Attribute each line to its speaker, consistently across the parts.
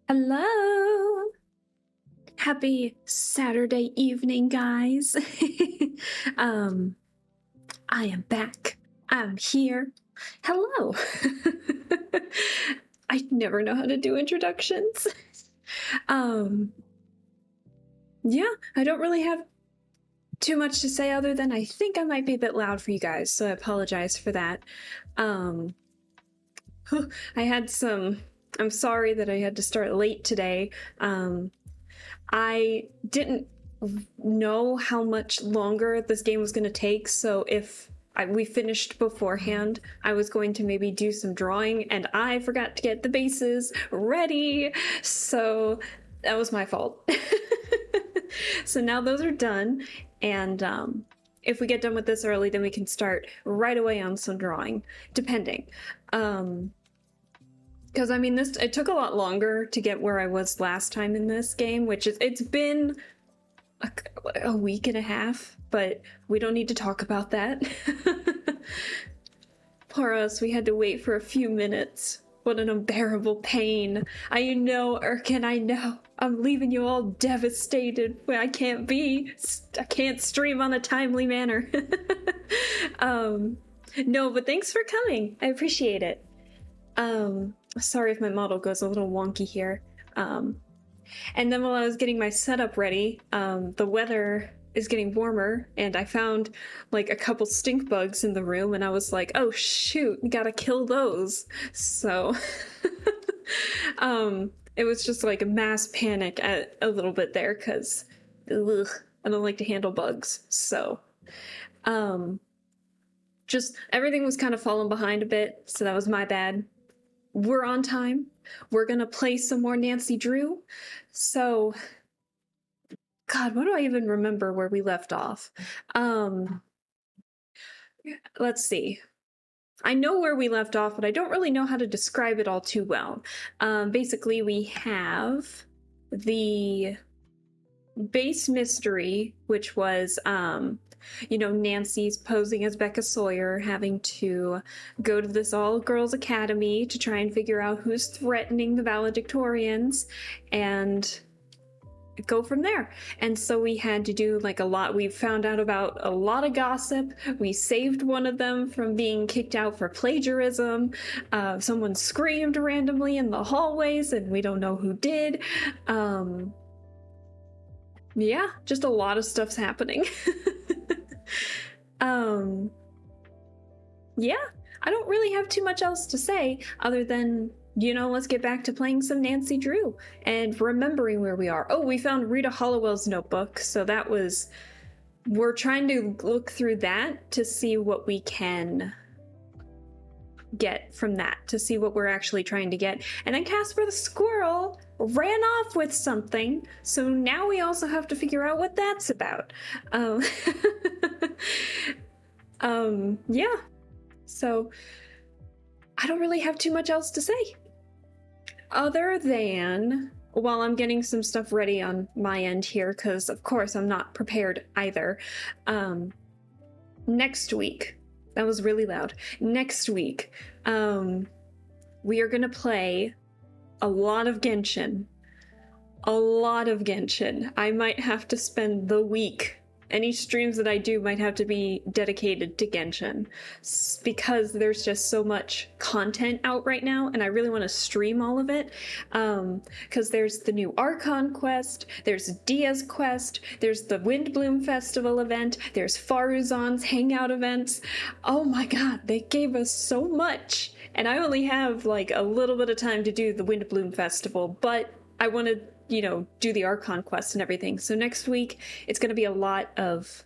Speaker 1: Hello! Happy Saturday evening, guys. um, I am back. I'm here. Hello! I never know how to do introductions. Yeah, I don't really have too much to say other than I think I might be a bit loud for you guys, so I apologize for that. I'm sorry that I had to start late today. I didn't know how much longer this game was going to take, so if we finished beforehand, I was going to maybe do some drawing, and I forgot to get the bases ready, so that was my fault. So now those are done, and if we get done with this early, then we can start right away on some drawing, depending. Because I mean, it took a lot longer to get where I was last time in this game, which is, it's been a week and a half, but we don't need to talk about that. Poor us, we had to wait for a few minutes. What an unbearable pain. I know, Erkin, I know. I'm leaving you all devastated where I can't stream on a timely manner. No, but thanks for coming. I appreciate it. Sorry if my model goes a little wonky here. And then while I was getting my setup ready, the weather is getting warmer, and I found like a couple stink bugs in the room, and I was like, oh shoot, gotta kill those. So it was just like a mass panic at a little bit there, because I don't like to handle bugs. So just everything was kind of falling behind a bit, so that was my bad. We're on time. We're gonna play some more Nancy Drew. So, God, what do I even remember where we left off? Let's see. I know where we left off, but I don't really know how to describe it all too well. Basically, we have the base mystery, which was Nancy's posing as Becca Sawyer, having to go to this all-girls academy to try and figure out who's threatening the valedictorians and go from there. And so we had to do like a lot. We found out about a lot of gossip. We saved one of them from being kicked out for plagiarism. Someone screamed randomly in the hallways, and we don't know who did. Yeah, just a lot of stuff's happening. Yeah, I don't really have too much else to say other than, let's get back to playing some Nancy Drew and remembering where we are. Oh, we found Rita Hollowell's notebook, so we're trying to look through that to see what we can get from that, to see what we're actually trying to get. And then Casper the Squirrel ran off with something, so now we also have to figure out what that's about. Yeah, so I don't really have too much else to say other than, while I'm getting some stuff ready on my end here, because of course I'm not prepared either, next week, that was really loud, next week, we are gonna play a lot of Genshin. I might have to spend the week. Any streams that I do might have to be dedicated to Genshin, because there's just so much content out right now, and I really want to stream all of it, because there's the new Archon quest, there's Dia's quest, there's the Windbloom Festival event, there's Faruzan's hangout events. Oh my god, they gave us so much, and I only have like a little bit of time to do the Windbloom Festival, but I want to do the Archon quest and everything. So next week, it's going to be a lot of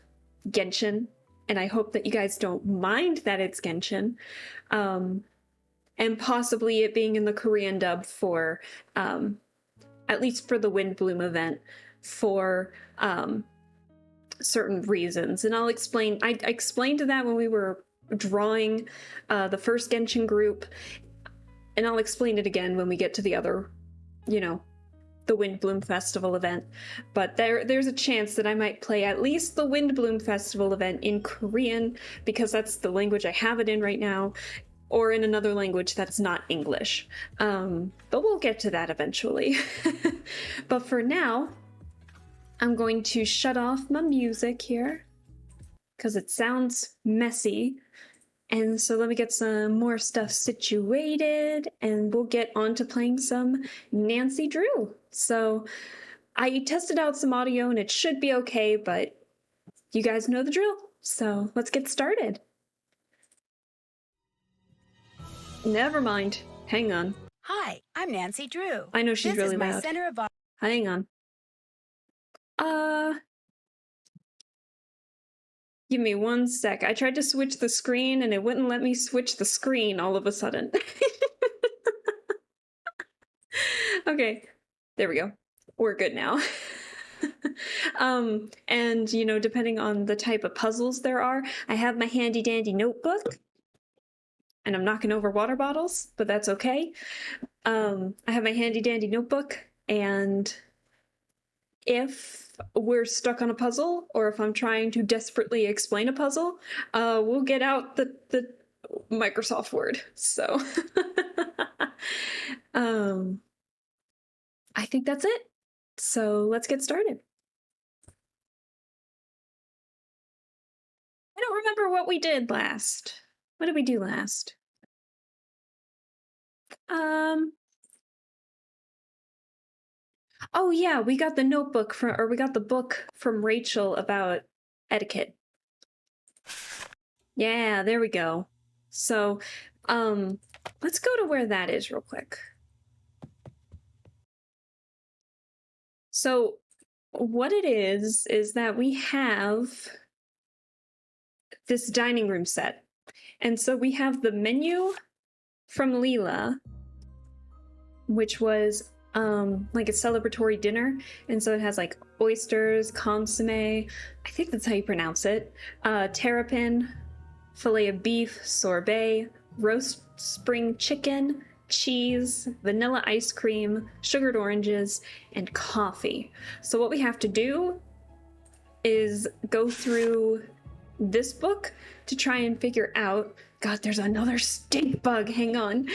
Speaker 1: Genshin, and I hope that you guys don't mind that it's Genshin, and possibly it being in the Korean dub for, at least for the Windbloom event, for certain reasons. And I'll explain, I explained that when we were drawing the first Genshin group, and I'll explain it again when we get to the other, the Windbloom Festival event. But there's a chance that I might play at least the Windbloom Festival event in Korean, because that's the language I have it in right now. or in another language that's not English. But we'll get to that eventually. But for now, I'm going to shut off my music here because it sounds messy. And so let me get some more stuff situated and we'll get on to playing some Nancy Drew. So I tested out some audio and it should be okay, but you guys know the drill. So let's get started. Never mind. Hang on.
Speaker 2: Hi, I'm Nancy Drew.
Speaker 1: I know she's really loud.
Speaker 2: This is my center of...
Speaker 1: Hang on. Give me 1 sec. I tried to switch the screen and it wouldn't let me switch the screen all of a sudden. Okay, there we go. We're good now. And you know, depending on the type of puzzles there are, I have my handy dandy notebook and I'm knocking over water bottles, but that's okay. I have my handy dandy notebook, and if we're stuck on a puzzle, or if I'm trying to desperately explain a puzzle, we'll get out the Microsoft Word. So I think that's it. So let's get started. I don't remember what we did last. What did we do last? Oh yeah, we got the notebook we got the book from Rachel about etiquette. Yeah, there we go. So, let's go to where that is real quick. So, what it is that we have this dining room set. And so we have the menu from Leela, which was like a celebratory dinner, and so it has like oysters, consomme, I think that's how you pronounce it, terrapin, filet of beef, sorbet, roast spring chicken, cheese, vanilla ice cream, sugared oranges, and coffee. So what we have to do is go through this book to try and figure out... God, there's another stink bug. Hang on.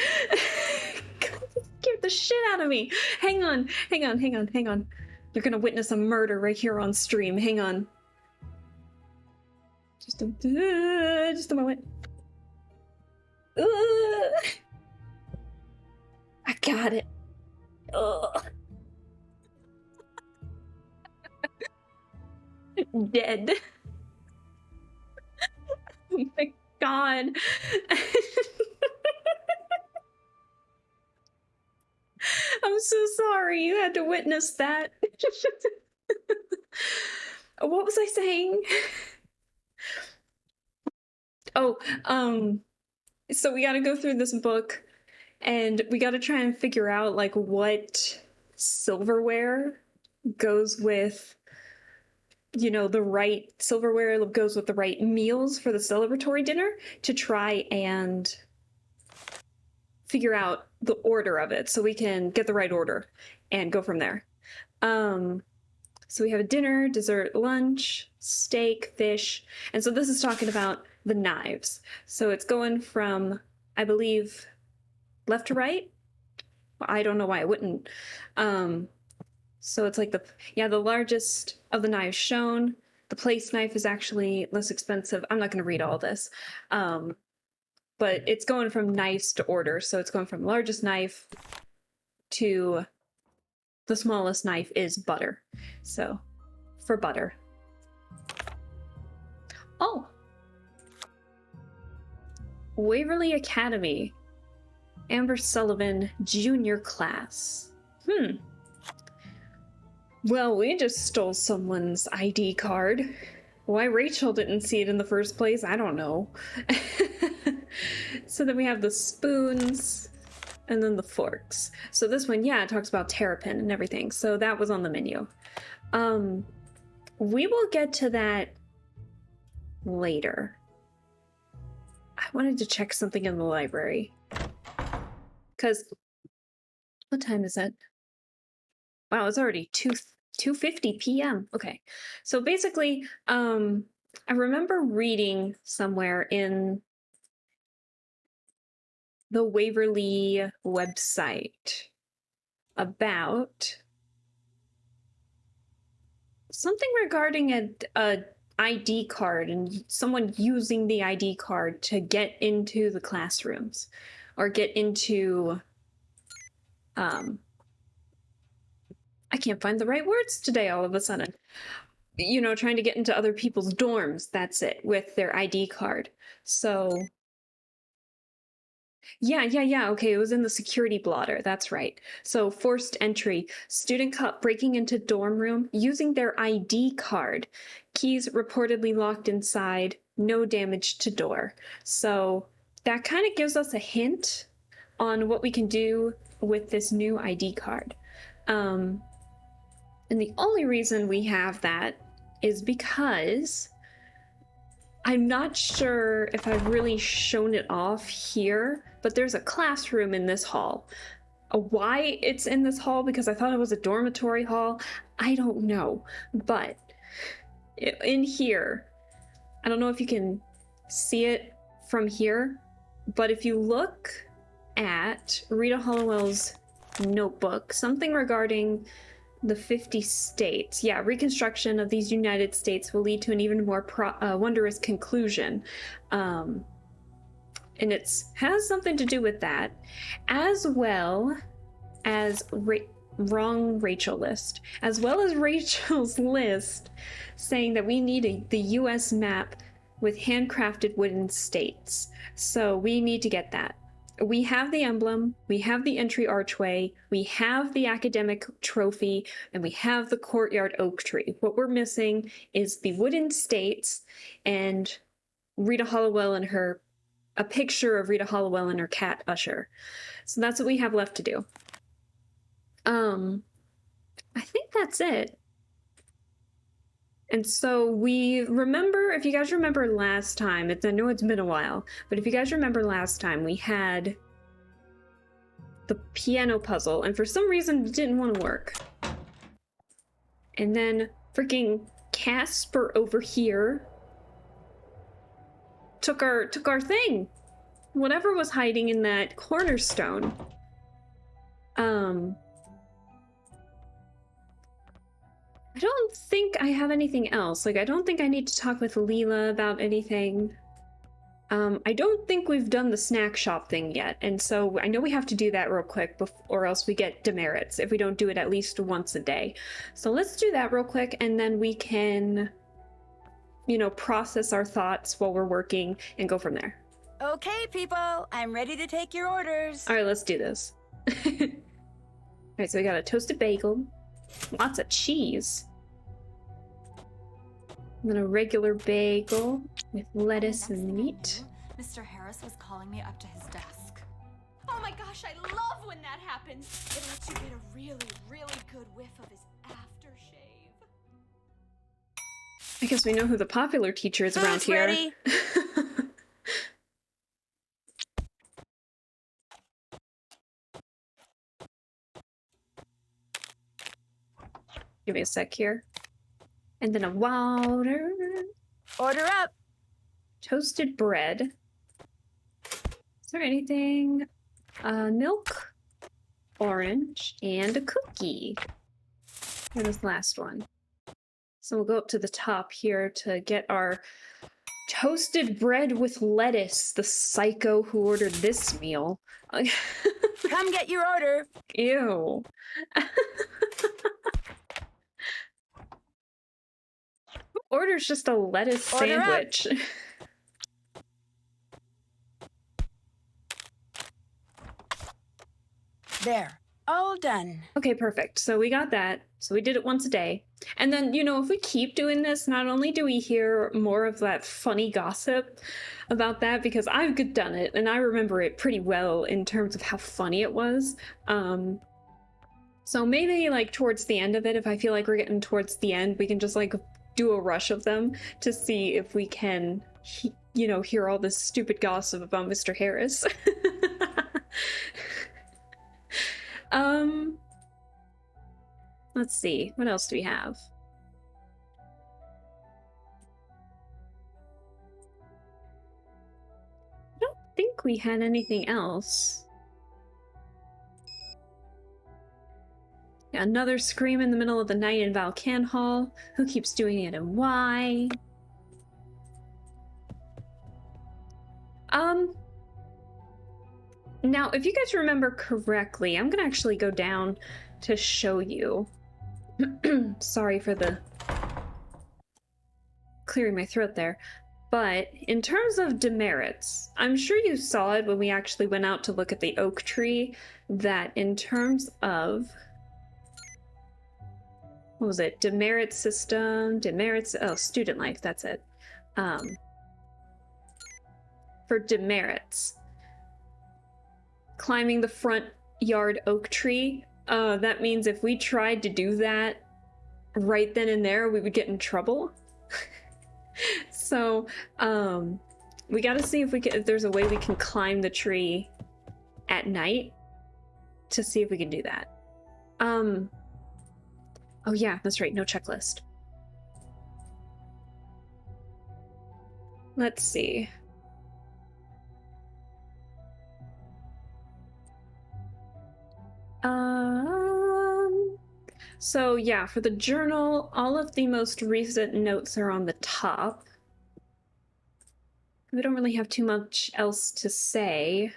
Speaker 1: Scared the shit out of me. Hang on. You're gonna witness a murder right here on stream. Hang on. Just a moment. I got it. Dead. Oh my God. I'm so sorry you had to witness that. What was I saying? Oh, so we gotta go through this book and we gotta try and figure out like what silverware goes with, you know, the right silverware goes with the right meals for the celebratory dinner, to try and figure out the order of it so we can get the right order and go from there. So we have a dinner, dessert, lunch, steak, fish, and so this is talking about the knives. So it's going from, I believe, left to right. I don't know why I wouldn't. So it's like the largest of the knives shown. The place knife is actually less expensive. I'm not going to read all this. But it's going from knives to order. So it's going from largest knife to the smallest knife is butter. So for butter. Oh! Waverly Academy. Amber Sullivan Junior Class. Well, we just stole someone's ID card. Why Rachel didn't see it in the first place, I don't know. So then we have the spoons and then the forks. So this one, yeah, it talks about terrapin and everything. So that was on the menu. We will get to that later. I wanted to check something in the library. Because, what time is it? Wow, it's already 2:50 p.m. Okay, so basically, I remember reading somewhere in the Waverly website about something regarding a ID card and someone using the ID card to get into the classrooms or get into I can't find the right words today all of a sudden. You know, trying to get into other people's dorms, that's it, with their ID card. So yeah, okay, it was in the security blotter, that's right. So forced entry, student caught breaking into dorm room using their ID card. Keys reportedly locked inside, no damage to door. So that kind of gives us a hint on what we can do with this new ID card. And the only reason we have that is because I'm not sure if I've really shown it off here, but there's a classroom in this hall. Why it's in this hall, because I thought it was a dormitory hall, I don't know. But in here, I don't know if you can see it from here, but if you look at Rita Hollowell's notebook, something regarding the 50 states. Yeah, reconstruction of these United States will lead to an even more wondrous conclusion. And it has something to do with that, as well as wrong Rachel list, as well as Rachel's list saying that we need the US map with handcrafted wooden states. So we need to get that. We have the emblem, we have the entry archway, we have the academic trophy, and we have the courtyard oak tree. What we're missing is the wooden states and Rita Hollowell and a picture of Rita Hollowell and her cat Usher. So that's what we have left to do. I think that's it. And so we remember, if you guys remember last time, I know it's been a while, but if you guys remember last time, we had the piano puzzle, and for some reason it didn't want to work. And then freaking Casper over here took our thing. Whatever was hiding in that cornerstone. I don't think I have anything else. Like, I don't think I need to talk with Leela about anything. I don't think we've done the snack shop thing yet, and so I know we have to do that real quick or else we get demerits if we don't do it at least once a day. So let's do that real quick, and then we can, you know, process our thoughts while we're working and go from there.
Speaker 2: Okay, people, I'm ready to take your orders.
Speaker 1: All right, let's do this. All right, so we got a toasted bagel, lots of cheese, and then a regular bagel with lettuce and meat.
Speaker 3: Mr. Harris was calling me up to his desk. Oh my gosh, I love when that happens. It lets you get a really, really good whiff of his aftershave.
Speaker 1: I guess we know who the popular teacher is around here.
Speaker 2: Ready?
Speaker 1: Give me a sec here. And then a water.
Speaker 2: Order up.
Speaker 1: Toasted bread. Is there anything? Milk, orange, and a cookie. And this last one. So we'll go up to the top here to get our toasted bread with lettuce. The psycho who ordered this meal.
Speaker 2: Come get your order.
Speaker 1: Ew. Who orders just a lettuce
Speaker 2: Order up.
Speaker 1: sandwich?
Speaker 2: There. All done.
Speaker 1: Okay, perfect. So we got that. So we did it once a day. And then, you know, if we keep doing this, not only do we hear more of that funny gossip about that, because I've done it and I remember it pretty well in terms of how funny it was. So maybe like towards the end of it, if I feel like we're getting towards the end, we can just like do a rush of them to see if we can, you know, hear all this stupid gossip about Mr. Harris. Let's see, what else do we have? I don't think think we had anything else. Yeah, another scream in the middle of the night in Valkan Hall. Who keeps doing it and why? Now, if you guys remember correctly, I'm gonna actually go down to show you. Sorry for the clearing my throat there. But in terms of demerits, I'm sure you saw it when we actually went out to look at the oak tree, that in terms of, what was it? Demerit system, demerits, oh, student life, that's it. For demerits, climbing the front yard oak tree, that means if we tried to do that right then and there, we would get in trouble. So, we gotta see if there's a way we can climb the tree at night to see if we can do that. Oh yeah, that's right, no checklist. Let's see. So yeah, for the journal, all of the most recent notes are on the top. We don't really have too much else to say.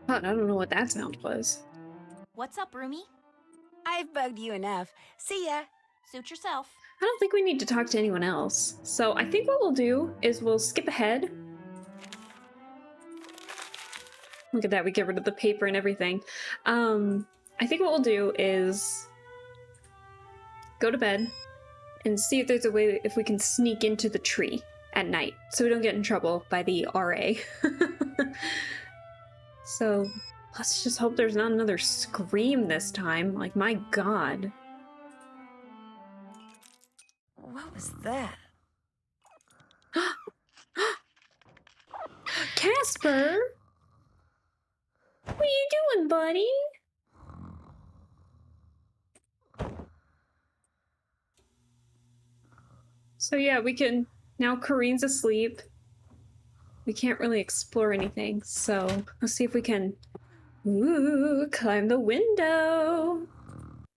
Speaker 1: I don't know what that sound was.
Speaker 3: What's up, Roomy?
Speaker 2: I've bugged you enough. See ya.
Speaker 3: Suit yourself.
Speaker 1: I don't think we need to talk to anyone else. So I think what we'll do is we'll skip ahead. Look at that, we get rid of the paper and everything. I think what we'll do is go to bed and see if there's a way if we can sneak into the tree at night so we don't get in trouble by the RA. So let's just hope there's not another scream this time. Like, my god.
Speaker 2: What was that?
Speaker 1: Casper! What are you doing, buddy? So yeah, we can... Now Kareen's asleep. We can't really explore anything, so let's see if we can... Ooh, climb the window!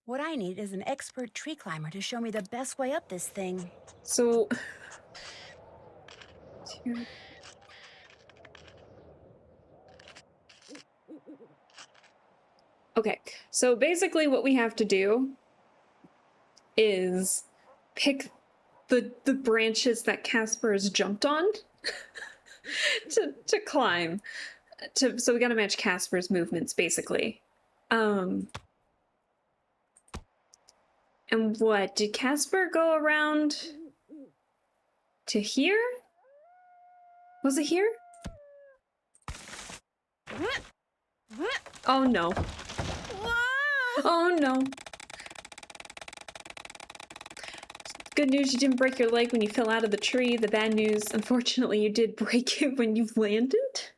Speaker 2: What I need is an expert tree climber to show me the best way up this thing.
Speaker 1: So... Okay, so basically what we have to do is pick the branches that Casper has jumped on to climb. So we gotta match Casper's movements, basically. And what, did Casper go around to here? Was it here? Oh no. Oh no. Good news, you didn't break your leg when you fell out of the tree. The bad news, unfortunately, you did break it when you landed.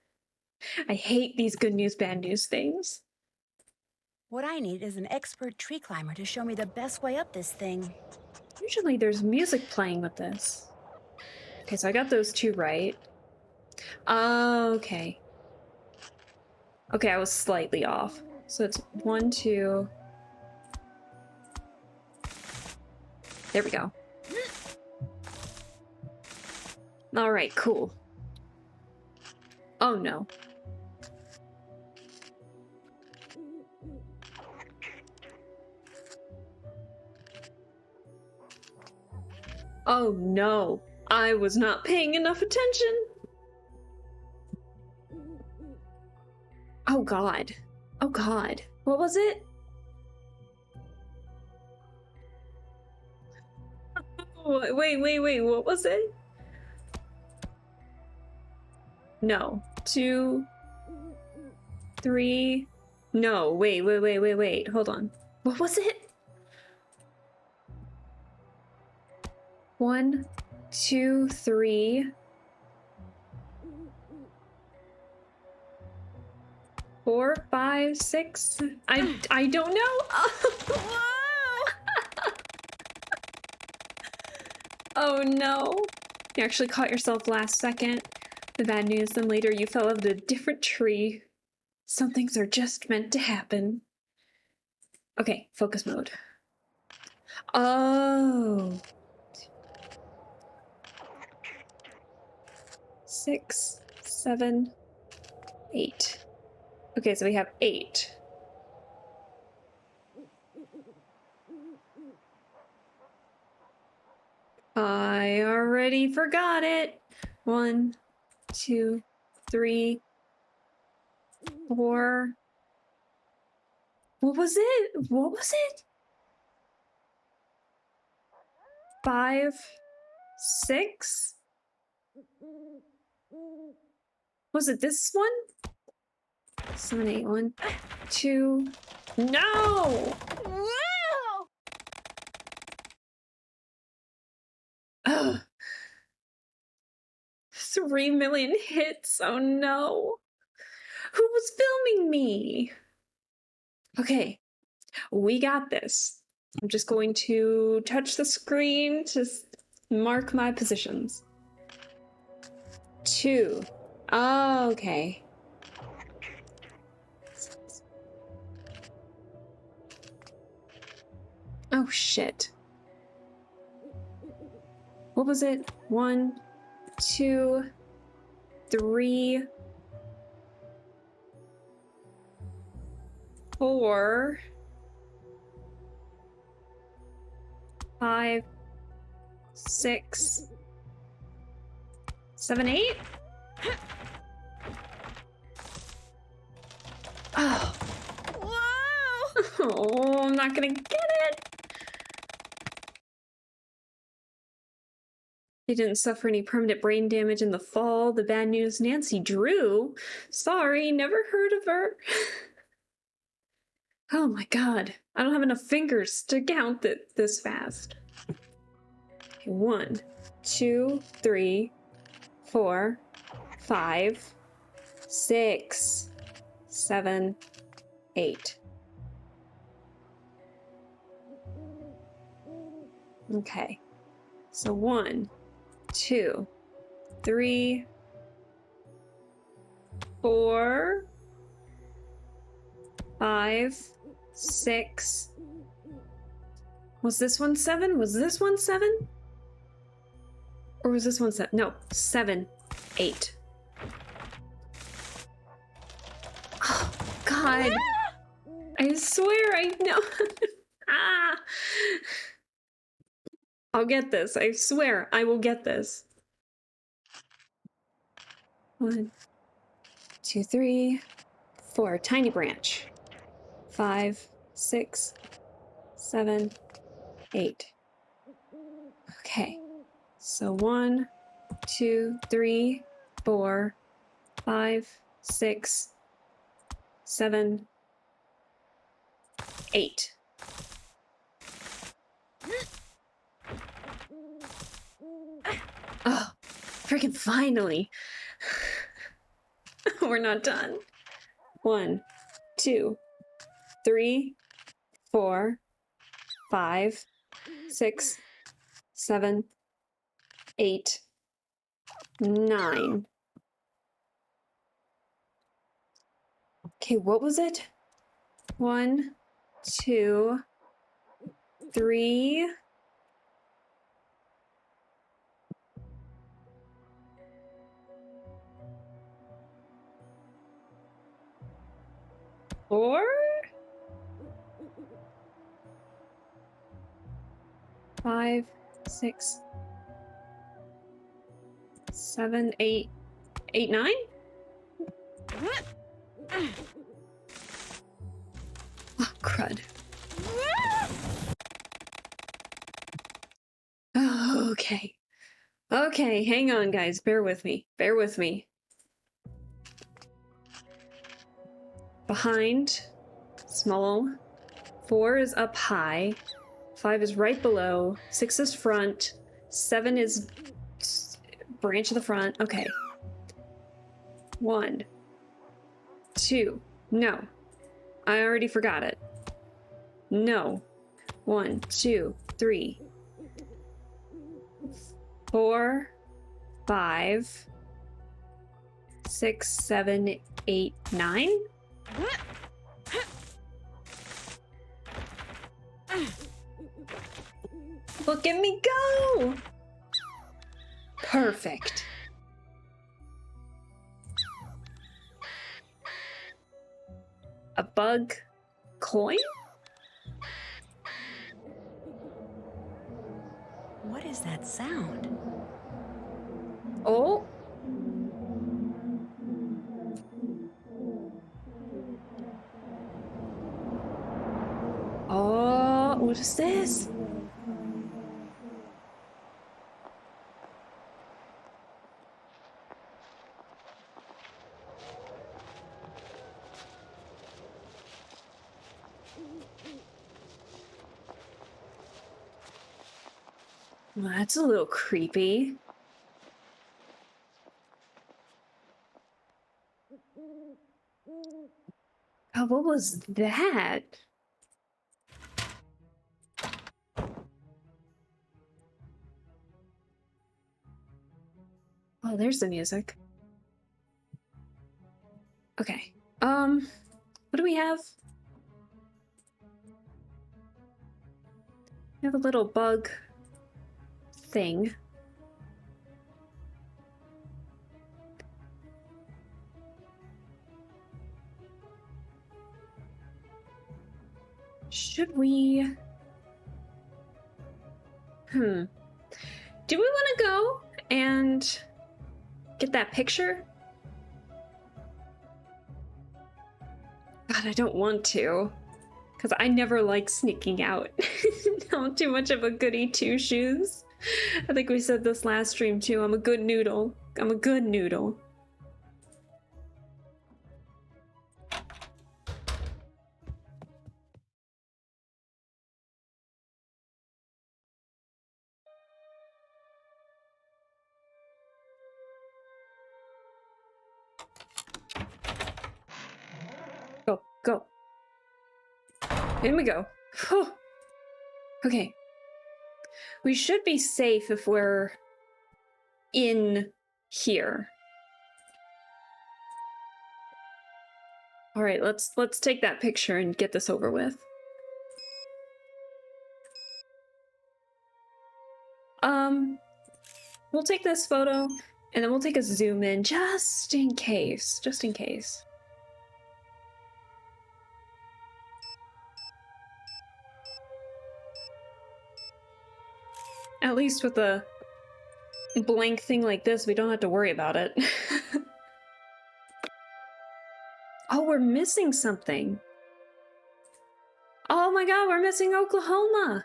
Speaker 1: I hate these good news, bad news things.
Speaker 2: What I need is an expert tree climber to show me the best way up this thing.
Speaker 1: Usually there's music playing with this. Okay, so I got those two right. Okay. Okay, I was slightly off. So it's 1, 2. There we go. Alright, cool. Oh no. Oh no. I was not paying enough attention. Oh god. Oh god. What was it? Wait. What was it? No. 2, 3. No. Wait. Hold on. What was it? 1, 2, 3. 4, 5, 6. I don't know. Oh no. You actually caught yourself last second. The bad news, then later you fell out of a different tree. Some things are just meant to happen. Okay, focus mode. Oh. 6, 7, 8. Okay, so we have 8. I already forgot it. 1, 2, 3, 4. What was it? What was it? 5, 6? Was it this one? 7, 8, 1, 2. No! Ugh. 3 million hits. Oh no. Who was filming me? Okay, we got this. I'm just going to touch the screen to mark my positions. 2. Oh, okay. Oh shit. What was it? 1, 2, 3, 4, 5, 6, 7, 8? Oh. Whoa! Oh, I'm not gonna get it. They didn't suffer any permanent brain damage in the fall. The bad news, Nancy Drew. Sorry, never heard of her. Oh my god. I don't have enough fingers to count it this fast. Okay, 1, 2, 3, 4, 5, 6, 7, 8. Okay. So 1, 2, 3, 4, 5, 6. Was this one 7? Was this one 7? Or was this one 7? No, 7, 8. Oh, God. I swear I know. Ah. I'll get this. I swear I will get this. 1, 2, 3, 4. Tiny branch. 5, 6, 7, 8. Okay. So 1, 2, 3, 4, 5, 6, 7, 8. Oh, freaking finally. We're not done. 1, 2, 3, 4, 5, 6, 7, 8, 9. Okay, what was it? 1, 2, 3. 4, 5, 6, 7, 8, 8, 9? Oh, crud. Oh, okay. Okay, hang on, guys. Bear with me. Bear with me. Behind, small. 4 is up high. 5 is right below. 6 is front. 7 is branch of the front. Okay. 1, 2, No. I already forgot it. No. 1, 2, 3, 4, 5, 6, 7, 8, 9? Look at me go! Perfect. A bug coin?
Speaker 2: What is that sound?
Speaker 1: Oh. Oh, what is this? Well, that's a little creepy. Oh, what was that? Oh, there's the music. Okay. What do we have? We have a little bug thing. Should we... Do we want to go and get that picture? God, I don't want to. Because I never like sneaking out. I'm too much of a goody two-shoes. I think we said this last stream too. I'm a good noodle. I'm a good noodle. Go, go. In we go. Whew. Okay. We should be safe if we're in here. All right, let's take that picture and get this over with. We'll take this photo and then we'll take a zoom in just in case, At least with a blank thing like this, we don't have to worry about it. Oh, we're missing something. Oh my god, we're missing Oklahoma.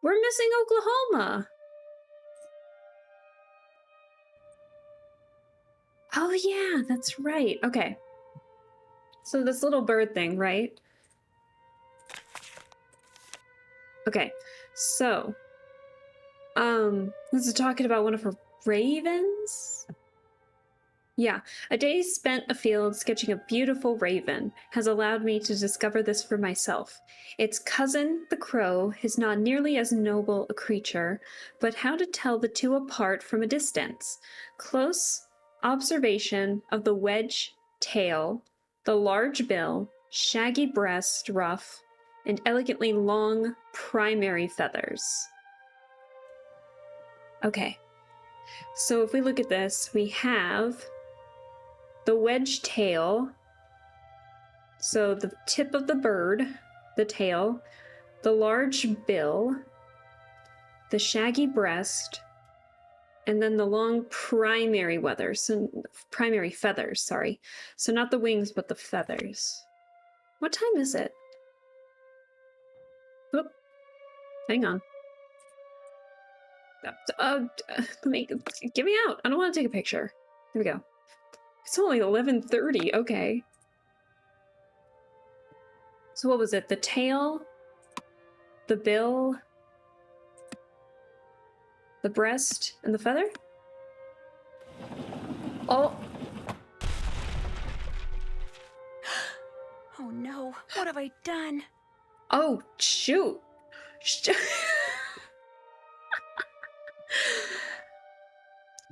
Speaker 1: We're missing Oklahoma. Oh yeah, that's right. Okay. So this little bird thing, right? Okay. So, this is talking about one of her ravens? Yeah, a day spent afield sketching a beautiful raven has allowed me to discover this for myself. Its cousin, the crow, is not nearly as noble a creature, but how to tell the two apart from a distance? Close observation of the wedge tail, the large bill, shaggy breast ruff, and elegantly long primary feathers. Okay, so if we look at this, we have the wedge tail, so the tip of the bird, the tail, the large bill, the shaggy breast, and then the long primary feathers, sorry. So not the wings, but the feathers. What time is it? Oop, hang on. Get me out. I don't want to take a picture. Here we go. It's only 11:30. Okay. So what was it? The tail, the bill, the breast, and the feather? Oh,
Speaker 2: Oh no, what have I done?
Speaker 1: oh, shoot.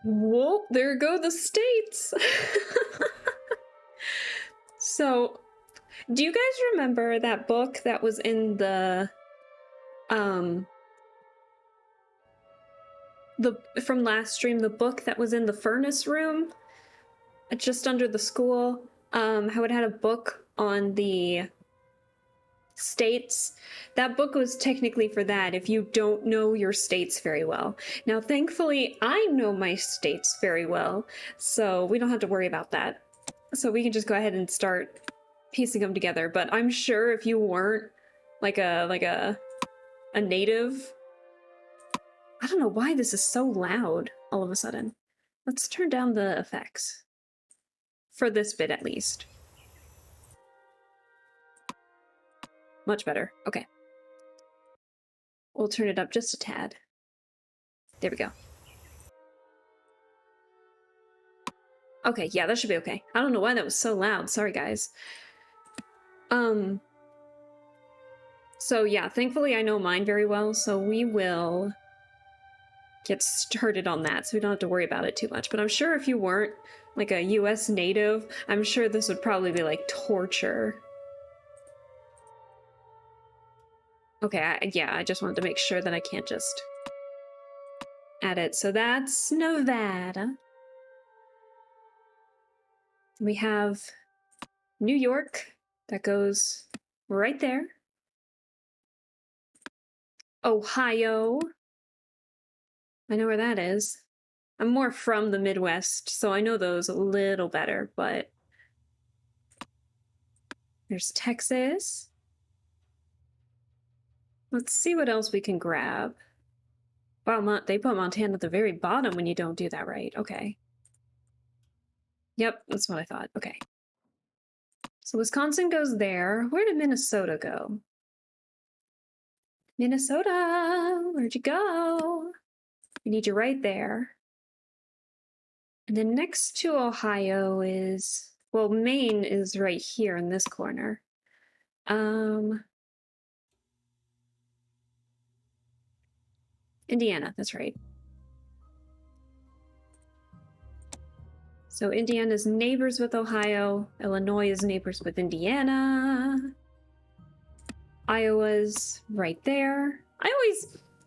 Speaker 1: Whoa, there go the states. So, do you guys remember that book that was in the from last stream, the book that was in the furnace room just under the school, how it had a book on the states? That book was technically for that if you don't know your states very well. Now, thankfully, I know my states very well, so we don't have to worry about that. So we can just go ahead and start piecing them together. But I'm sure if you weren't like a native, I don't know why this is so loud all of a sudden. Let's turn down the effects for this bit at least. Much better. Okay. We'll turn it up just a tad. There we go. Okay, yeah, that should be okay. I don't know why that was so loud. Sorry, guys. So yeah, thankfully I know mine very well, so we will get started on that, so we don't have to worry about it too much. But I'm sure if you weren't like a US native, I'm sure this would probably be like torture. Okay, yeah, I just wanted to make sure that I can't just add it. So that's Nevada. We have New York, that goes right there. Ohio. I know where that is. I'm more from the Midwest, so I know those a little better, but there's Texas. Let's see what else we can grab. Wow, they put Montana at the very bottom when you don't do that right. Okay. Yep, that's what I thought. Okay. So Wisconsin goes there. Where did Minnesota go? Minnesota, where'd you go? We need you right there. And then next to Ohio is, well, Maine is right here in this corner. Indiana, that's right. So Indiana's neighbors with Ohio. Illinois is neighbors with Indiana. Iowa's right there.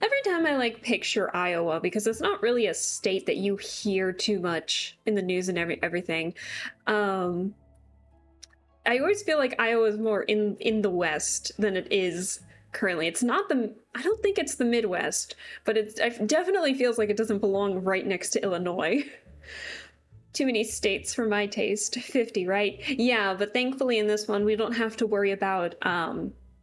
Speaker 1: Every time I like picture Iowa, because it's not really a state that you hear too much in the news and everything. I always feel like Iowa is more in the West than it is currently. It's not I don't think it's the Midwest, but it definitely feels like it doesn't belong right next to Illinois. Too many states for my taste. 50, right? Yeah, but thankfully in this one, we don't have to worry about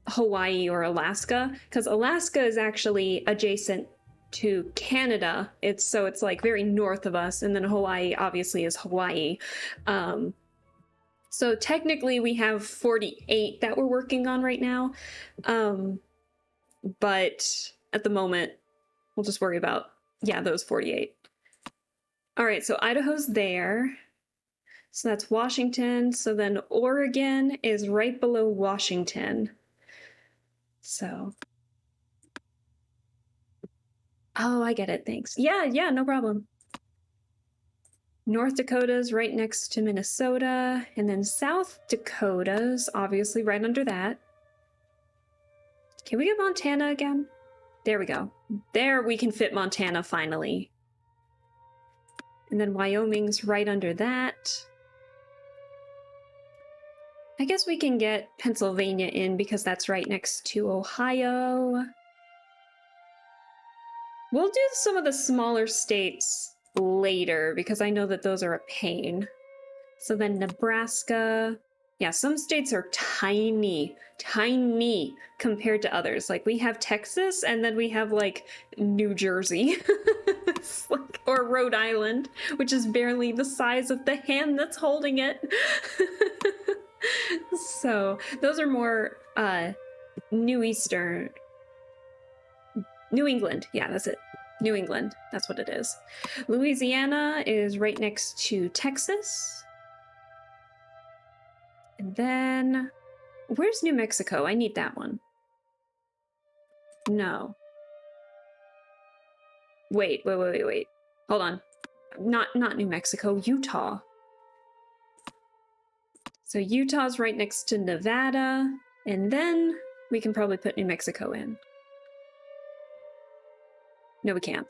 Speaker 1: Hawaii or Alaska, because Alaska is actually adjacent to Canada. It's like very north of us, and then Hawaii obviously is Hawaii. So technically we have 48 that we're working on right now. But at the moment, we'll just worry about, yeah, those 48. All right, so Idaho's there. So that's Washington. So then Oregon is right below Washington. So. Oh, I get it. Thanks. Yeah, no problem. North Dakota's right next to Minnesota. And then South Dakota's obviously right under that. Can we get Montana again? There we go. There we can fit Montana finally. And then Wyoming's right under that. I guess we can get Pennsylvania in because that's right next to Ohio. We'll do some of the smaller states later because I know that those are a pain. So then Nebraska. Yeah, some states are tiny compared to others. Like we have Texas and then we have like New Jersey or Rhode Island, which is barely the size of the hand that's holding it. So those are more New England. Yeah, that's it. New England, that's what it is. Louisiana is right next to Texas. And then, where's New Mexico? I need that one. No. Wait. Hold on. Not New Mexico, Utah. So Utah's right next to Nevada, and then we can probably put New Mexico in. No, we can't.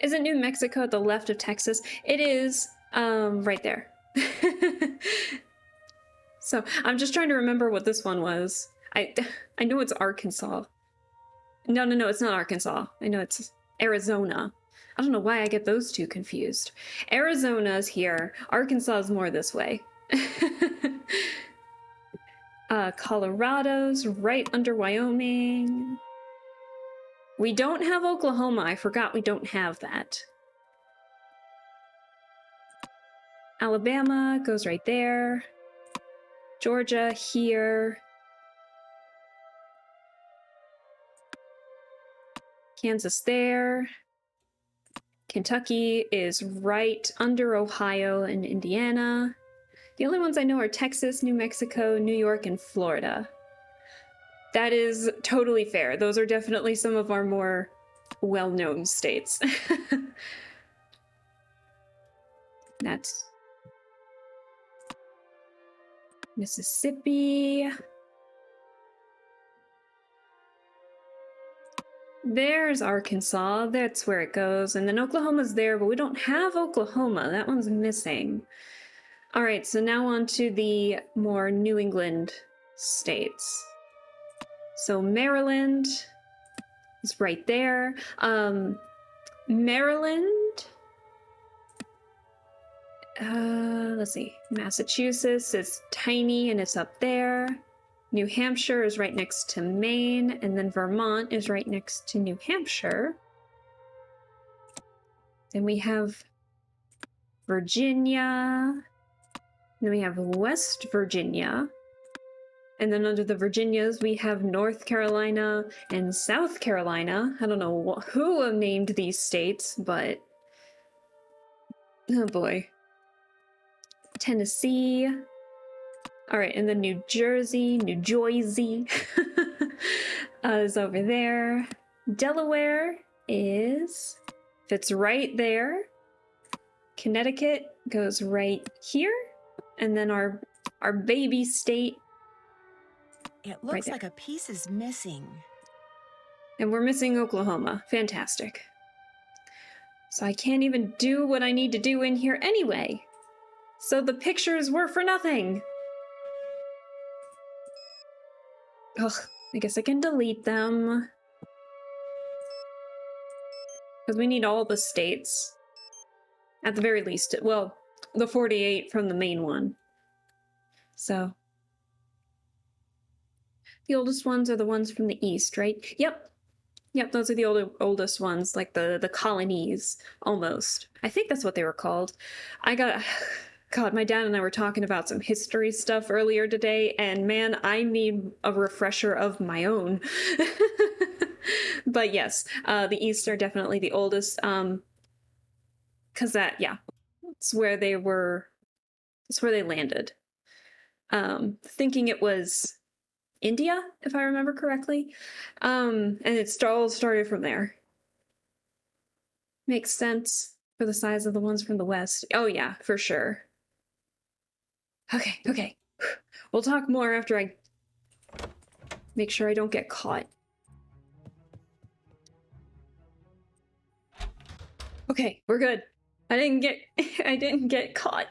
Speaker 1: Isn't New Mexico at the left of Texas? It is, right there. So I'm just trying to remember what this one was. I know it's Arkansas. No, it's not Arkansas. I know it's Arizona. I don't know why I get those two confused. Arizona's here. Arkansas is more this way. Colorado's right under Wyoming. We don't have Oklahoma. I forgot we don't have that. Alabama goes right there. Georgia here. Kansas there. Kentucky is right under Ohio and Indiana. The only ones I know are Texas, New Mexico, New York, and Florida. That is totally fair. Those are definitely some of our more well-known states. That's Mississippi. There's Arkansas. That's where it goes. And then Oklahoma's there, but we don't have Oklahoma. That one's missing. All right, so now on to the more New England states. So Maryland is right there. Maryland, let's see, Massachusetts is tiny and it's up there. New Hampshire is right next to Maine, and then Vermont is right next to New Hampshire. Then we have Virginia, then we have West Virginia. And then under the Virginias, we have North Carolina and South Carolina. I don't know who named these states, but oh boy. Tennessee. All right, and then New Jersey is over there. Delaware fits right there. Connecticut goes right here. And then our baby state.
Speaker 2: It looks like a piece is missing.
Speaker 1: And we're missing Oklahoma. Fantastic. So I can't even do what I need to do in here anyway. So the pictures were for nothing. Ugh, I guess I can delete them. Because we need all the states. At the very least. Well, the 48 from the main one. So. The oldest ones are the ones from the east, right? Yep, those are the oldest ones, like the colonies, almost. I think that's what they were called. God, my dad and I were talking about some history stuff earlier today, and man, I need a refresher of my own. But yes, the east are definitely the oldest, because it's where they were, it's where they landed. Thinking it was India, if I remember correctly. And it all started from there. Makes sense for the size of the ones from the west. Oh yeah, for sure. Okay. We'll talk more after I make sure I don't get caught. Okay, we're good. I didn't get caught.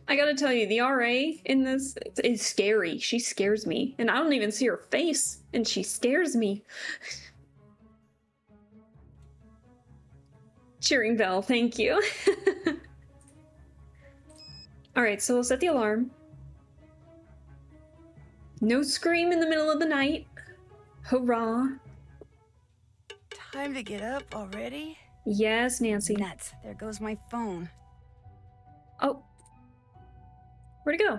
Speaker 1: I gotta tell you, the RA in this is scary. She scares me. And I don't even see her face, and she scares me. Cheering bell, thank you. Alright, so we'll set the alarm. No scream in the middle of the night. Hurrah.
Speaker 2: Time to get up already?
Speaker 1: Yes, Nancy.
Speaker 2: Nuts. There goes my phone.
Speaker 1: Oh. Where'd it go?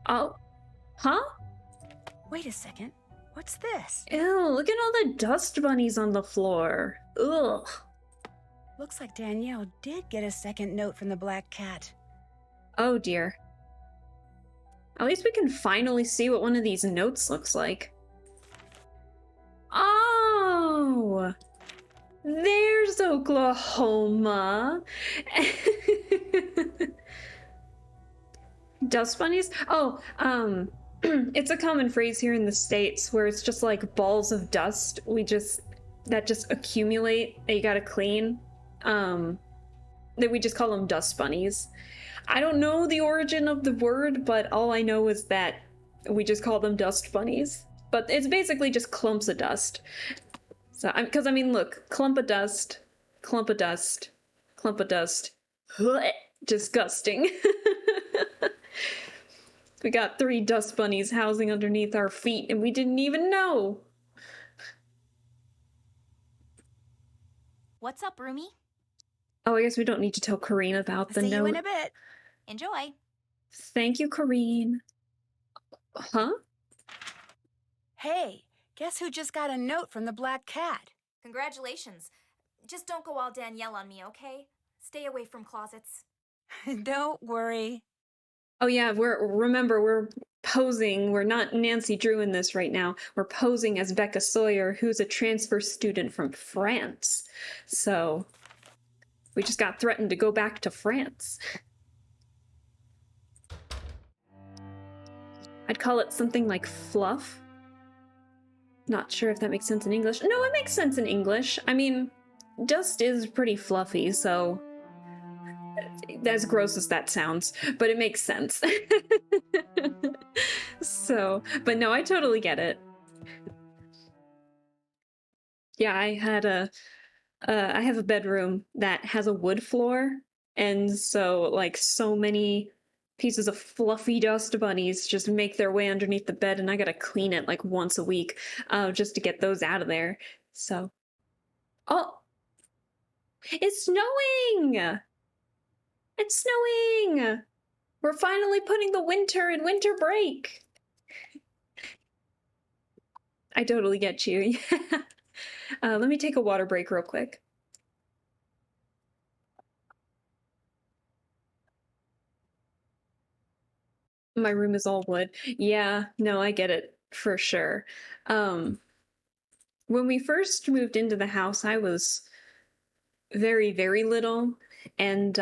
Speaker 1: Oh. Huh?
Speaker 2: Wait a second. What's this?
Speaker 1: Ew, look at all the dust bunnies on the floor. Ugh.
Speaker 2: Looks like Danielle did get a second note from the black cat.
Speaker 1: Oh dear. At least we can finally see what one of these notes looks like. Oh! There's Oklahoma. Dust bunnies? Oh, it's a common phrase here in the States where it's just like balls of dust that just accumulate that you gotta clean. That we just call them dust bunnies. I don't know the origin of the word, but all I know is that we just call them dust bunnies. But it's basically just clumps of dust. So, because I mean, look, clump of dust, clump of dust, clump of dust. Disgusting. We got 3 dust bunnies housing underneath our feet, and we didn't even know.
Speaker 3: What's up, Rumi?
Speaker 1: Oh, I guess we don't need to tell Corrine about the
Speaker 2: See
Speaker 1: note.
Speaker 2: you in a bit.
Speaker 3: Enjoy.
Speaker 1: Thank you, Corrine. Huh?
Speaker 2: Hey, guess who just got a note from the black cat?
Speaker 3: Congratulations. Just don't go all Danielle on me, okay? Stay away from closets.
Speaker 2: Don't worry.
Speaker 1: Oh yeah, we're posing. We're not Nancy Drew in this right now. We're posing as Becca Sawyer, who's a transfer student from France. So we just got threatened to go back to France. I'd call it something like fluff. Not sure if that makes sense in English. No, it makes sense in English. I mean, dust is pretty fluffy, so as gross as that sounds, but it makes sense. So, but no, I totally get it. Yeah, I have a bedroom that has a wood floor, and so like so many pieces of fluffy dust bunnies just make their way underneath the bed, and I gotta clean it like once a week, just to get those out of there. So, oh, it's snowing! It's snowing! We're finally putting the winter in winter break. I totally get you. Let me take a water break real quick. My room is all wood. Yeah, no, I get it for sure. When we first moved into the house, I was very, very little, and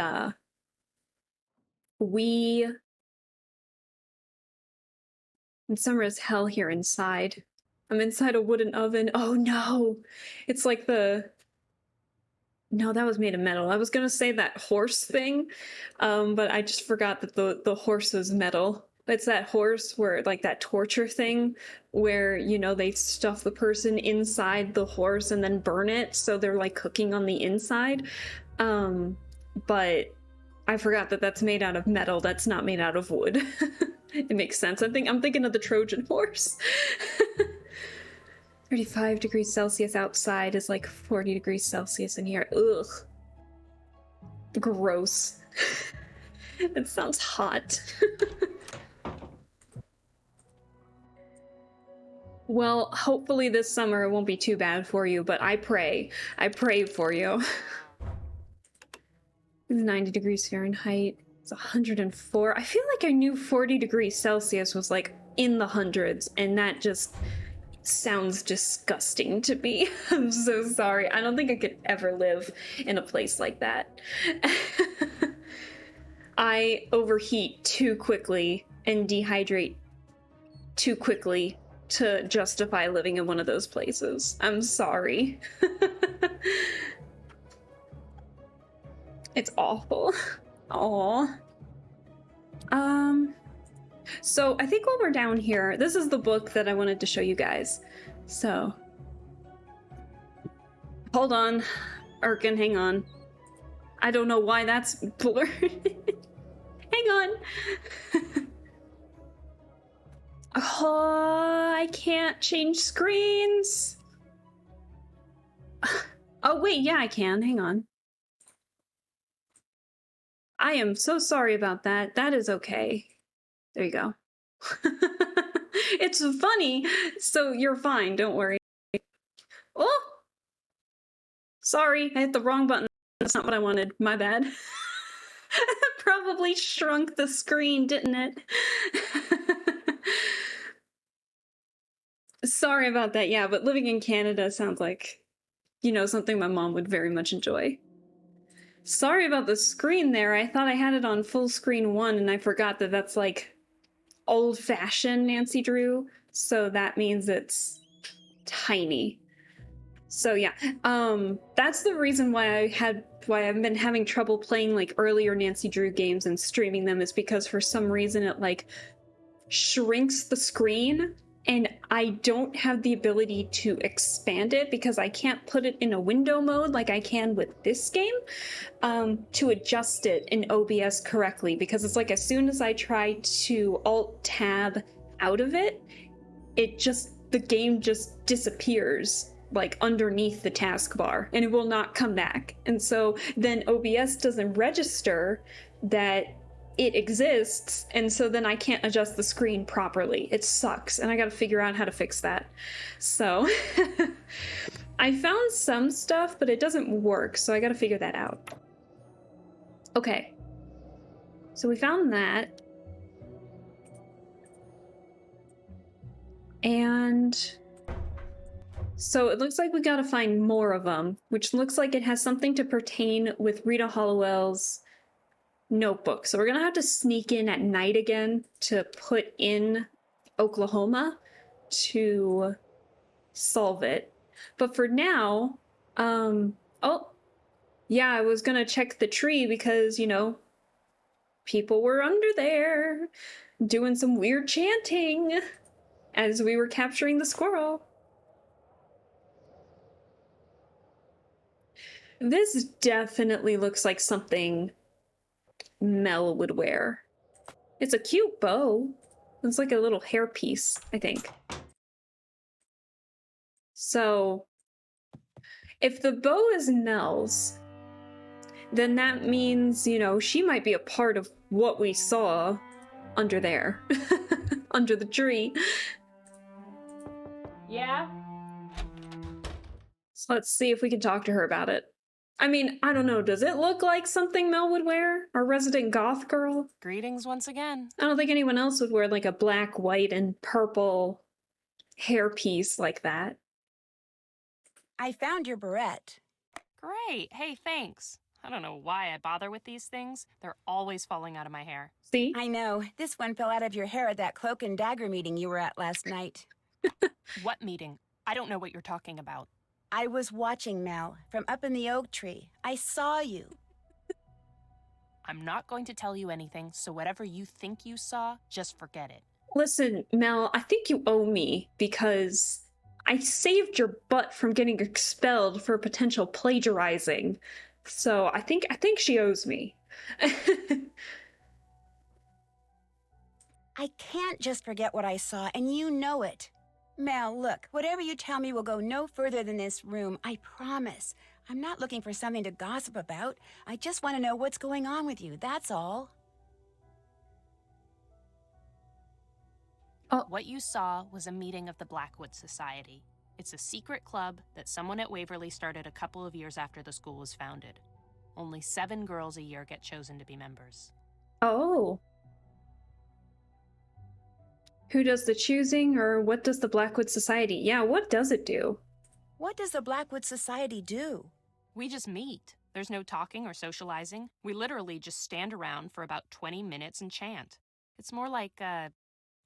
Speaker 1: summer is hell here inside. I'm inside a wooden oven. Oh no! It's like no, that was made of metal. I was gonna say that horse thing, but I just forgot that the horse was metal. It's that horse where, like, that torture thing where, you know, they stuff the person inside the horse and then burn it, so they're like cooking on the inside. But I forgot that that's made out of metal. That's not made out of wood. It makes sense. I'm thinking of the Trojan horse. 35 degrees Celsius outside is like 40 degrees Celsius in here. Ugh. Gross. It sounds hot. Well, hopefully this summer it won't be too bad for you, but I pray for you. It's 90 degrees Fahrenheit. It's 104. I feel like I knew 40 degrees Celsius was like in the hundreds, and that just sounds disgusting to me. I'm so sorry. I don't think I could ever live in a place like that. I overheat too quickly and dehydrate too quickly to justify living in one of those places. I'm sorry. It's awful. Aw. So I think while we're down here, this is the book that I wanted to show you guys. So, hold on, Erkin, hang on. I don't know why that's blurred. Hang on. Oh, I can't change screens. Oh wait, yeah, I can. Hang on. I am so sorry about that. That is okay. There you go. It's funny, so you're fine, don't worry. Oh! Sorry, I hit the wrong button. That's not what I wanted. My bad. Probably shrunk the screen, didn't it? Sorry about that, yeah, but living in Canada sounds like, something my mom would very much enjoy. Sorry about the screen there. I thought I had it on full screen 1, and I forgot that that's like old-fashioned Nancy Drew, so that means it's tiny. So yeah, that's the reason why I've been having trouble playing like earlier Nancy Drew games and streaming them, is because for some reason it like shrinks the screen, and I don't have the ability to expand it because I can't put it in a window mode like I can with this game, to adjust it in OBS correctly, because it's like as soon as I try to Alt-Tab out of it, the game just disappears like underneath the taskbar and it will not come back. And so then OBS doesn't register that it exists, and so then I can't adjust the screen properly. It sucks, and I gotta figure out how to fix that. So I found some stuff, but it doesn't work, so I gotta figure that out. Okay, so we found that. And so it looks like we gotta find more of them, which looks like it has something to pertain with Rita Hollowell's notebook. So we're gonna have to sneak in at night again to put in Oklahoma to solve it. But for now, oh, yeah, I was gonna check the tree because, people were under there doing some weird chanting as we were capturing the squirrel. This definitely looks like something Mel would wear. It's a cute bow. It's like a little hairpiece, I think. So, if the bow is Mel's, then that means, she might be a part of what we saw under there. Under the tree.
Speaker 4: Yeah?
Speaker 1: So let's see if we can talk to her about it. I mean, I don't know, does it look like something Mel would wear? Our resident goth girl?
Speaker 4: Greetings once again.
Speaker 1: I don't think anyone else would wear like a black, white, and purple hairpiece like that.
Speaker 2: I found your barrette.
Speaker 4: Great. Hey, thanks. I don't know why I bother with these things. They're always falling out of my hair.
Speaker 1: See?
Speaker 2: I know. This one fell out of your hair at that cloak and dagger meeting you were at last night.
Speaker 4: What meeting? I don't know what you're talking about.
Speaker 2: I was watching, Mel, from up in the oak tree. I saw you.
Speaker 4: I'm not going to tell you anything, so whatever you think you saw, just forget it.
Speaker 1: Listen, Mel, I think you owe me because I saved your butt from getting expelled for potential plagiarizing. So I think she owes me.
Speaker 2: I can't just forget what I saw, and you know it. Mel, look, whatever you tell me will go no further than this room, I promise. I'm not looking for something to gossip about. I just want to know what's going on with you, that's all.
Speaker 4: What you saw was a meeting of the Blackwood Society. It's a secret club that someone at Waverly started a couple of years after the school was founded. Only 7 girls a year get chosen to be members.
Speaker 1: Oh. Who does the choosing, or what does the Blackwood Society? Yeah, what does it do?
Speaker 2: What does the Blackwood Society do?
Speaker 4: We just meet. There's no talking or socializing. We literally just stand around for about 20 minutes and chant. It's more like a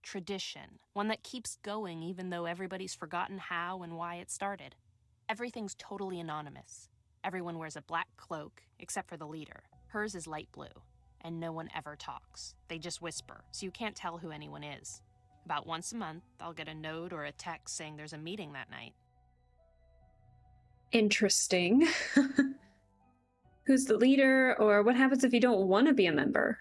Speaker 4: tradition, one that keeps going even though everybody's forgotten how and why it started. Everything's totally anonymous. Everyone wears a black cloak, except for the leader. Hers is light blue, and no one ever talks. They just whisper, so you can't tell who anyone is. About once a month, I'll get a note or a text saying there's a meeting that night.
Speaker 1: Interesting. Who's the leader, or what happens if you don't want to be a member?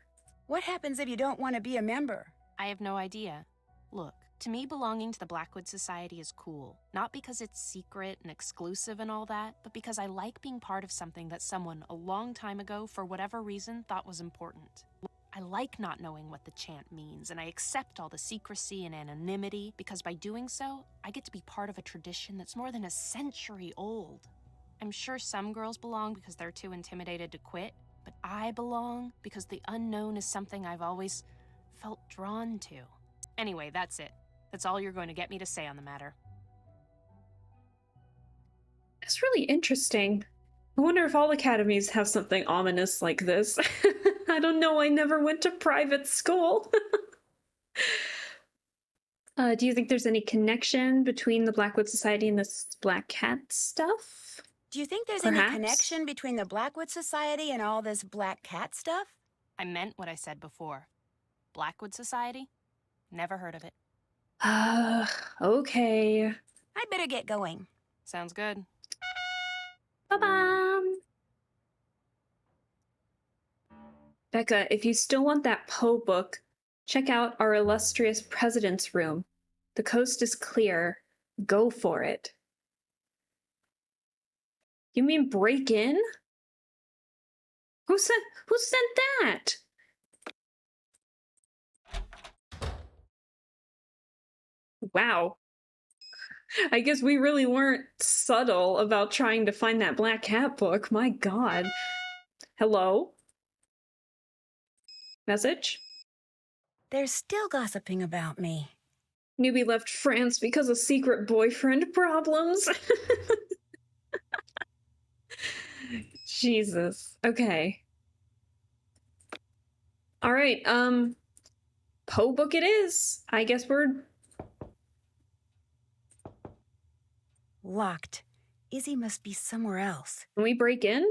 Speaker 2: What happens if you don't want to be a member?
Speaker 4: I have no idea. Look, to me, belonging to the Blackwood Society is cool. Not because it's secret and exclusive and all that, but because I like being part of something that someone a long time ago, for whatever reason, thought was important. I like not knowing what the chant means, and I accept all the secrecy and anonymity, because by doing so, I get to be part of a tradition that's more than a century old. I'm sure some girls belong because they're too intimidated to quit, but I belong because the unknown is something I've always felt drawn to. Anyway, that's it. That's all you're going to get me to say on the matter.
Speaker 1: It's really interesting. I wonder if all academies have something ominous like this. I don't know, I never went to private school. Do you think there's any connection between the Blackwood Society and this Black Cat stuff?
Speaker 2: Do you think there's
Speaker 1: Perhaps?
Speaker 2: any connection between the Blackwood Society and all this Black Cat stuff?
Speaker 4: I meant what I said before. Blackwood Society? Never heard of it.
Speaker 1: Okay.
Speaker 2: I better get going.
Speaker 4: Sounds good.
Speaker 1: Bye-bye. Becca, if you still want that Poe book, check out our illustrious president's room. The coast is clear. Go for it. You mean break in? Who sent that? Wow. I guess we really weren't subtle about trying to find that Black Cat book. My God. Hello? Message?
Speaker 2: They're still gossiping about me.
Speaker 1: Newbie left France because of secret boyfriend problems. Jesus. Okay. All right. Poe book it is. I guess we're
Speaker 2: Locked. Izzy must be somewhere else.
Speaker 1: Can we break in?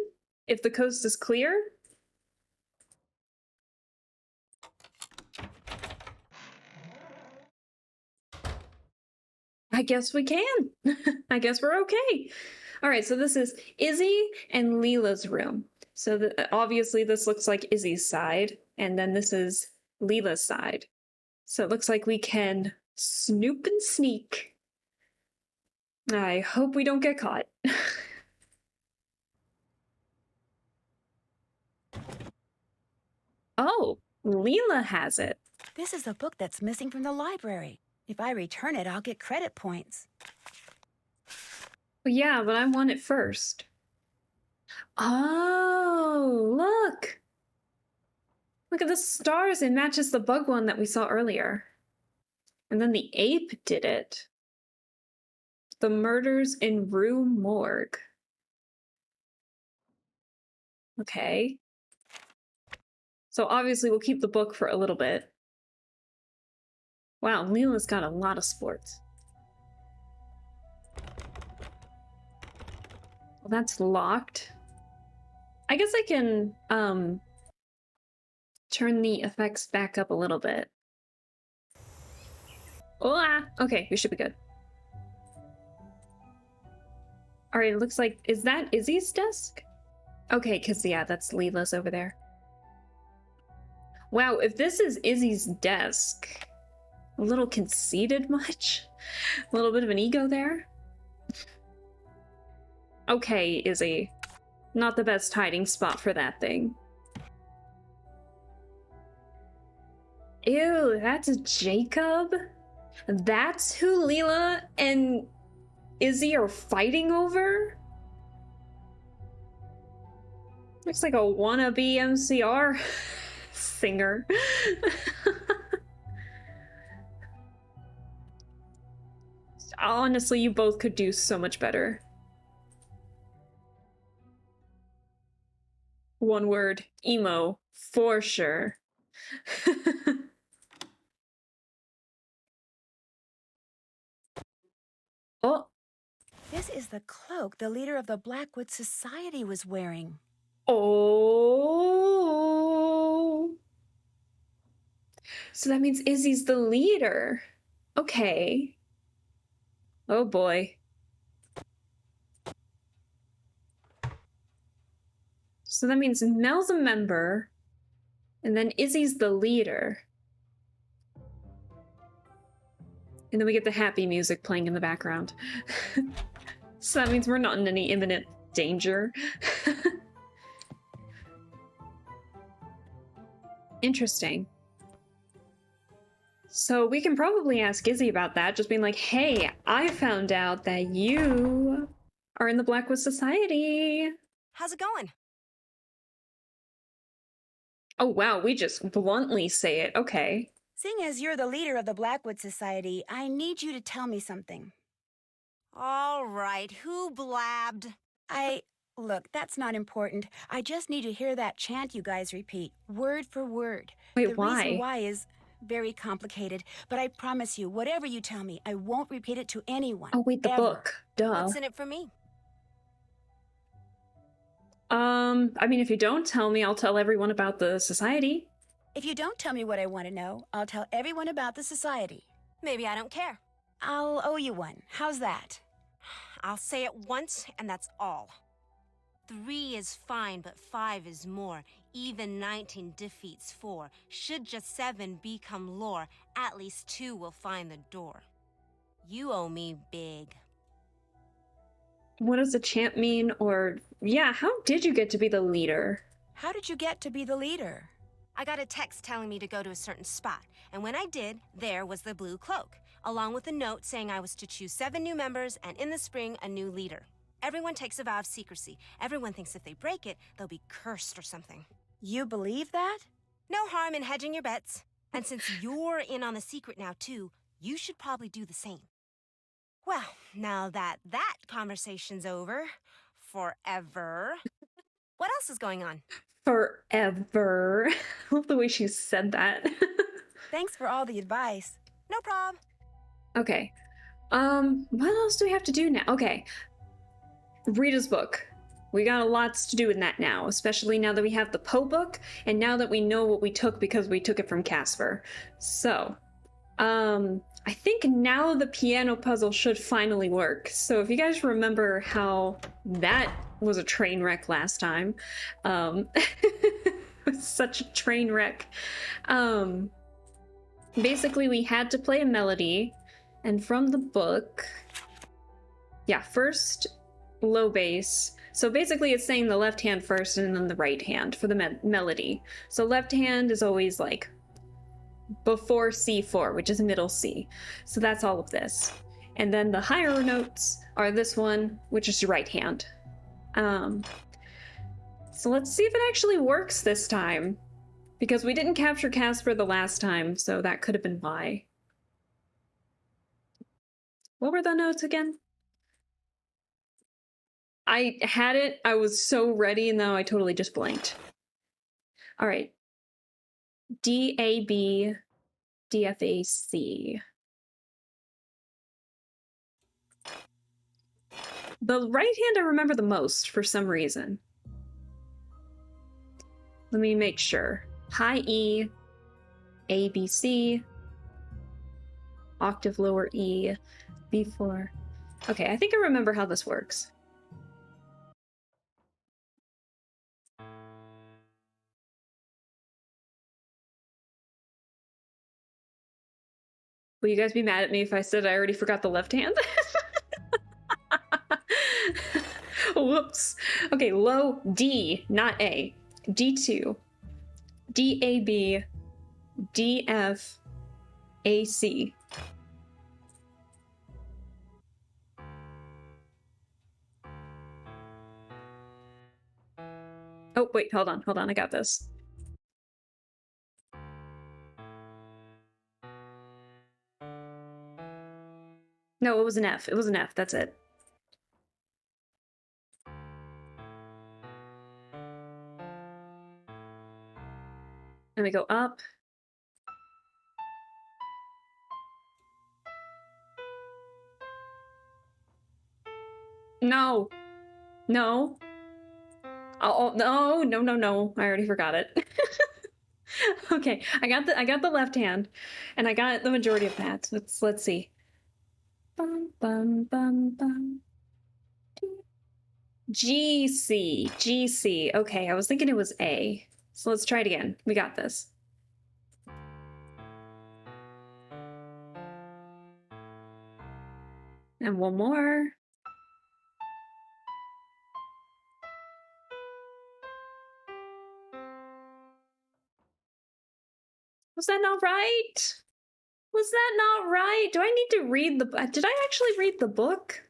Speaker 1: If the coast is clear? I guess we can. I guess we're okay. All right, so this is Izzy and Leela's room. So obviously this looks like Izzy's side, and then this is Leela's side. So it looks like we can snoop and sneak. I hope we don't get caught. Oh, Leela has it.
Speaker 2: This is a book that's missing from the library. If I return it, I'll get credit points.
Speaker 1: Yeah, but I want it first. Oh, look. Look at the stars. It matches the bug one that we saw earlier. And then the ape did it. The Murders in Rue Morgue. Okay. So obviously we'll keep the book for a little bit. Wow, Leela's got a lot of sports. Well, that's locked. I guess I can turn the effects back up a little bit. Hola! Okay, we should be good. Alright, it looks like, is that Izzy's desk? Okay, because yeah, that's Leela's over there. Wow, if this is Izzy's desk, a little conceited much? A little bit of an ego there? Okay, Izzy. Not the best hiding spot for that thing. Ew, that's Jacob? That's who Leela and Izzy are fighting over? Looks like a wannabe MCR singer. Honestly, you both could do so much better. One word, emo, for sure. Oh.
Speaker 2: This is the cloak the leader of the Blackwood Society was wearing.
Speaker 1: Oh. So that means Izzy's the leader. Okay. Oh boy. So that means Mel's a member, and then Izzy's the leader. And then we get the happy music playing in the background. So that means we're not in any imminent danger. Interesting. So we can probably ask Izzy about that, just being like, hey, I found out that you are in the Blackwood Society.
Speaker 5: How's it going?
Speaker 1: Oh, wow, we just bluntly say it. Okay.
Speaker 2: Seeing as you're the leader of the Blackwood Society, I need you to tell me something.
Speaker 5: All right, who blabbed?
Speaker 2: Look, that's not important. I just need to hear that chant you guys repeat, word for word.
Speaker 1: Wait,
Speaker 2: the
Speaker 1: why?
Speaker 2: reason why is very complicated, but I promise you, whatever you tell me, I won't repeat it to anyone.
Speaker 1: Oh, wait, the
Speaker 2: ever.
Speaker 1: book. Duh.
Speaker 5: What's in it for me?
Speaker 1: I mean, if you don't tell me, I'll tell everyone about the society.
Speaker 2: If you don't tell me what I want to know, I'll tell everyone about the society.
Speaker 5: Maybe I don't care.
Speaker 2: I'll owe you one. How's that?
Speaker 5: I'll say it once, and that's all. 3 is fine, but 5 is more. Even 19 defeats 4. Should just 7 become lore, at least 2 will find the door. You owe me big.
Speaker 1: What does the chant mean? Or, yeah, how did you get to be the leader?
Speaker 2: How did you get to be the leader?
Speaker 5: I got a text telling me to go to a certain spot, and when I did, there was the blue cloak, along with a note saying I was to choose 7 new members and in the spring, a new leader. Everyone takes a vow of secrecy. Everyone thinks if they break it, they'll be cursed or something.
Speaker 2: You believe that?
Speaker 5: No harm in hedging your bets. And since you're in on the secret now, too, you should probably do the same. Well, now that conversation's over, forever, what else is going on?
Speaker 1: Forever. I love the way she said that.
Speaker 2: Thanks for all the advice.
Speaker 5: No prob.
Speaker 1: Okay. What else do we have to do now? Okay. Rita's book. We got a lot to do in that now, especially now that we have the Poe book, and now that we know what we took because we took it from Casper. So, I think now the piano puzzle should finally work. So if you guys remember how that was a train wreck last time, it was such a train wreck. Basically, we had to play a melody, and from the book, yeah, first low bass. So basically it's saying the left hand first and then the right hand for the melody. So left hand is always like before C4, which is middle C. So that's all of this. And then the higher notes are this one, which is your right hand. So let's see if it actually works this time. Because we didn't capture Casper the last time, so that could have been why. What were the notes again? I had it, I was so ready, and now I totally just blanked. All right. D, A, B, D, F, A, C. The right hand I remember the most for some reason. Let me make sure. High E, A, B, C, octave lower E, B4. Okay, I think I remember how this works. Will you guys be mad at me if I said I already forgot the left hand? Whoops. Okay, low D, not A. D2. D, A, B, D, F, A, C. Oh, wait, hold on, I got this. No, it was an F. It was an F. That's it. And we go up. No. No. Oh, no, no, no, no. I already forgot it. Okay, I got the left hand, and I got the majority of that. Let's see. Bum, bum, bum, bum. G, C, G, C. Okay, I was thinking it was A. So let's try it again. We got this. And one more. Was that not right? Was that not right? Do I need to read the... Did I actually read the book?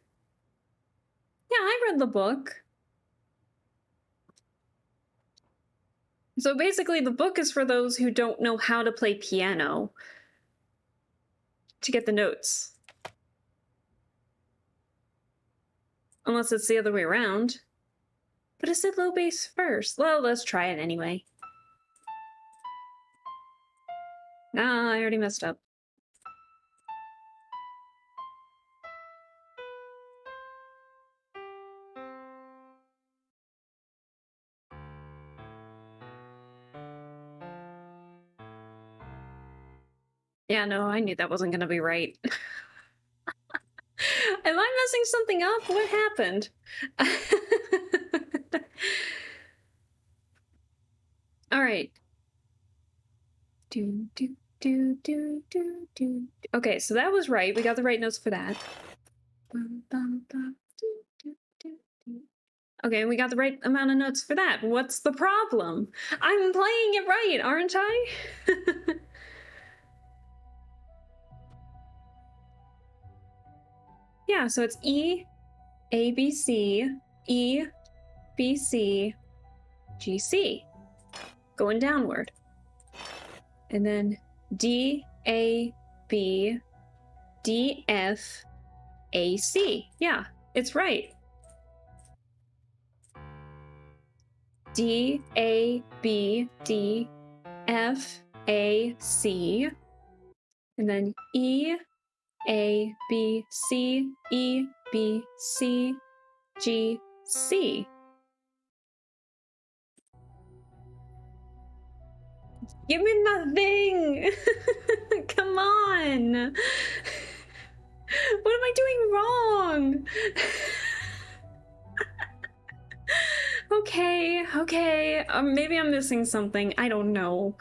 Speaker 1: Yeah, I read the book. So basically, the book is for those who don't know how to play piano to get the notes. Unless it's the other way around. But it said low bass first. Well, let's try it anyway. Nah, I already messed up. Yeah, no, I knew that wasn't gonna be right. Am I messing something up? What happened? All right. Do, do, do, do, do, do. Okay, so that was right. We got the right notes for that. Okay, and we got the right amount of notes for that. What's the problem? I'm playing it right, aren't I? Yeah, so it's E, A, B, C, E, B, C, G, C. Going downward. And then D, A, B, D, F, A, C. Yeah, it's right. D, A, B, D, F, A, C. And then E, A, B, C, E, B, C, G, C. Give me my thing! Come on! What am I doing wrong? Okay. Maybe I'm missing something. I don't know.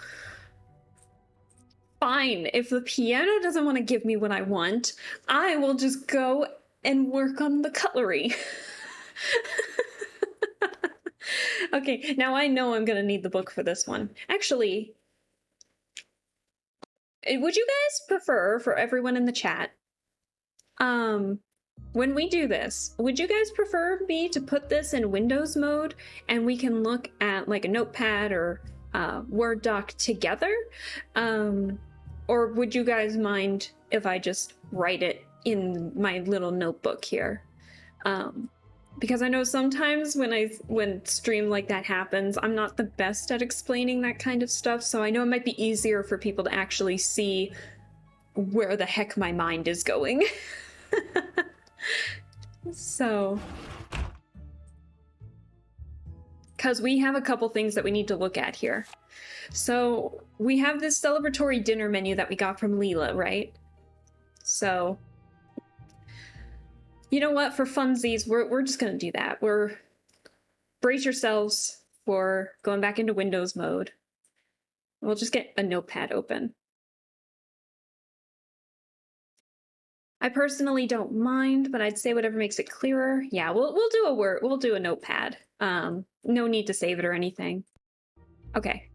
Speaker 1: Fine. If the piano doesn't want to give me what I want, I will just go and work on the cutlery. Okay, now I know I'm gonna need the book for this one. Actually, would you guys prefer, for everyone in the chat, when we do this, would you guys prefer me to put this in Windows mode and we can look at like a notepad or Word doc together? Or would you guys mind if I just write it in my little notebook here? Because I know sometimes when stream like that happens, I'm not the best at explaining that kind of stuff, so I know it might be easier for people to actually see where the heck my mind is going. So, because we have a couple things that we need to look at here. So we have this celebratory dinner menu that we got from Leela, right? So, you know what? For funsies, we're just gonna do that. Brace yourselves for going back into Windows mode. We'll just get a notepad open. I personally don't mind, but I'd say whatever makes it clearer. Yeah, we'll do a notepad. No need to save it or anything. Okay.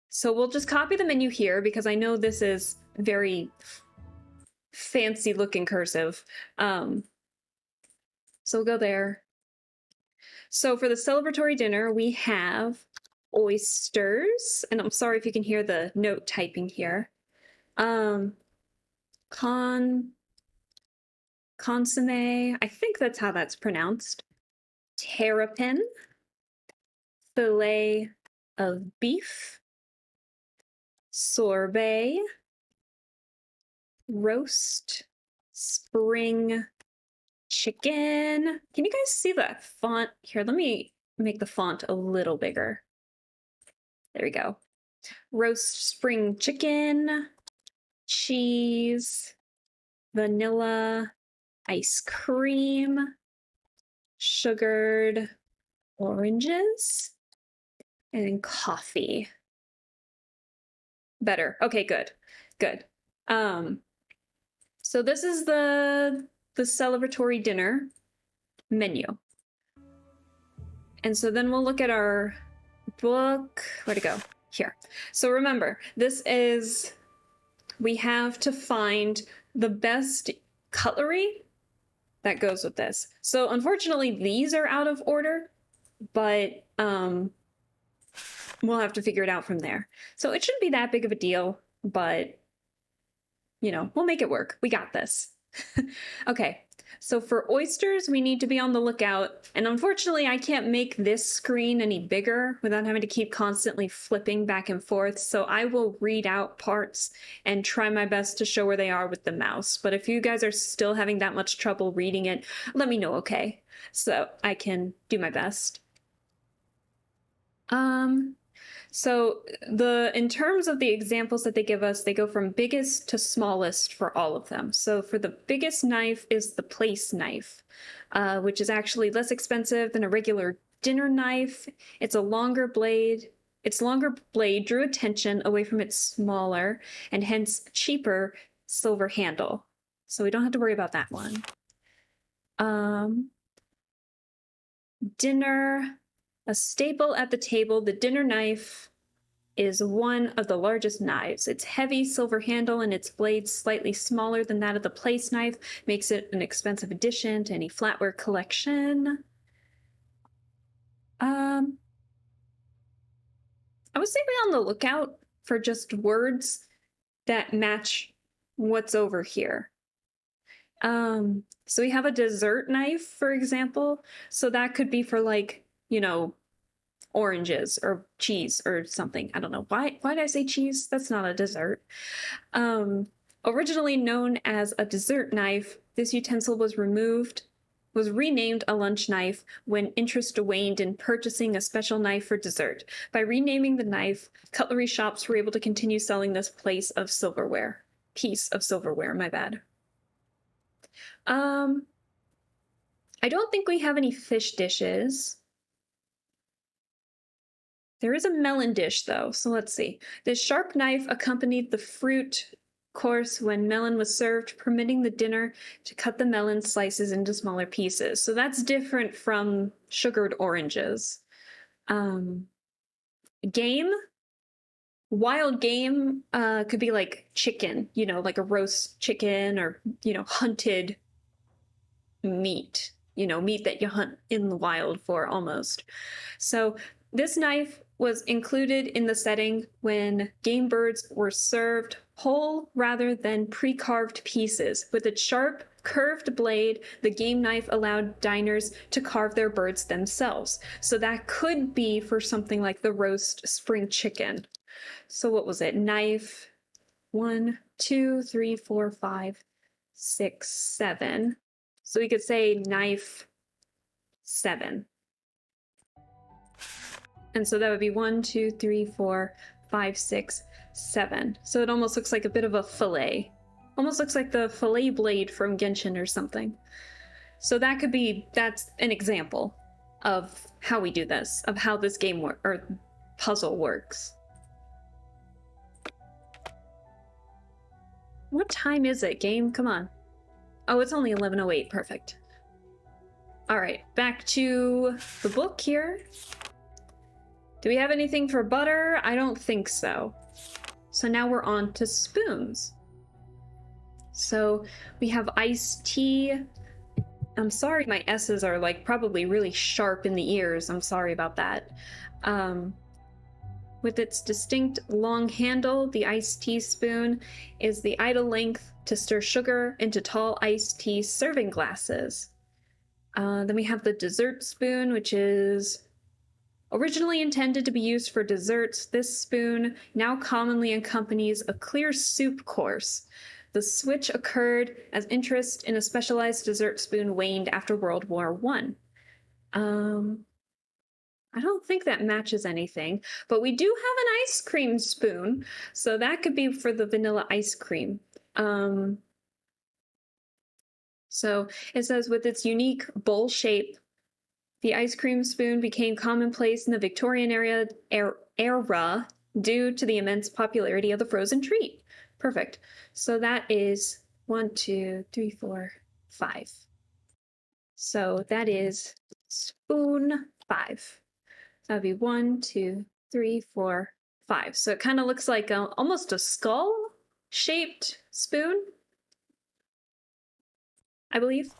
Speaker 1: So we'll just copy the menu here because I know this is very fancy looking cursive. So we'll go there. So for the celebratory dinner, we have oysters, and I'm sorry if you can hear the note typing here. Consomme, I think that's how that's pronounced. Terrapin, filet of beef, sorbet, roast, spring chicken. Can you guys see that font? Here, let me make the font a little bigger. There we go. Roast spring chicken, cheese, vanilla, ice cream, sugared oranges, and then coffee. Better. Okay, good. So this is the celebratory dinner menu. And so then we'll look at our book. Where'd it go? here. So remember, we have to find the best cutlery that goes with this. So unfortunately, these are out of order, but we'll have to figure it out from there. So it shouldn't be that big of a deal, but you know, we'll make it work. We got this. Okay, so for oysters, we need to be on the lookout. And unfortunately, I can't make this screen any bigger without having to keep constantly flipping back and forth. So I will read out parts and try my best to show where they are with the mouse. But if you guys are still having that much trouble reading it, let me know, okay? So I can do my best. So in terms of the examples that they give us, they go from biggest to smallest for all of them. So for the biggest knife is the place knife, which is actually less expensive than a regular dinner knife. It's a longer blade. Its longer blade drew attention away from its smaller and hence cheaper silver handle. So we don't have to worry about that one. Dinner. A staple at the table, the dinner knife is one of the largest knives. Its heavy silver handle and its blade slightly smaller than that of the place knife makes it an expensive addition to any flatware collection. I would say be on the lookout for just words that match what's over here. So we have a dessert knife, for example. So that could be for like, you know, oranges or cheese or something. I don't know. Why did I say cheese? That's not a dessert. Originally known as a dessert knife, this utensil was renamed a lunch knife when interest waned in purchasing a special knife for dessert. By renaming the knife, cutlery shops were able to continue selling this piece of silverware, my bad. I don't think we have any fish dishes. There is a melon dish, though, so let's see. This sharp knife accompanied the fruit course when melon was served, permitting the dinner to cut the melon slices into smaller pieces. So that's different from sugared oranges. Game. Wild game could be like chicken, you know, like a roast chicken or, you know, hunted meat, you know, meat that you hunt in the wild for almost. So this knife was included in the setting when game birds were served whole rather than pre-carved pieces. With its sharp, curved blade, the game knife allowed diners to carve their birds themselves. So that could be for something like the roast spring chicken. So what was it? Knife 1, 2, 3, 4, 5, 6, 7. So we could say knife 7. And so that would be 1, 2, 3, 4, 5, 6, 7. So it almost looks like a bit of a fillet. Almost looks like the fillet blade from Genshin or something. So that's an example of how we do this, of how this game or puzzle works. What time is it, game? Come on. Oh, it's only 11:08. Perfect. All right, back to the book here. Do we have anything for butter? I don't think so. So now we're on to spoons. So we have iced tea. I'm sorry, my S's are like probably really sharp in the ears. I'm sorry about that. With its distinct long handle, the iced tea spoon is the idle length to stir sugar into tall iced tea serving glasses. Then we have the dessert spoon, which is originally intended to be used for desserts. This spoon now commonly accompanies a clear soup course. The switch occurred as interest in a specialized dessert spoon waned after World War I. I don't think that matches anything, but we do have an ice cream spoon, so that could be for the vanilla ice cream. So it says, with its unique bowl shape, the ice cream spoon became commonplace in the Victorian era due to the immense popularity of the frozen treat. Perfect. So that is 1, 2, 3, 4, 5. So that is spoon 5. So that'd be 1, 2, 3, 4, 5. So it kind of looks like almost a skull-shaped spoon, I believe.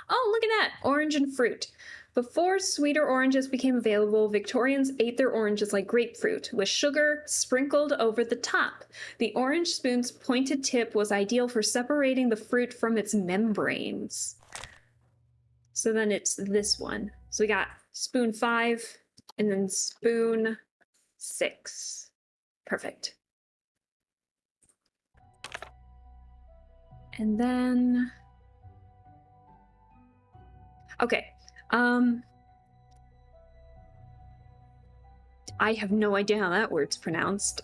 Speaker 1: Oh, look at that! Orange and fruit. Before sweeter oranges became available, Victorians ate their oranges like grapefruit, with sugar sprinkled over the top. The orange spoon's pointed tip was ideal for separating the fruit from its membranes. So then it's this one. So we got spoon 5 and then spoon 6. Perfect. And then... okay. I have no idea how that word's pronounced.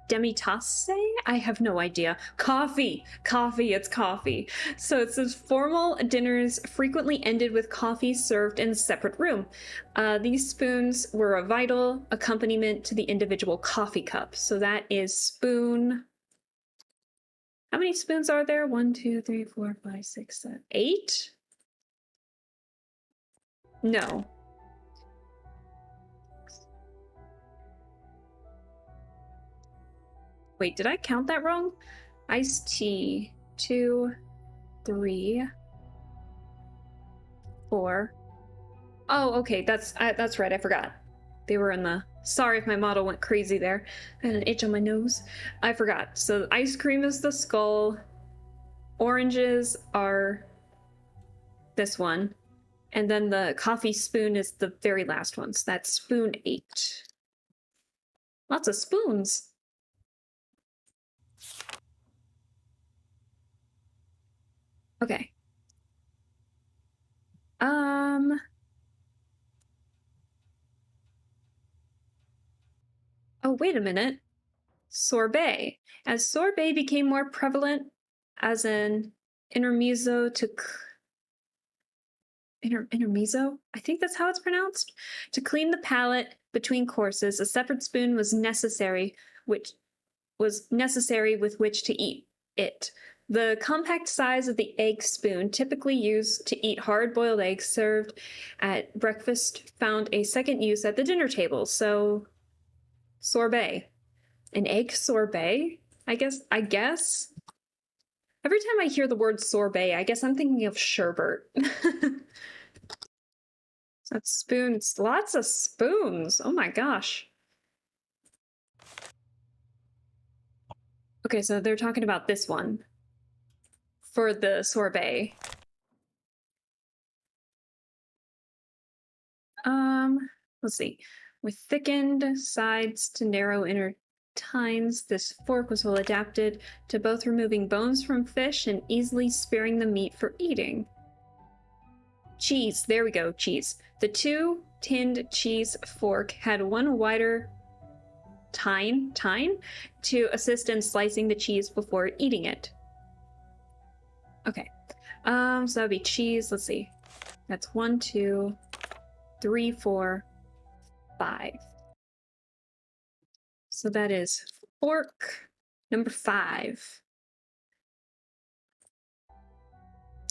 Speaker 1: Demitasse? I have no idea. Coffee! Coffee, it's coffee. So it says formal dinners frequently ended with coffee served in a separate room. These spoons were a vital accompaniment to the individual coffee cup. So that is spoon... how many spoons are there? 1, 2, 3, 4, 5, 6, 7, 8? No. Wait, did I count that wrong? Iced tea. 2, 3, 4. Oh, okay, that's right, I forgot. They were in the... sorry if my model went crazy there. I had an itch on my nose. I forgot. So ice cream is the skull. Oranges are this one. And then the coffee spoon is the very last one. So that's spoon 8. Lots of spoons. Okay. Oh, wait a minute. Sorbet. As sorbet became more prevalent as an intermezzo to... intermezzo? I think that's how it's pronounced. To clean the palate between courses, a separate spoon was necessary, with which to eat it. The compact size of the egg spoon, typically used to eat hard-boiled eggs served at breakfast, found a second use at the dinner table. So, sorbet. An egg sorbet? I guess. Every time I hear the word sorbet, I guess I'm thinking of sherbet. That's spoons. Lots of spoons. Oh my gosh. Okay, so they're talking about this one for the sorbet. Let's see. With thickened sides to narrow inner tines, this fork was well adapted to both removing bones from fish and easily sparing the meat for eating. Cheese. There we go, cheese. The 2 tinned cheese fork had one wider tine to assist in slicing the cheese before eating it. Okay. So that'd be cheese. Let's see. That's 1, 2, 3, 4, 5. So that is fork number 5.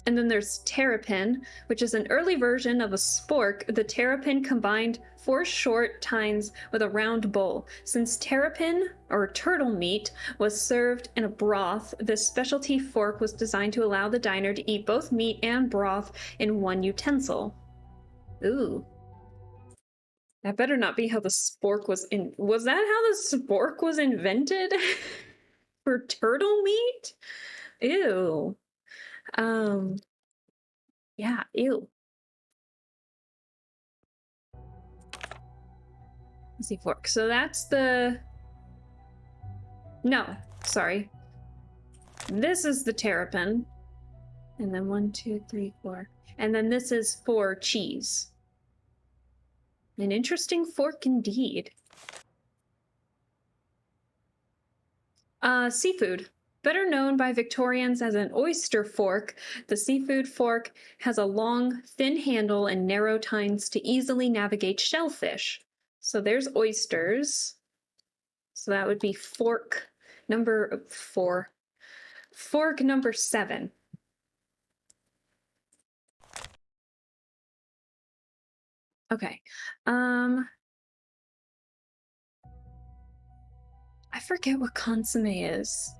Speaker 1: And then there's terrapin, which is an early version of a spork. The terrapin combined 4 short tines with a round bowl. Since terrapin, or turtle meat, was served in a broth, this specialty fork was designed to allow the diner to eat both meat and broth in one utensil. Ooh. That better not be how the spork was in... was that how the spork was invented? For turtle meat? Ew. Yeah, ew. Let's see, fork. So that's the... no, sorry. This is the terrapin. And then 1, 2, 3, 4. And then this is for cheese. An interesting fork indeed. Seafood. Better known by Victorians as an oyster fork, the seafood fork has a long, thin handle and narrow tines to easily navigate shellfish. So there's oysters. So that would be fork number 4. Fork number 7. Okay. I forget what consomme is.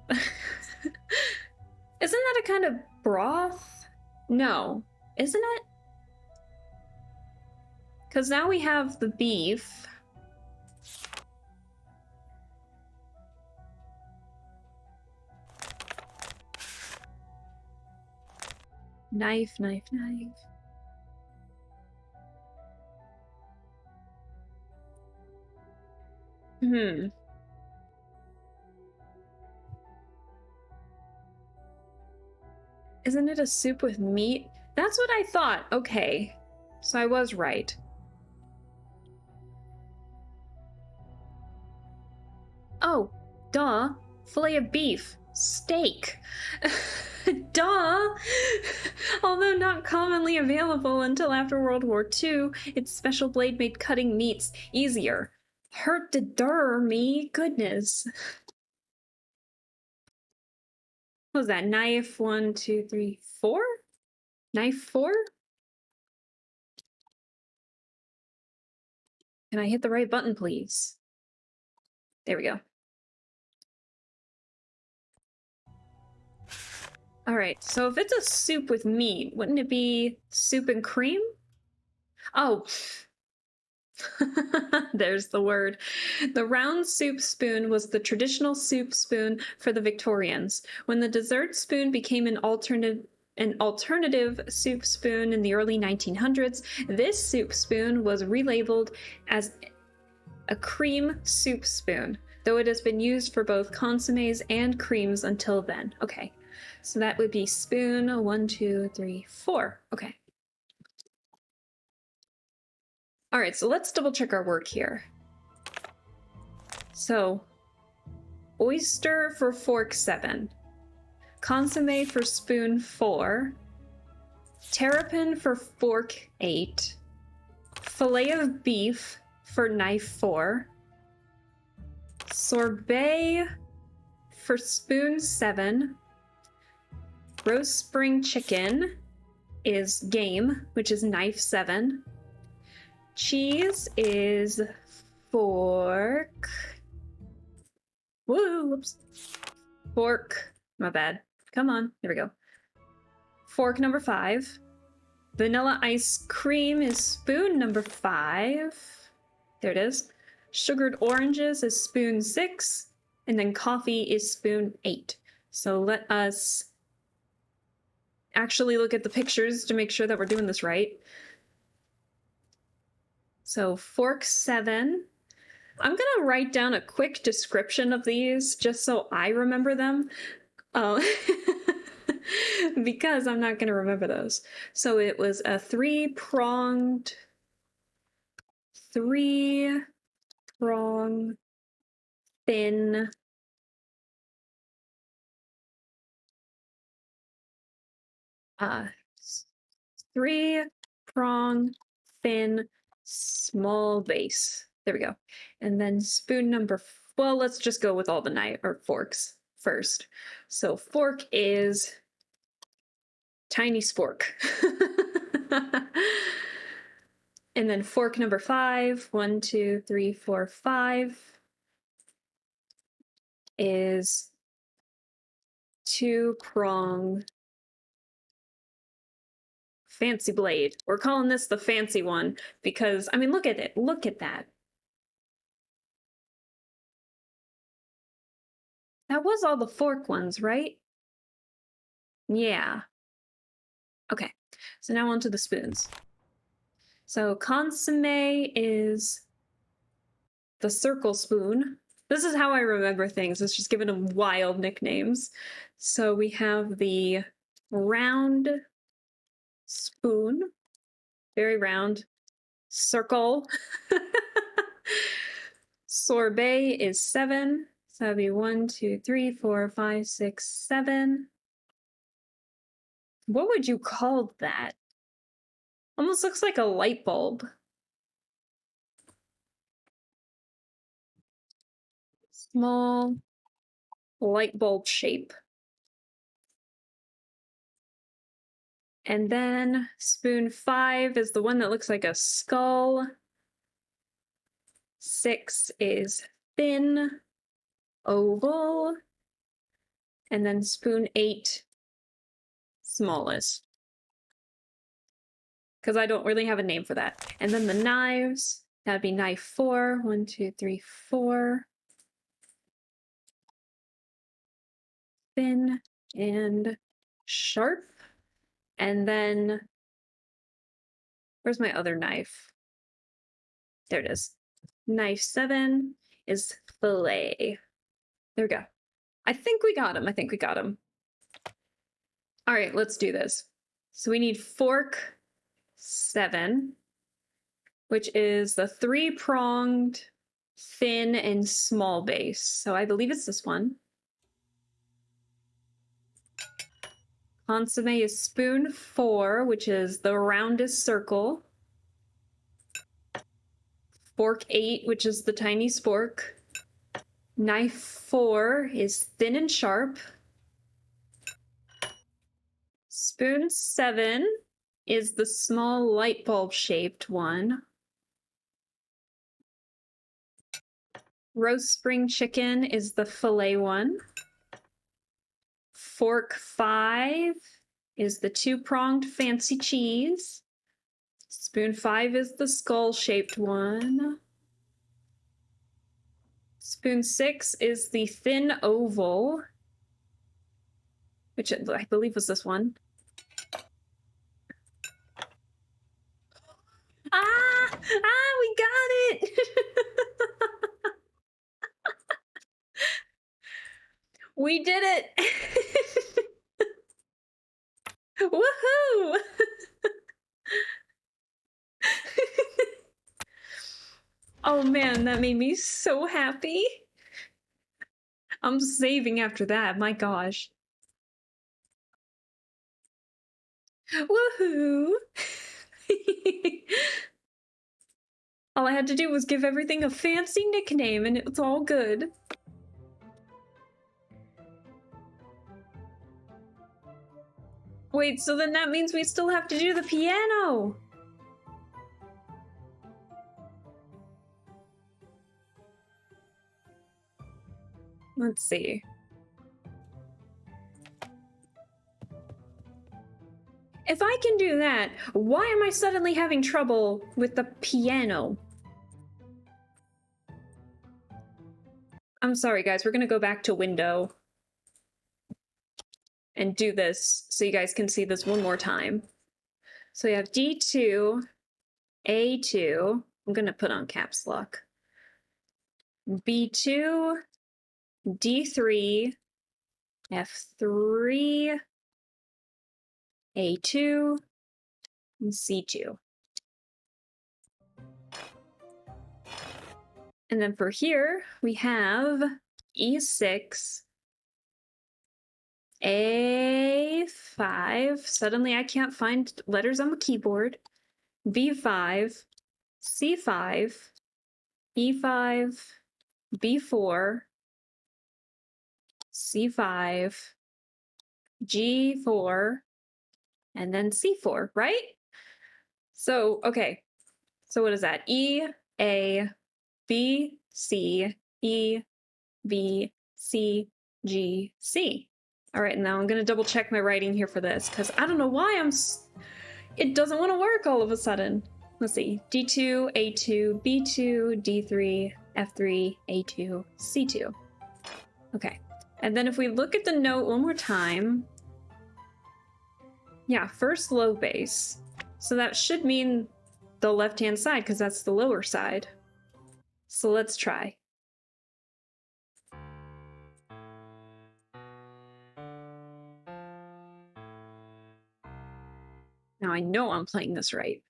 Speaker 1: Isn't that a kind of broth? No, isn't it? Because now we have the beef. Knife, knife, knife. Hmm. Isn't it a soup with meat? That's what I thought. Okay. So I was right. Oh, duh. Filet of beef. Steak. Duh! Although not commonly available until after World War II, its special blade made cutting meats easier. Hurt to me, goodness. What was that? Knife 1, 2, 3, 4? Knife 4? Can I hit the right button, please? There we go. Alright, so if it's a soup with meat, wouldn't it be soup and cream? Oh, there's the word. The round soup spoon was the traditional soup spoon for the Victorians. When the dessert spoon became an alternative soup spoon in the early 1900s, this soup spoon was relabeled as a cream soup spoon, though it has been used for both consommes and creams until then. Okay, so that would be spoon 1, 2, 3, 4. Okay. All right, so let's double check our work here. So, oyster for fork 7, consomme for spoon 4, terrapin for fork 8, fillet of beef for knife 4, sorbet for spoon 7, roast spring chicken is game, which is knife 7, cheese is fork. Woo, whoops. Fork. My bad. Come on. Here we go. Fork number 5. Vanilla ice cream is spoon number 5. There it is. Sugared oranges is spoon 6. And then coffee is spoon 8. So let us actually look at the pictures to make sure that we're doing this right. So fork 7. I'm gonna write down a quick description of these just so I remember them. Because I'm not gonna remember those. So it was a three-prong thin three-prong thin small base. There we go. And then spoon number, well, let's just go with all the knife or forks first. So fork is tiny spork. And then fork number 5, 1, 2, 3, 4, 5 is 2-prong fancy blade. We're calling this the fancy one because, I mean, look at it. Look at that. That was all the fork ones, right? Yeah. Okay, so now on to the spoons. So consomme is the circle spoon. This is how I remember things. It's just giving them wild nicknames. So we have the round spoon, very round, circle. Sorbet is 7. So that'd be 1, 2, 3, 4, 5, 6, 7. What would you call that? Almost looks like a light bulb. Small light bulb shape. And then spoon 5 is the one that looks like a skull. 6 is thin, oval. And then spoon 8, smallest. Because I don't really have a name for that. And then the knives, that'd be knife 4. 1, 2, 3, 4. Thin and sharp. And then, where's my other knife? There it is. Knife 7 is fillet. There we go. I think we got him. I think we got him. All right, let's do this. So we need fork 7, which is the 3-pronged, thin, and small base. So I believe it's this one. Consomme is spoon 4, which is the roundest circle. Fork 8, which is the tiny spork. Knife 4 is thin and sharp. Spoon 7 is the small light bulb shaped one. Roast spring chicken is the fillet one. Fork 5 is the 2-pronged fancy cheese. Spoon 5 is the skull-shaped one. Spoon 6 is the thin oval, which I believe was this one. We got it! We did it! Woohoo! Oh man, that made me so happy. I'm saving after that, my gosh. Woohoo! All I had to do was give everything a fancy nickname and it's all good. Wait, so then that means we still have to do the piano! Let's see. If I can do that, why am I suddenly having trouble with the piano? I'm sorry, guys. We're gonna go back to window and do this so you guys can see this one more time. So we have D2, A2. I'm gonna put on caps lock. B2, D3, F3, A2, and C2. And then for here, we have E6, A5. Suddenly I can't find letters on the keyboard. B5, C5, E5, B4, C5, G4, and then C4, right? So, okay. So what is that? E, A, B, C, E, B, C, G, C. All right, now I'm gonna double check my writing here for this because I don't know why it doesn't want to work all of a sudden. Let's see, D2, A2, B2, D3, F3, A2, C2. Okay, and then if we look at the note one more time, yeah, first low bass. So that should mean the left-hand side because that's the lower side. So let's try. Now I know I'm playing this right.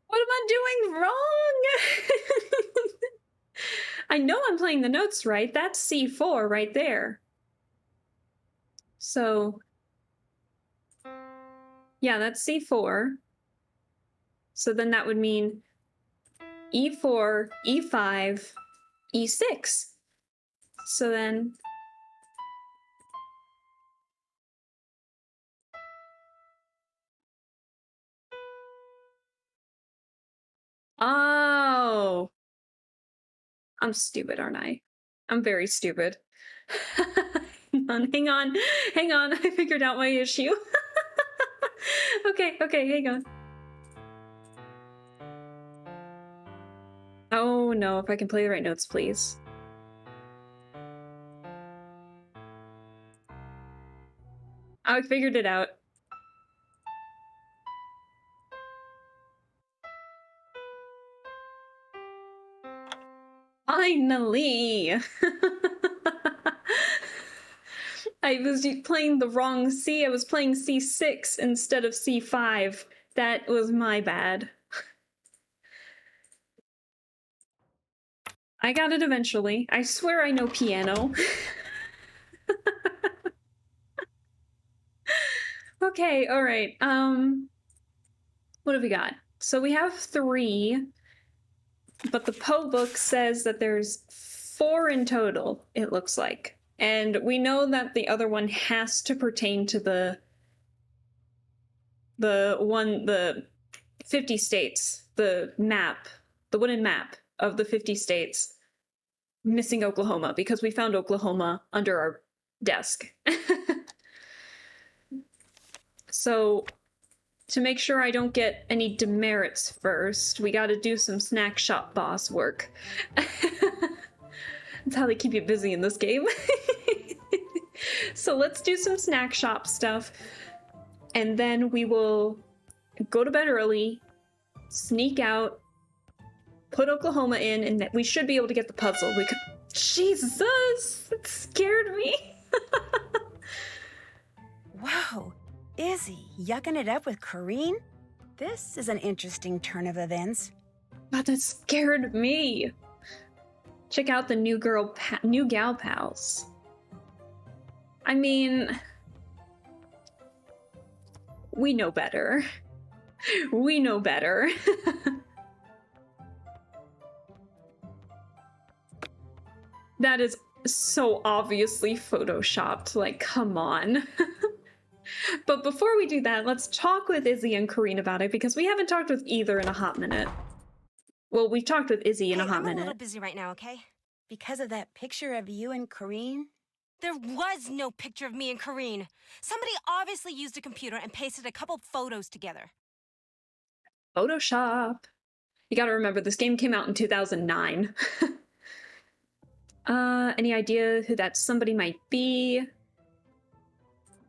Speaker 1: What am I doing wrong? I know I'm playing the notes right. That's C4 right there. So, yeah, that's C4. So then that would mean e4, e5, e6. So then... Oh! I'm stupid, aren't I? I'm very stupid. Hang on. I figured out my issue. Okay, hang on. Oh no, if I can play the right notes, please. I figured it out. Finally! I was playing the wrong C. I was playing C6 instead of C5. That was my bad. I got it eventually. I swear I know piano. Okay, all right. What have we got? So we have 3, but the Poe book says that there's 4 in total, it looks like. And we know that the other one has to pertain to the 50 states, the map, the wooden map of the 50 states, missing Oklahoma, because we found Oklahoma under our desk. So to make sure I don't get any demerits first, we gotta do some snack shop boss work. That's how they keep you busy in this game. So let's do some snack shop stuff, and then we will go to bed early, sneak out, put Oklahoma in, and we should be able to get the puzzle. We could... Jesus! It scared me!
Speaker 2: Whoa, Izzy, yucking it up with Corrine? This is an interesting turn of events.
Speaker 1: But that scared me! Check out the new gal pals. I mean... we know better. We know better. That is so obviously photoshopped, like, come on. But before we do that, let's talk with Izzy and Corrine about it, because we haven't talked with either in a hot minute. Well, we've talked with Izzy in a hot minute.
Speaker 5: I'm a little busy right now, okay?
Speaker 2: Because of that picture of you and Corrine?
Speaker 5: There was no picture of me and Corrine. Somebody obviously used a computer and pasted a couple photos together.
Speaker 1: Photoshop. You gotta remember, this game came out in 2009. Any idea who that somebody might be?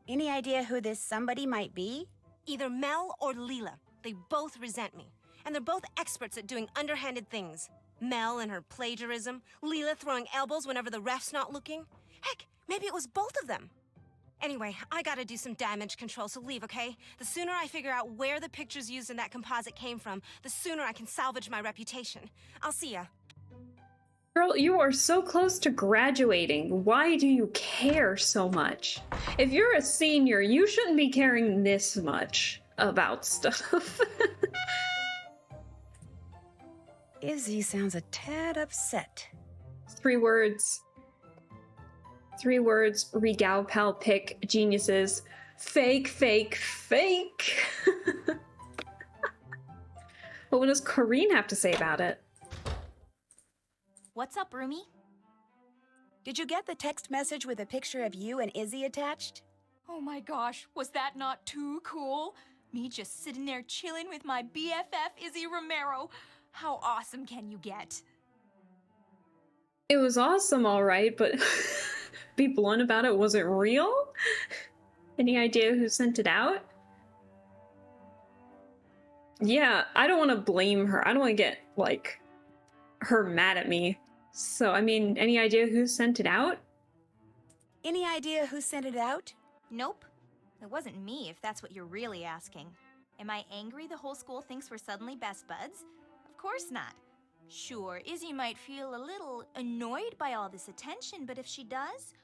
Speaker 2: Any idea who this somebody might be?
Speaker 5: Either Mel or Leela. They both resent me. And they're both experts at doing underhanded things. Mel and her plagiarism, Leela throwing elbows whenever the ref's not looking. Heck, maybe it was both of them. Anyway, I gotta do some damage control, so leave, okay? The sooner I figure out where the pictures used in that composite came from, the sooner I can salvage my reputation. I'll see ya.
Speaker 1: Girl, you are so close to graduating. Why do you care so much? If you're a senior, you shouldn't be caring this much about stuff.
Speaker 2: Izzy sounds a tad upset.
Speaker 1: 3 words. 3 words. Regal pal pick geniuses. Fake, fake, fake. But what does Corrine have to say about it?
Speaker 3: What's up, Rumi?
Speaker 2: Did you get the text message with a picture of you and Izzy attached?
Speaker 3: Oh my gosh, was that not too cool? Me just sitting there chilling with my BFF, Izzy Romero. How awesome can you get?
Speaker 1: It was awesome, all right, but be blunt about it, was it real? Any idea who sent it out? Yeah, I don't want to blame her. I don't want to get, like, her mad at me. So, I mean, any idea who sent it out?
Speaker 2: Any idea who sent it out?
Speaker 6: Nope. It wasn't me, if that's what you're really asking. Am I angry the whole school thinks we're suddenly best buds? Of course not. Sure, Izzy might feel a little annoyed by all this attention, but if she does,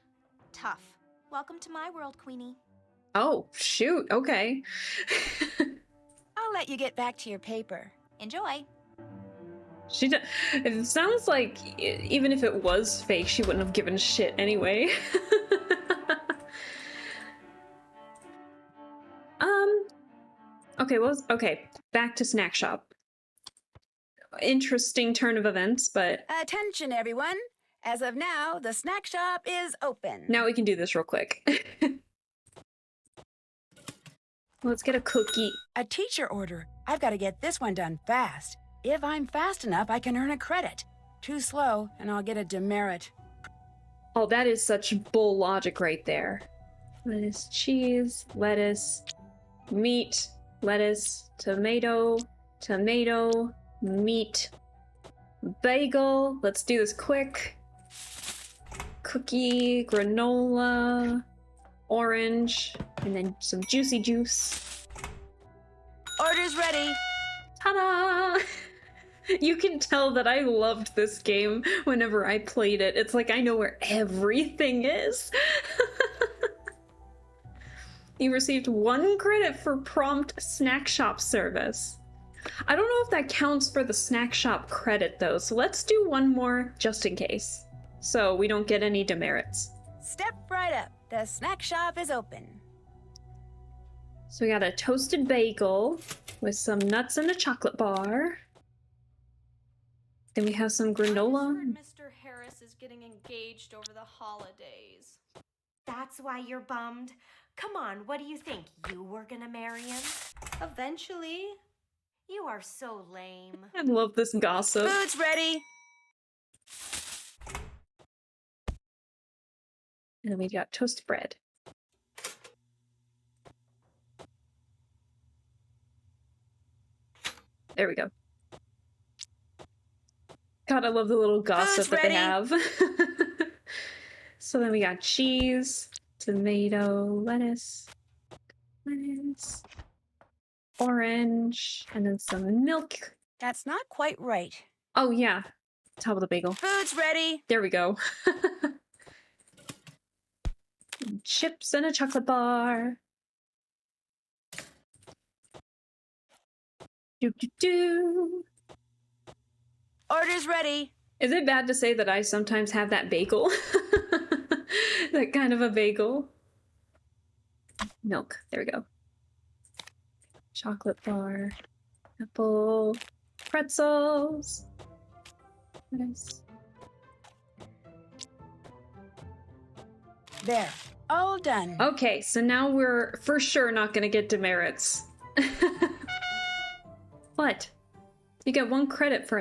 Speaker 6: tough. Welcome to my world, Queenie.
Speaker 1: Oh, shoot, okay.
Speaker 2: I'll let you get back to your paper.
Speaker 6: Enjoy.
Speaker 1: It sounds like even if it was fake, she wouldn't have given a shit anyway. Okay, back to snack shop. Interesting turn of events, but
Speaker 2: Attention, everyone. As of now, the snack shop is open.
Speaker 1: now we can do this real quick. Let's get a cookie.
Speaker 2: A teacher order. I've got to get this one done fast. If I'm fast enough, I can earn a credit. Too slow, and I'll get a demerit.
Speaker 1: Oh, that is such bull logic right there. Lettuce, cheese, lettuce, meat, lettuce, tomato, tomato, meat, bagel. Let's do this quick. Cookie, granola, orange, and then some juicy juice.
Speaker 2: Order's ready.
Speaker 1: Ta-da! You can tell that I loved this game whenever I played it. It's like I know where everything is. You received 1 credit for prompt snack shop service. I don't know if that counts for the snack shop credit though, so let's do 1 more just in case, so we don't get any demerits.
Speaker 2: Step right up. The snack shop is open.
Speaker 1: So we got a toasted bagel with some nuts and a chocolate bar. Then we have some
Speaker 3: I
Speaker 1: granola.
Speaker 3: heard Mr. Harris is getting engaged over the holidays.
Speaker 5: That's why you're bummed? Come on, what do you think? You were gonna marry him?
Speaker 3: Eventually.
Speaker 5: You are so lame.
Speaker 1: I love this gossip.
Speaker 2: Food's ready.
Speaker 1: And then we got toasted bread. There we go. God, I love the little gossip
Speaker 2: Food's
Speaker 1: that they
Speaker 2: ready.
Speaker 1: have. So then we got cheese, tomato, lettuce, orange, and then some milk.
Speaker 2: That's not quite right.
Speaker 1: Oh yeah, top of the bagel.
Speaker 2: Food's ready.
Speaker 1: There we go. Chips and a chocolate bar. Do.
Speaker 2: Order's ready.
Speaker 1: Is it bad to say that I sometimes have that bagel? That kind of a bagel. Milk. There we go. Chocolate bar. Apple. Pretzels. Nice.
Speaker 2: There. All done.
Speaker 1: Okay, so now we're for sure not gonna get demerits. What? You get 1 credit for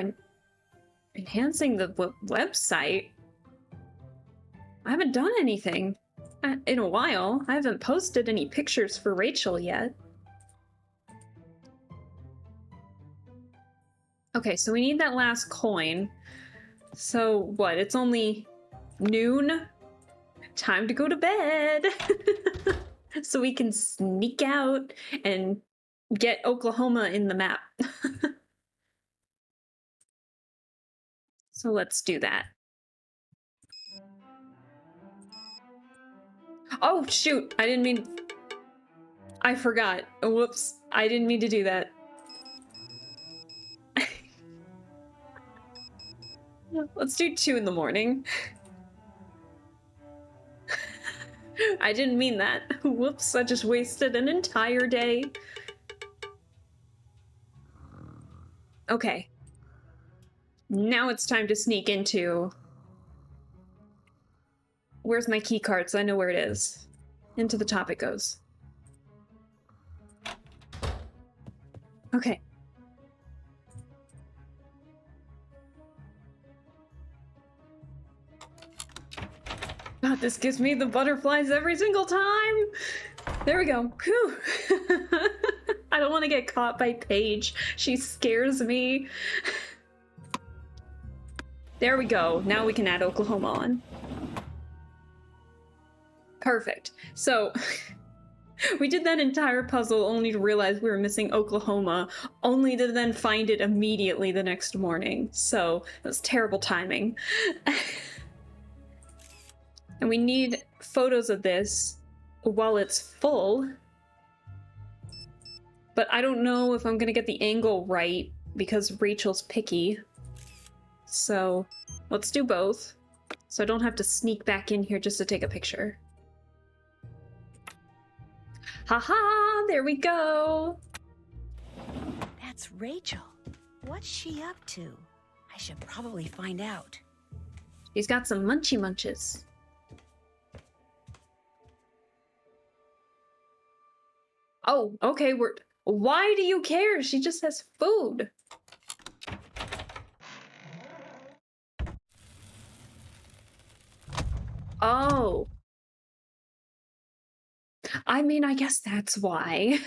Speaker 1: enhancing the website? I haven't done anything in a while. I haven't posted any pictures for Rachel yet. Okay, so we need that last coin. So what? It's only noon? Time to go to bed. So we can sneak out and get Oklahoma in the map. So let's do that. Oh, shoot. I didn't mean... I forgot. Whoops. I didn't mean to do that. Let's do 2 in the morning. I didn't mean that. Whoops, I just wasted an entire day. Okay. Now it's time to sneak into... Where's my key card so I know where it is? Into the top it goes. Okay. God, this gives me the butterflies every single time! There we go. Whew. I don't want to get caught by Paige. She scares me. There we go. Now we can add Oklahoma on. Perfect. So, we did that entire puzzle only to realize we were missing Oklahoma, only to then find it immediately the next morning. So, it was terrible timing. And we need photos of this while it's full. But I don't know if I'm gonna get the angle right because Rachel's picky. So let's do both. So I don't have to sneak back in here just to take a picture. Haha, there we go.
Speaker 2: That's Rachel. What's she up to? I should probably find out.
Speaker 1: She's got some munchy munches. Oh, okay, why do you care? She just has food. Oh. I mean, I guess that's why.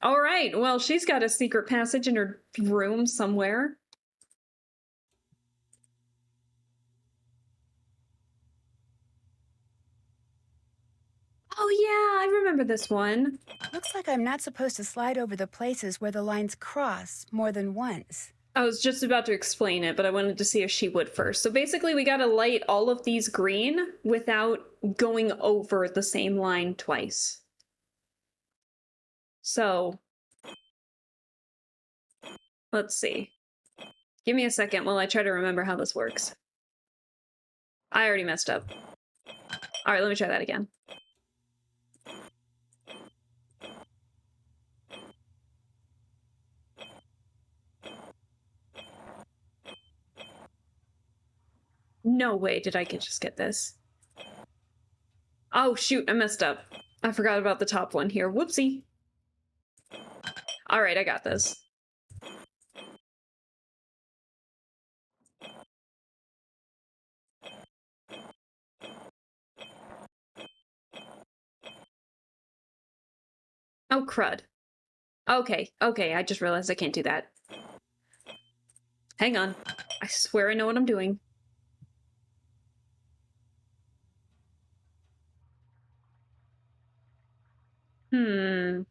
Speaker 1: All right. Well, she's got a secret passage in her room somewhere. Oh yeah, I remember this one.
Speaker 2: Looks like I'm not supposed to slide over the places where the lines cross more than once.
Speaker 1: I was just about to explain it, but I wanted to see if she would first. So basically, we gotta light all of these green without going over the same line twice. So, let's see. Give me a second while I try to remember how this works. I already messed up. All right, let me try that again. No way did I just get this. Oh shoot, I messed up. I forgot about the top one here. Whoopsie. All right, I got this. Oh, crud. Okay, I just realized I can't do that. Hang on. I swear I know what I'm doing. Hmm.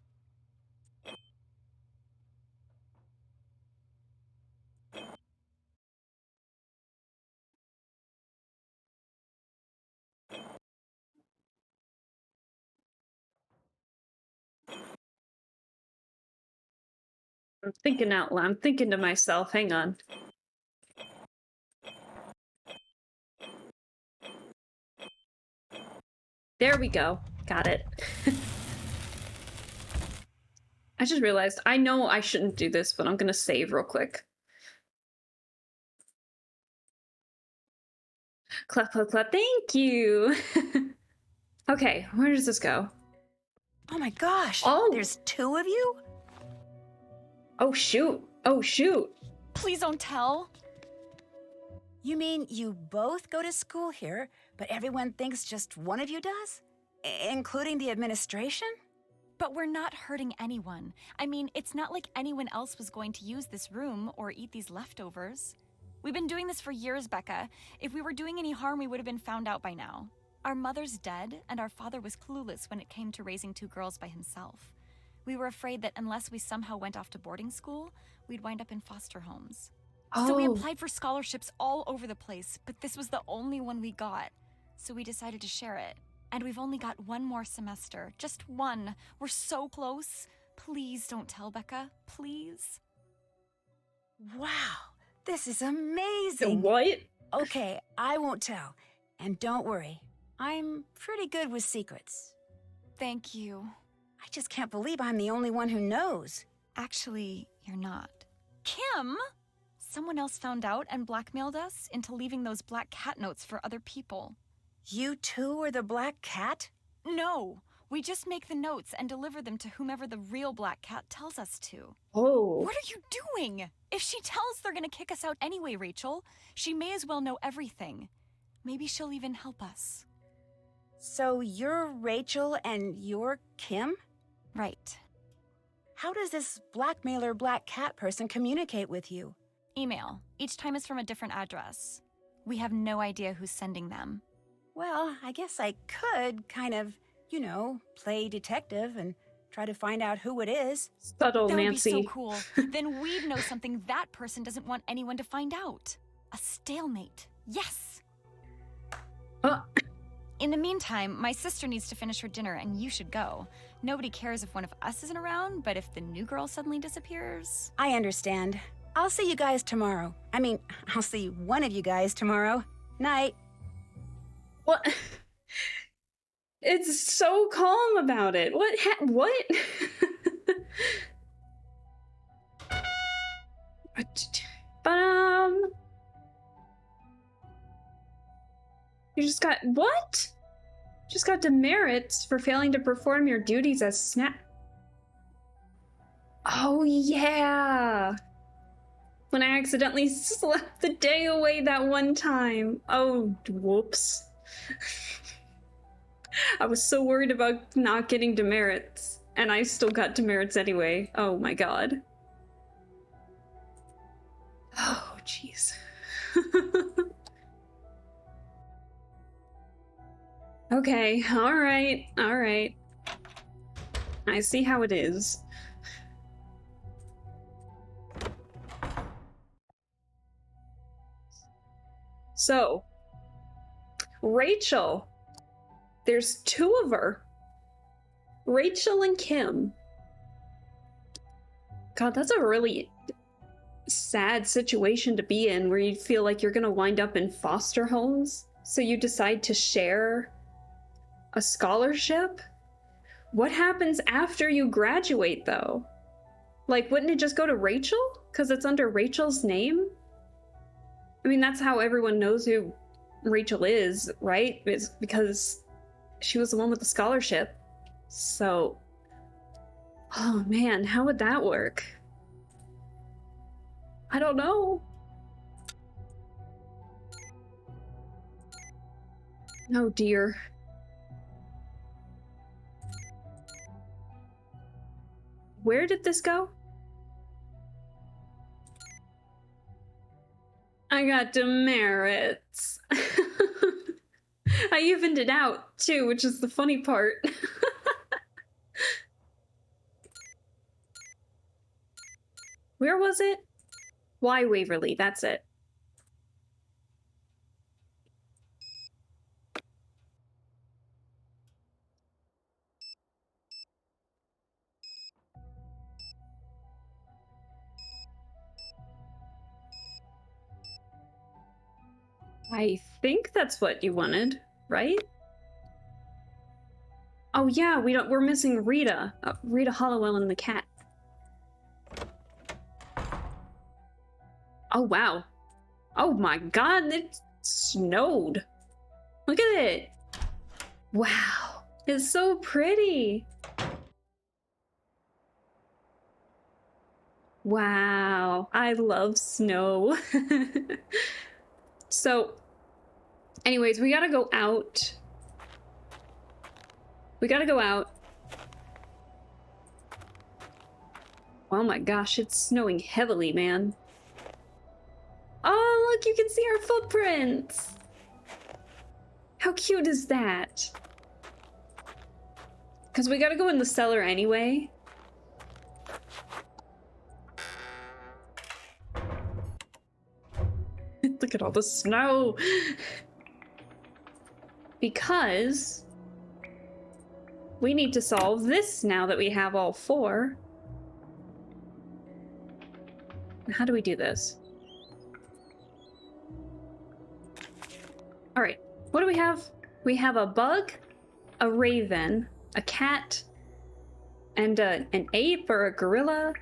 Speaker 1: I'm thinking out loud. I'm thinking to myself. Hang on. There we go. Got it. I just realized I know I shouldn't do this, but I'm gonna save real quick. Clap, clap, clap. Thank you. Okay, where does this go?
Speaker 2: Oh my gosh!
Speaker 1: Oh!
Speaker 2: There's two of you?
Speaker 1: Oh shoot! Oh shoot!
Speaker 6: Please don't tell.
Speaker 2: You mean you both go to school here, but everyone thinks just one of you does? Including the administration?
Speaker 6: But we're not hurting anyone. I mean, it's not like anyone else was going to use this room or eat these leftovers. We've been doing this for years, Becca. If we were doing any harm, we would have been found out by now. Our mother's dead, and our father was clueless when it came to raising two girls by himself. We were afraid that unless we somehow went off to boarding school, we'd wind up in foster homes. So we applied for scholarships all over the place, but this was the only one we got. So we decided to share it. And we've only got one more semester. Just one. We're so close. Please don't tell, Becca. Please.
Speaker 2: Wow, this is amazing.
Speaker 1: What?
Speaker 2: Okay, I won't tell. And don't worry, I'm pretty good with secrets.
Speaker 6: Thank you.
Speaker 2: I just can't believe I'm the only one who knows.
Speaker 6: Actually, you're not. Kim! Someone else found out and blackmailed us into leaving those black cat notes for other people.
Speaker 2: You two are the Black Cat?
Speaker 6: No, we just make the notes and deliver them to whomever the real black cat tells us to.
Speaker 1: Oh.
Speaker 6: What are you doing? If she tells they're gonna kick us out anyway, Rachel, she may as well know everything. Maybe she'll even help us.
Speaker 2: So you're Rachel and you're Kim?
Speaker 6: Right.
Speaker 2: How does this blackmailer Black Cat person communicate with you?
Speaker 6: Email. Each time is from a different address. We have no idea who's sending them.
Speaker 2: Well, I guess I could kind of, play detective and try to find out who it is.
Speaker 1: Subtle,
Speaker 6: That
Speaker 1: Nancy.
Speaker 6: would be so cool. Then we'd know something that person doesn't want anyone to find out. A stalemate. Yes!
Speaker 7: In the meantime, my sister needs to finish her dinner and you should go. Nobody cares if one of us isn't around, but if the new girl suddenly disappears...
Speaker 2: I understand. I'll see you guys tomorrow. I mean, I'll see one of you guys tomorrow. Night.
Speaker 1: What? It's so calm about it. What? But, you just got, what? Just got demerits for failing to perform your duties as snap. Oh, yeah. When I accidentally slept the day away that one time. Oh, whoops. I was so worried about not getting demerits, and I still got demerits anyway. Oh my god. Oh, jeez. Okay, alright. I see how it is. So, Rachel. There's two of her. Rachel and Kim. God, that's a really sad situation to be in, where you feel like you're gonna wind up in foster homes, so you decide to share a scholarship? What happens after you graduate, though? Like, wouldn't it just go to Rachel? Because it's under Rachel's name? I mean, that's how everyone knows who Rachel is, right? It's because she was the one with the scholarship. So, oh man, how would that work? I don't know. Oh dear. Where did this go? I got demerits. I evened it out too, which is the funny part. Where was it? Why Waverly? That's it. I think that's what you wanted, right? Oh yeah, we're missing Rita. Rita Hollowell and the cat. Oh wow. Oh my god, it snowed. Look at it. Wow. It's so pretty. Wow. I love snow. So, anyways, we gotta go out. We gotta go out. Oh my gosh, it's snowing heavily, man. Oh, look, you can see our footprints. How cute is that? Because we gotta go in the cellar anyway. Look at all the snow. Because we need to solve this now that we have all four. How do we do this? All right, what do we have? We have a bug, a raven, a cat, and an ape or a gorilla.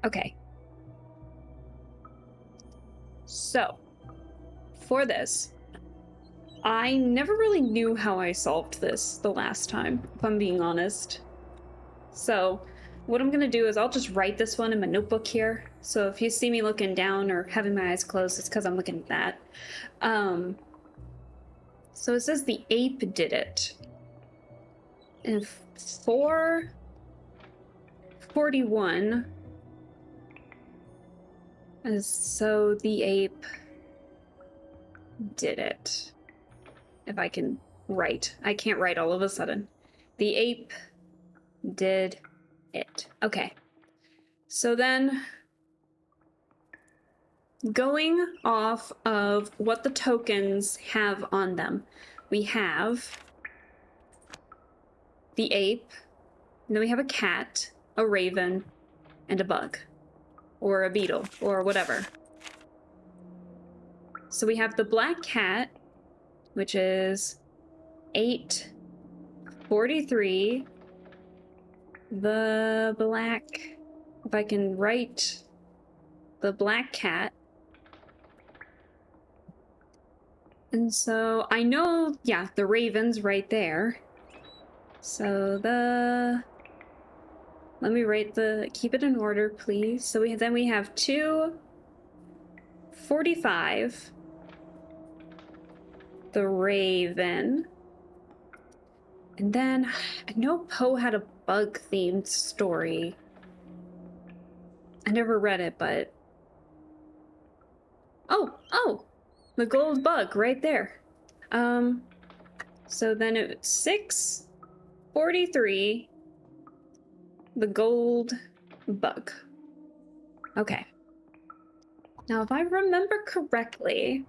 Speaker 1: Okay. So, for this, I never really knew how I solved this the last time, if I'm being honest. So, what I'm gonna do is I'll just write this one in my notebook here. So if you see me looking down or having my eyes closed, it's because I'm looking at that. So it says the ape did it. And 441. And so the ape did it. If I can write. I can't write all of a sudden. The ape did it. Okay. So then going off of what the tokens have on them, we have the ape, and then we have a cat, a raven, and a bug, or a beetle, or whatever. So we have the black cat, which is 843. The black, if I can write the black cat. And so I know, yeah, the raven's right there. So let me write keep it in order, please. So then we have 245, the raven. And then I know Poe had a bug-themed story. I never read it, but... Oh! The gold bug right there. So then it's 643, the gold bug. Okay. Now, if I remember correctly...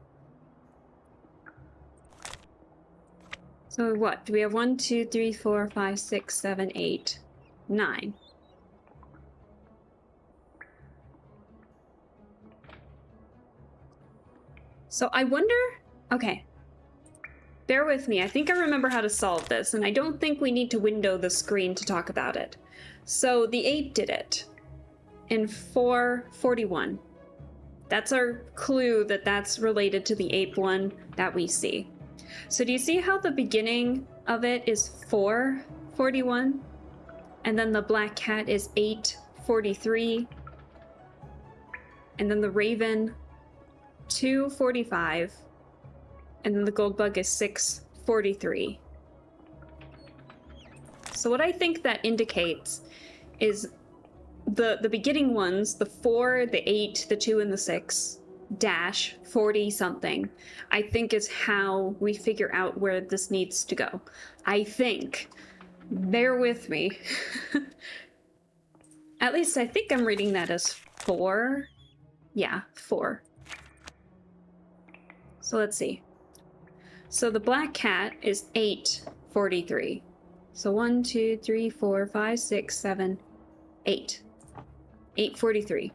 Speaker 1: So what? Do we have 1, 2, 3, 4, 5, 6, 7, 8, 9? So I wonder... Okay. Bear with me. I think I remember how to solve this, and I don't think we need to window the screen to talk about it. So the ape did it in 441. That's our clue that that's related to the ape one that we see. So do you see how the beginning of it is 441? And then the black cat is 843. And then the raven, 245. And then the gold bug is 643. So what I think that indicates is the beginning ones, the 4, the 8, the 2, and the 6, dash 40 something, I think is how we figure out where this needs to go. I think. Bear with me. At least I think I'm reading that as 4. Yeah, 4. So let's see. So the black cat is 843. So 1, 2, 3, 4, 5, 6, 7, 8. 843.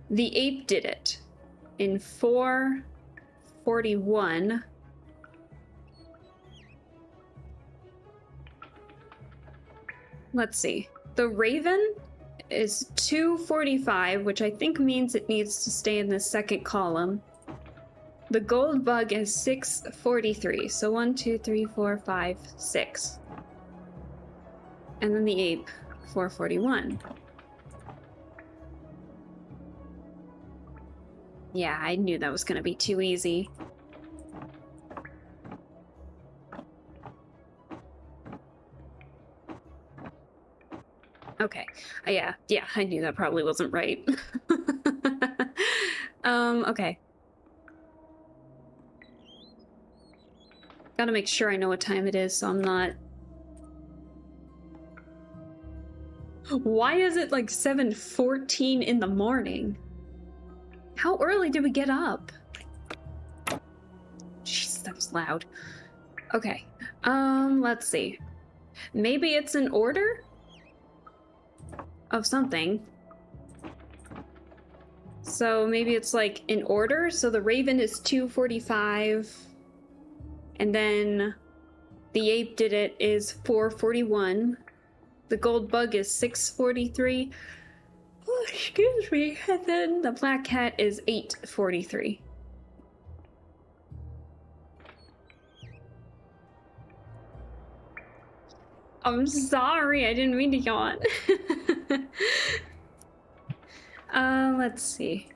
Speaker 1: The ape did it in 441. Let's see. The raven is 245, which I think means it needs to stay in the second column. The gold bug is 643. So 1, 2, 3, 4, 5, 6. And then the ape, 441. Yeah, I knew that was going to be too easy. Okay. Yeah, I knew that probably wasn't right. Okay. Gotta make sure I know what time it is so I'm not... Why is it like 7:14 in the morning? How early did we get up? Jeez, that was loud. Okay. Let's see. Maybe it's an order of something. So maybe it's like in order. So the raven is 245. And then the ape did it is 441. The gold bug is 643. Oh, excuse me. And then the black cat is 843. I'm sorry, I didn't mean to yawn. Let's see.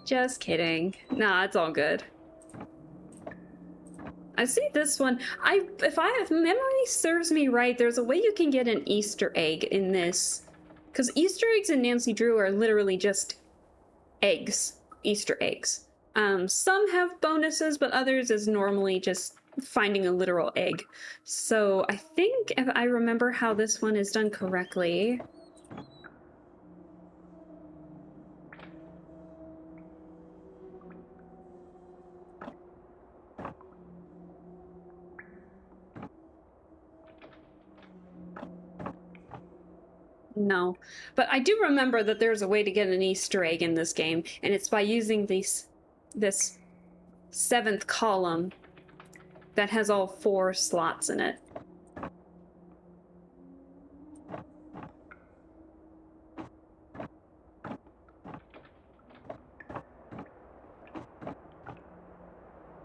Speaker 1: Just kidding. Nah, it's all good. I see this one. If memory serves me right, there's a way you can get an Easter egg in this. Because Easter eggs in Nancy Drew are literally just eggs. Easter eggs. Some have bonuses, but others is normally just finding a literal egg. So I think if I remember how this one is done correctly... No, but I do remember that there's a way to get an Easter egg in this game, and it's by using this 7th column that has all 4 slots in it.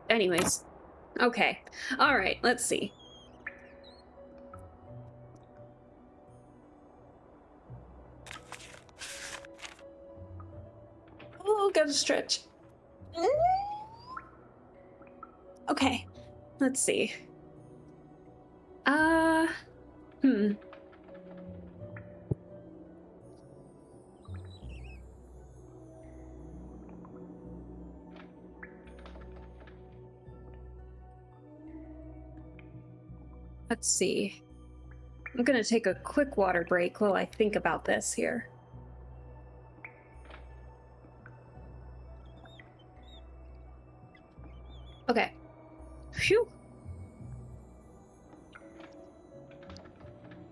Speaker 1: Anyways, okay. All right, let's see. Oh, gotta stretch. Okay, let's see. Let's see. I'm gonna take a quick water break while I think about this here. Okay. Phew.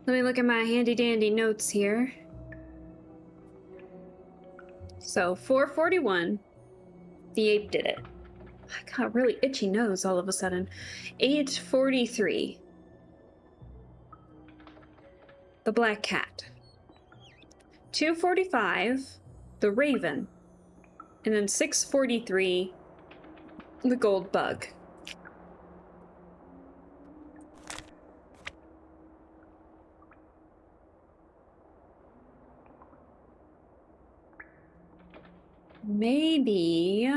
Speaker 1: Let me look at my handy dandy notes here. So 441, the ape did it. I got a really itchy nose all of a sudden. 843, the black cat. 245, the raven. And then 643, the gold bug. Maybe...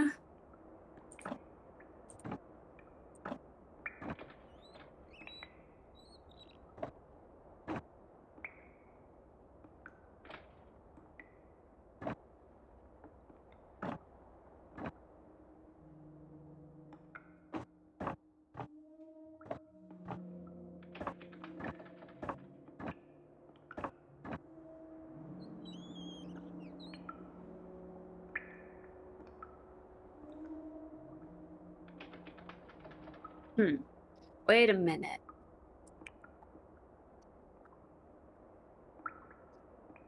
Speaker 1: Wait a minute.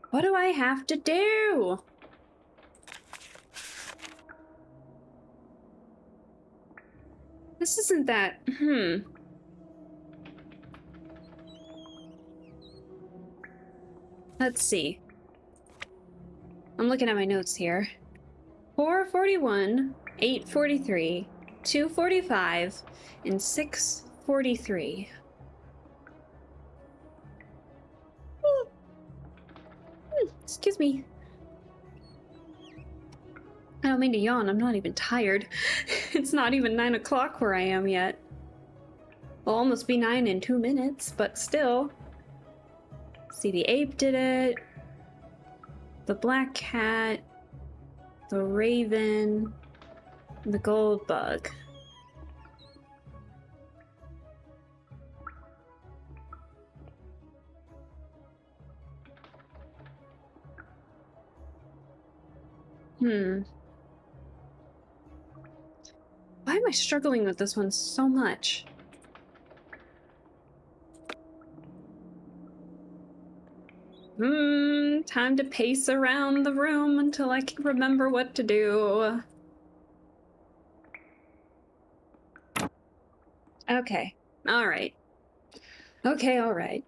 Speaker 1: What do I have to do? This isn't that... Let's see. I'm looking at my notes here. 441, 843, 245, and 643. Excuse me. I don't mean to yawn, I'm not even tired. It's not even 9 o'clock where I am yet. It'll almost be 9 in 2 minutes, but still. See, the ape did it. The black cat. The raven. The gold bug. Why am I struggling with this one so much? Time to pace around the room until I can remember what to do. Okay, alright. Okay, alright.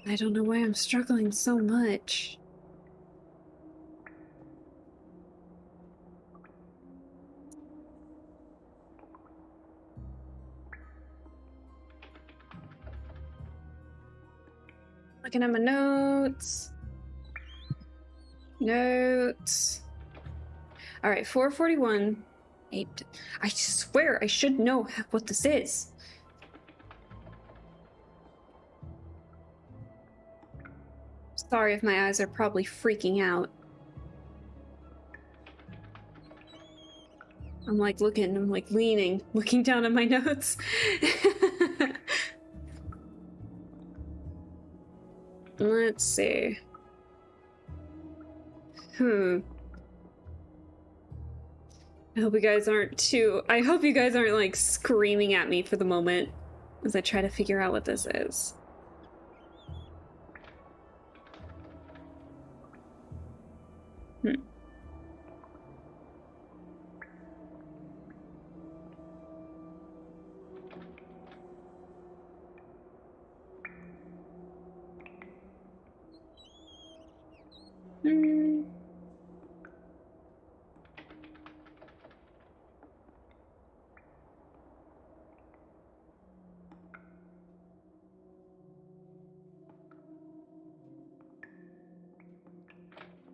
Speaker 1: I don't know why I'm struggling so much. Looking at my notes. Notes. All right, 441. 8. I swear I should know what this is. Sorry if my eyes are probably freaking out. I'm like looking, I'm like leaning, looking down at my notes. Let's see. I hope you guys aren't like screaming at me for the moment as I try to figure out what this is.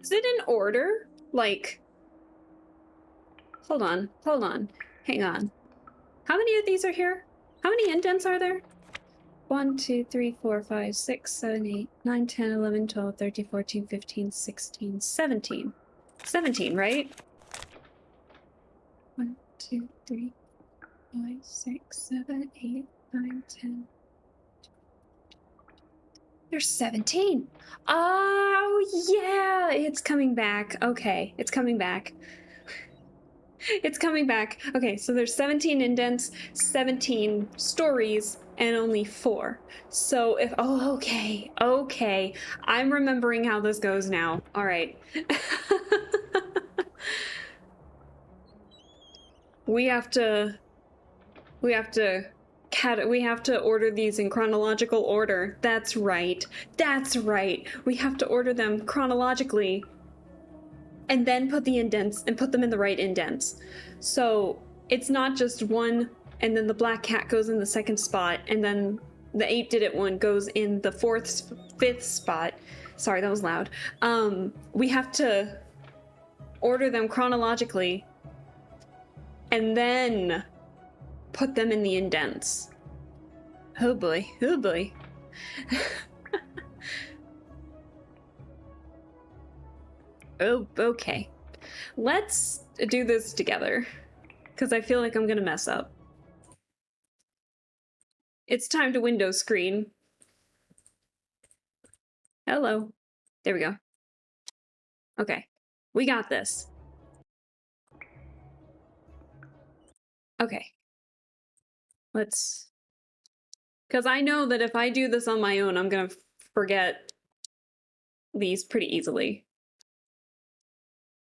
Speaker 1: Is it in order? Like, hold on, hang on. How many of these are here? How many indents are there? 1, 2, 3, 4, 5, 6, 7, 8, 9, 10, 11, 12, 13, 14, 15, 16, 17. 17, right? 1, 2, 3, 5, 6, 7, 8, 9, 10. There's 17. Oh, yeah, it's coming back. Okay, it's coming back. It's coming back. Okay, so there's 17 indents, 17 stories, and only 4. So if, oh, okay. I'm remembering how this goes now. All right. We have to order these in chronological order. That's right. We have to order them chronologically and then put the indents and put them in the right indents. So it's not just one and then the black cat goes in the second spot and then the 8-digit one goes in the 5th spot. Sorry, that was loud. We have to order them chronologically and then put them in the indents. Oh boy. Oh, okay. Let's do this together, because I feel like I'm gonna mess up. It's time to window screen. Hello. There we go. Okay. We got this. Okay. Let's... Because I know that if I do this on my own, I'm gonna forget these pretty easily.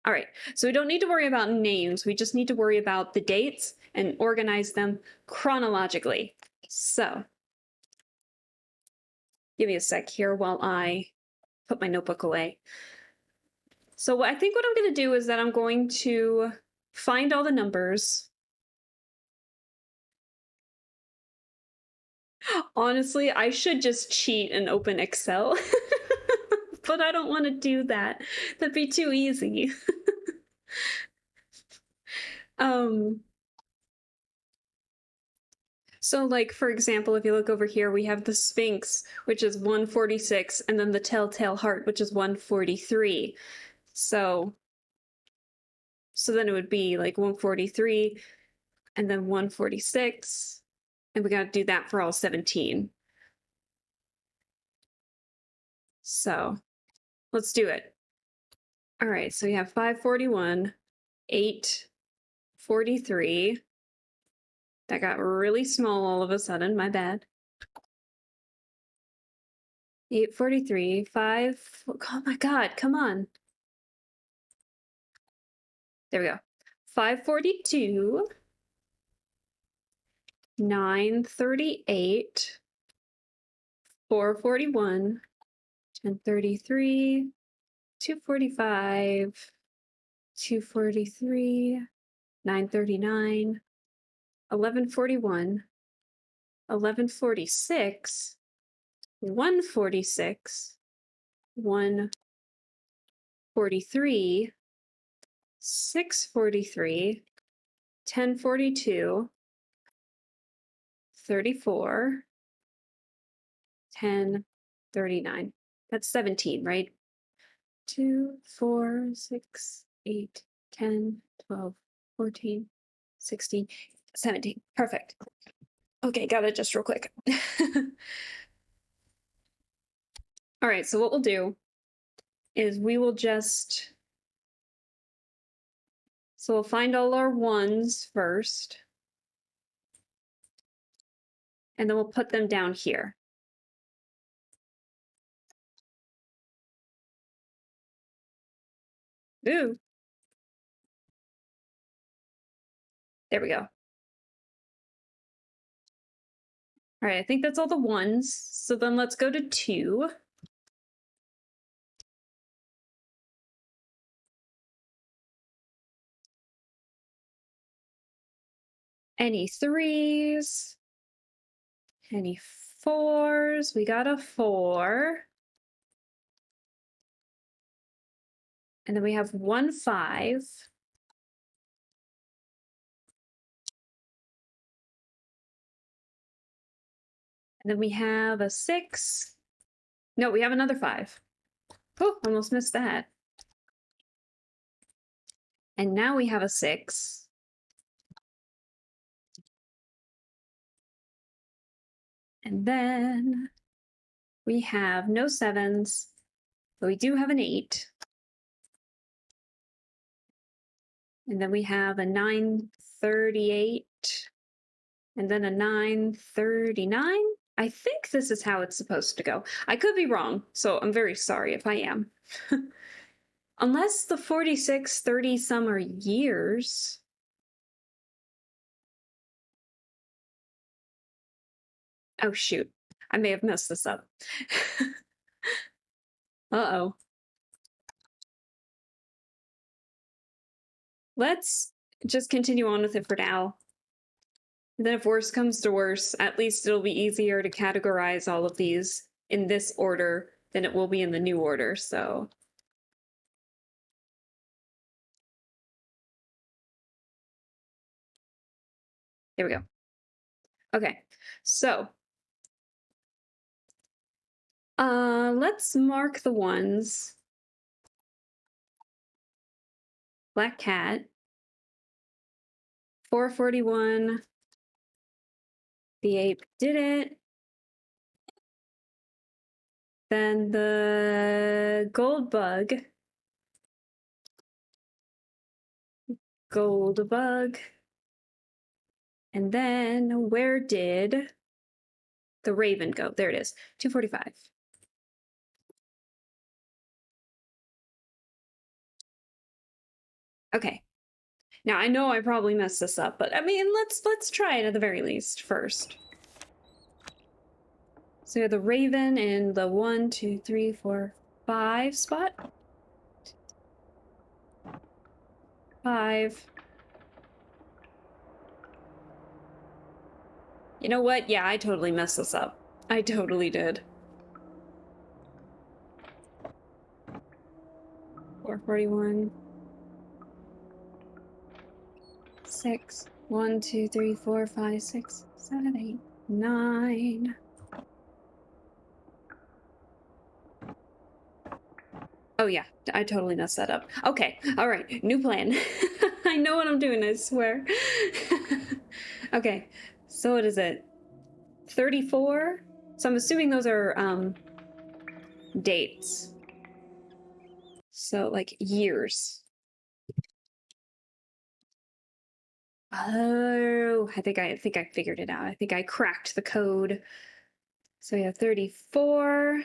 Speaker 1: All right, so we don't need to worry about names. We just need to worry about the dates and organize them chronologically. So, give me a sec here while I put my notebook away. So I think what I'm going to do is that I'm going to find all the numbers. Honestly, I should just cheat and open Excel. But I don't want to do that. That'd be too easy. So like, for example, if you look over here, we have the Sphinx, which is 146, and then the Telltale Heart, which is 143. So then it would be like 143, and then 146, and we gotta do that for all 17. So let's do it. All right, so you have 541, 843. That got really small all of a sudden, my bad. 843, 5, oh my God, come on. There we go. 542, 938, 441, 1033, 245, 243, 939, 1141, 1146, 146, 143, 643, 1042, 34, 1039. That's 17, right? 2, 4, 6, 8, 10, 12, 14, 16, 17. Perfect. Okay, got it just real quick. All right, so what we'll do is we will just, so we'll find all our ones first, and then we'll put them down here. Ooh. There we go. All right, I think that's all the ones. So then let's go to 2. Any 3s? Any 4s? We got a 4. And then we have 1 5. And then we have a 6. No, we have another 5. Oh, almost missed that. And now we have a 6. And then we have no 7s, but we do have an 8. And then we have a 938. And then a 939. I think this is how it's supposed to go. I could be wrong, so I'm very sorry if I am. Unless the 46, 30 some are years. Oh, shoot. I may have messed this up. Uh-oh. Let's just continue on with it for now. And then if worse comes to worse, at least it'll be easier to categorize all of these in this order than it will be in the new order, so. There we go. Okay, so. Let's mark the ones. Black cat. 441. The ape did it. Then the gold bug. Gold bug. And then where did the raven go? There it is. 245. Okay. Now I know I probably messed this up, but I mean let's try it at the very least first. So the raven in the 1, 2, 3, 4, 5 spot. 5. You know what? Yeah, I totally messed this up. I totally did. 441. 6. 1, 2, 3, 4, 5, 6, 7, 8, 9. Oh yeah, I totally messed that up. Okay, all right, new plan. I know what I'm doing, I swear. Okay, so what is it? 34? So I'm assuming those are dates. So like years. Oh, I think I figured it out. I think I cracked the code. So we have 34.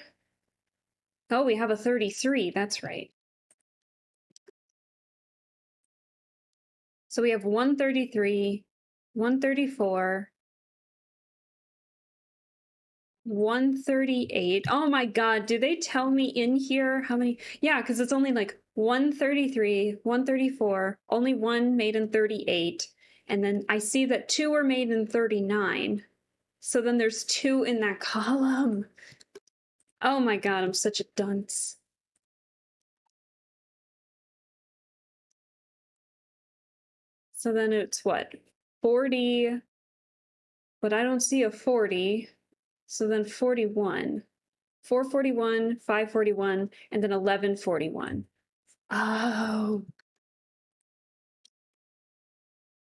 Speaker 1: Oh, we have a 33. That's right. So we have 133, 134, 138. Oh my God, do they tell me in here how many? Yeah, because it's only like 133, 134, only one made in 38. And then I see that 2 were made in 39. So then there's 2 in that column. Oh my god, I'm such a dunce. So then it's what? 40, but I don't see a 40. So then 41. 441, 541, and then 1141. Oh.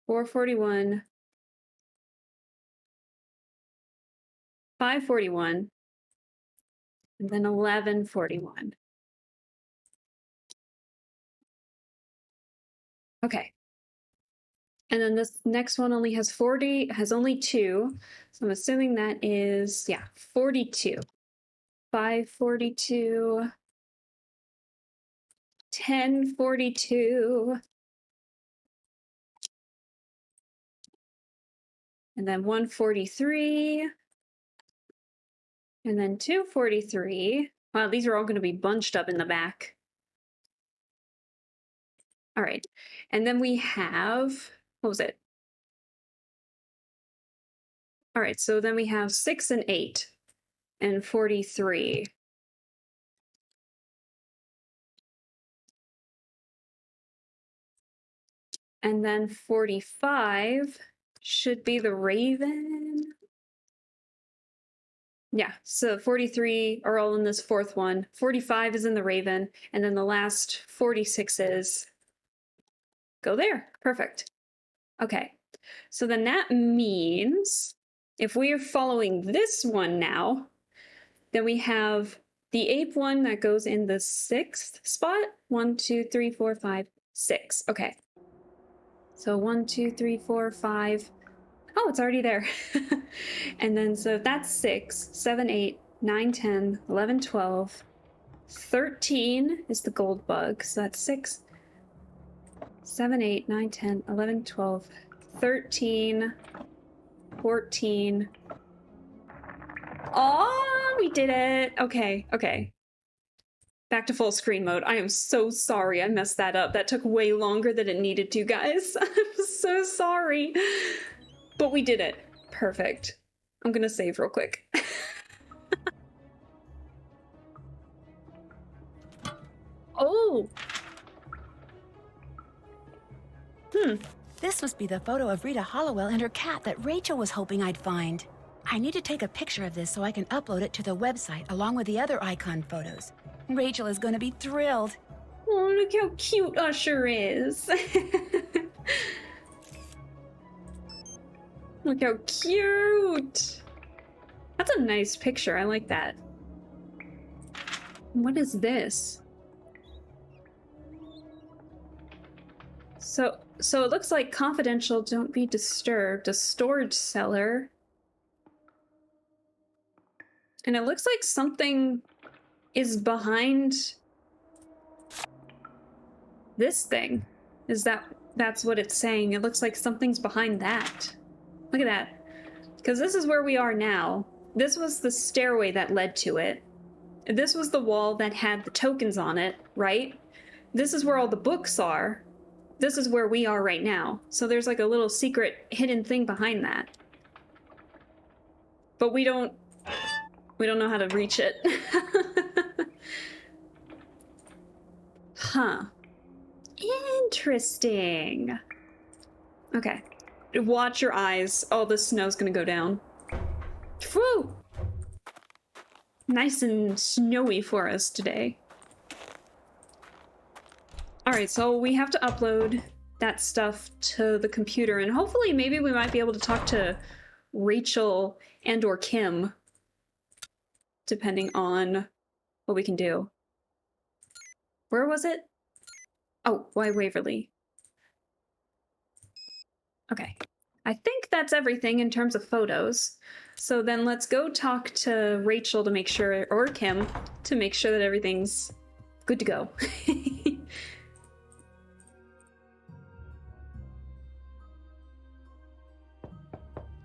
Speaker 1: 441, 541, and then 1141. Okay. And then this next one only has 40, has only 2. So I'm assuming that is, yeah, 42. 542, 1042, and then 143, and then 243. Wow, these are all going to be bunched up in the back. All right. And then we have, what was it? All right, so then we have 6 and 8 and 43. And then 45 should be the Raven. Yeah, so 43 are all in this fourth one. 45 is in the Raven, and then the last 46s go there. Perfect. Okay, so then that means if we are following this one now, then we have the ape one that goes in the 6th spot. 1, 2, 3, 4, 5, 6. Okay. So 1, 2, 3, 4, 5. Oh, it's already there. And then so that's 6, 7, 8, 9, 10, 11, 12. 13 is the gold bug. So that's 6, 7, 8, 9, 10, 11, 12, 13, 14. Oh, we did it. Okay, okay. Back to full screen mode. I am so sorry I messed that up. That took way longer than it needed to, guys. I'm so sorry. But we did it. Perfect. I'm gonna save real quick. Oh!
Speaker 2: This must be the photo of Rita Hollowell and her cat that Rachel was hoping I'd find. I need to take a picture of this so I can upload it to the website along with the other icon photos. Rachel is going to be thrilled.
Speaker 1: Oh, look how cute Usher is. Look how cute. That's a nice picture. I like that. What is this? So it looks like confidential, don't be disturbed, a storage cellar. And it looks like something is behind this thing. That's what it's saying? It looks like something's behind that. Look at that. Because this is where we are now. This was the stairway that led to it. This was the wall that had the tokens on it, right? This is where all the books are. This is where we are right now. So there's like a little secret hidden thing behind that. But we don't know how to reach it. Huh. Interesting. Okay. Watch your eyes. All the snow's gonna go down. Whew! Nice and snowy for us today. Alright, so we have to upload that stuff to the computer, and hopefully maybe we might be able to talk to Rachel and or Kim, depending on what we can do. Where was it? Oh, why Waverly? Okay. I think that's everything in terms of photos. So then let's go talk to Rachel to make sure, or Kim, to make sure that everything's good to go.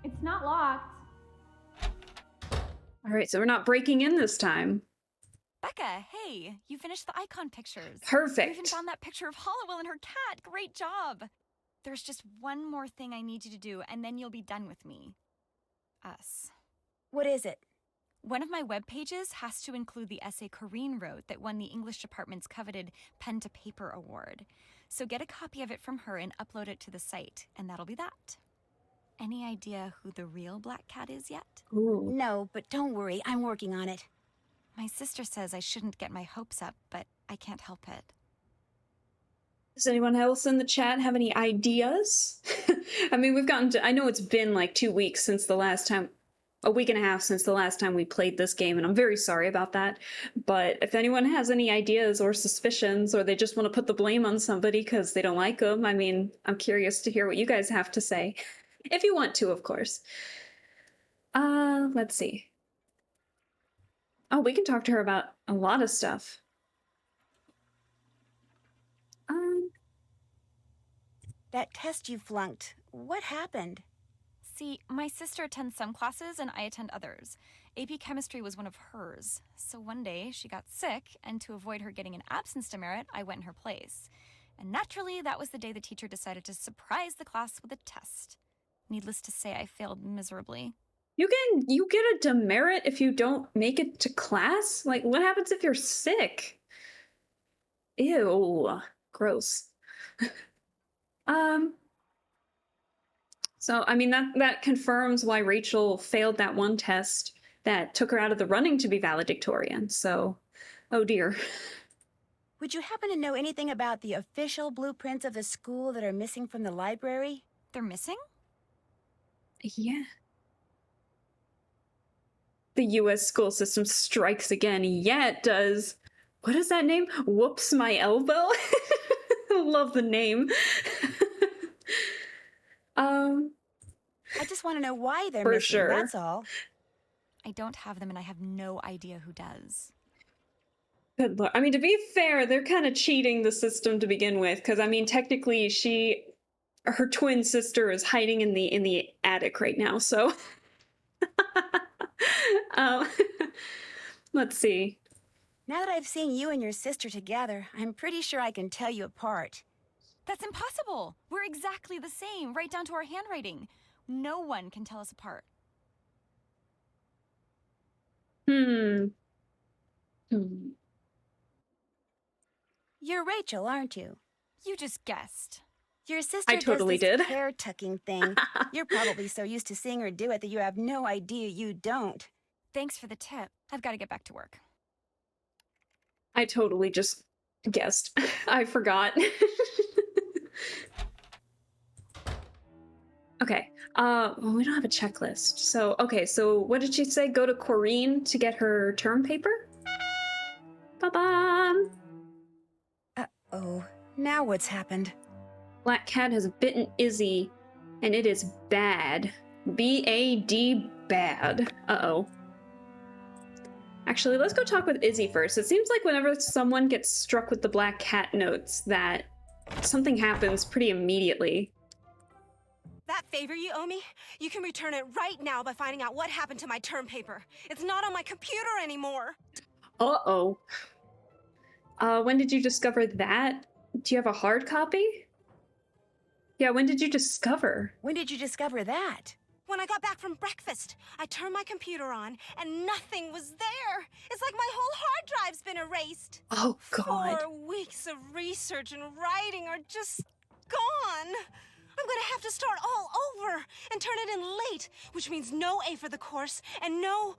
Speaker 3: It's not locked.
Speaker 1: All right, so we're not breaking in this time.
Speaker 7: Becca, hey, you finished the icon pictures.
Speaker 1: Perfect.
Speaker 7: You even found that picture of Hollowell and her cat. Great job. There's just one more thing I need you to do, and then you'll be done with me. Us.
Speaker 2: What is it?
Speaker 7: One of my web pages has to include the essay Corrine wrote that won the English department's coveted Pen to Paper award. So get a copy of it from her and upload it to the site, and that'll be that. Any idea who the real Black Cat is yet?
Speaker 1: Ooh.
Speaker 2: No, but don't worry, I'm working on it.
Speaker 7: My sister says I shouldn't get my hopes up, but I can't help it.
Speaker 1: Does anyone else in the chat have any ideas? I mean, we've gotten to, I know it's been like 2 weeks since the last time, a week and a half since the last time we played this game, and I'm very sorry about that. But if anyone has any ideas or suspicions, or they just want to put the blame on somebody because they don't like them, I mean, I'm curious to hear what you guys have to say. If you want to, of course. Let's see. Oh, we can talk to her about a lot of stuff.
Speaker 2: That test you flunked, what happened?
Speaker 7: See, my sister attends some classes and I attend others. AP Chemistry was one of hers. So one day she got sick, and to avoid her getting an absence demerit, I went in her place. And naturally, that was the day the teacher decided to surprise the class with a test. Needless to say, I failed miserably.
Speaker 1: You get a demerit if you don't make it to class? Like, what happens if you're sick? Ew, gross. So, I mean, that confirms why Rachel failed that one test that took her out of the running to be valedictorian. So, oh dear.
Speaker 2: Would you happen to know anything about the official blueprints of the school that are missing from the library?
Speaker 7: They're missing?
Speaker 1: Yeah. The U.S. school system strikes again. Yeah, it does. What is that name? Whoops my elbow? Love the name.
Speaker 2: I just want to know why they're
Speaker 1: For
Speaker 2: missing,
Speaker 1: sure.
Speaker 2: that's all.
Speaker 7: I don't have them and I have no idea who does.
Speaker 1: Good Lord. I mean, to be fair, they're kind of cheating the system to begin with, because I mean, technically, her twin sister is hiding in the attic right now. So, let's see.
Speaker 2: Now that I've seen you and your sister together, I'm pretty sure I can tell you apart.
Speaker 7: That's impossible! We're exactly the same, right down to our handwriting. No one can tell us apart.
Speaker 2: You're Rachel, aren't you?
Speaker 7: You just guessed.
Speaker 2: Your sister
Speaker 1: I totally
Speaker 2: does this
Speaker 1: did.
Speaker 2: hair tucking thing. You're probably so used to seeing her do it that you have no idea you don't.
Speaker 7: Thanks for the tip. I've got to get back to work.
Speaker 1: I totally just guessed. I forgot. Okay. Well, we don't have a checklist. So, okay, so what did she say? Go to Corrine to get her term paper? Ba-bam!
Speaker 2: Uh-oh. Now what's happened?
Speaker 1: Black Cat has bitten Izzy, and it is bad. B-A-D bad. Uh-oh. Actually, let's go talk with Izzy first. It seems like whenever someone gets struck with the Black Cat notes, that something happens pretty immediately.
Speaker 5: That favor you owe me, you can return it right now by finding out what happened to my term paper. It's not on my computer anymore.
Speaker 1: Uh-oh. When did you discover that? Do you have a hard copy? Yeah, when did you discover?
Speaker 2: When did you discover that?
Speaker 5: When I got back from breakfast, I turned my computer on and nothing was there. It's like my whole hard drive's been erased.
Speaker 1: Oh, God.
Speaker 5: 4 weeks of research and writing are just gone. I'm gonna have to start all over and turn it in late, which means no A for the course and no...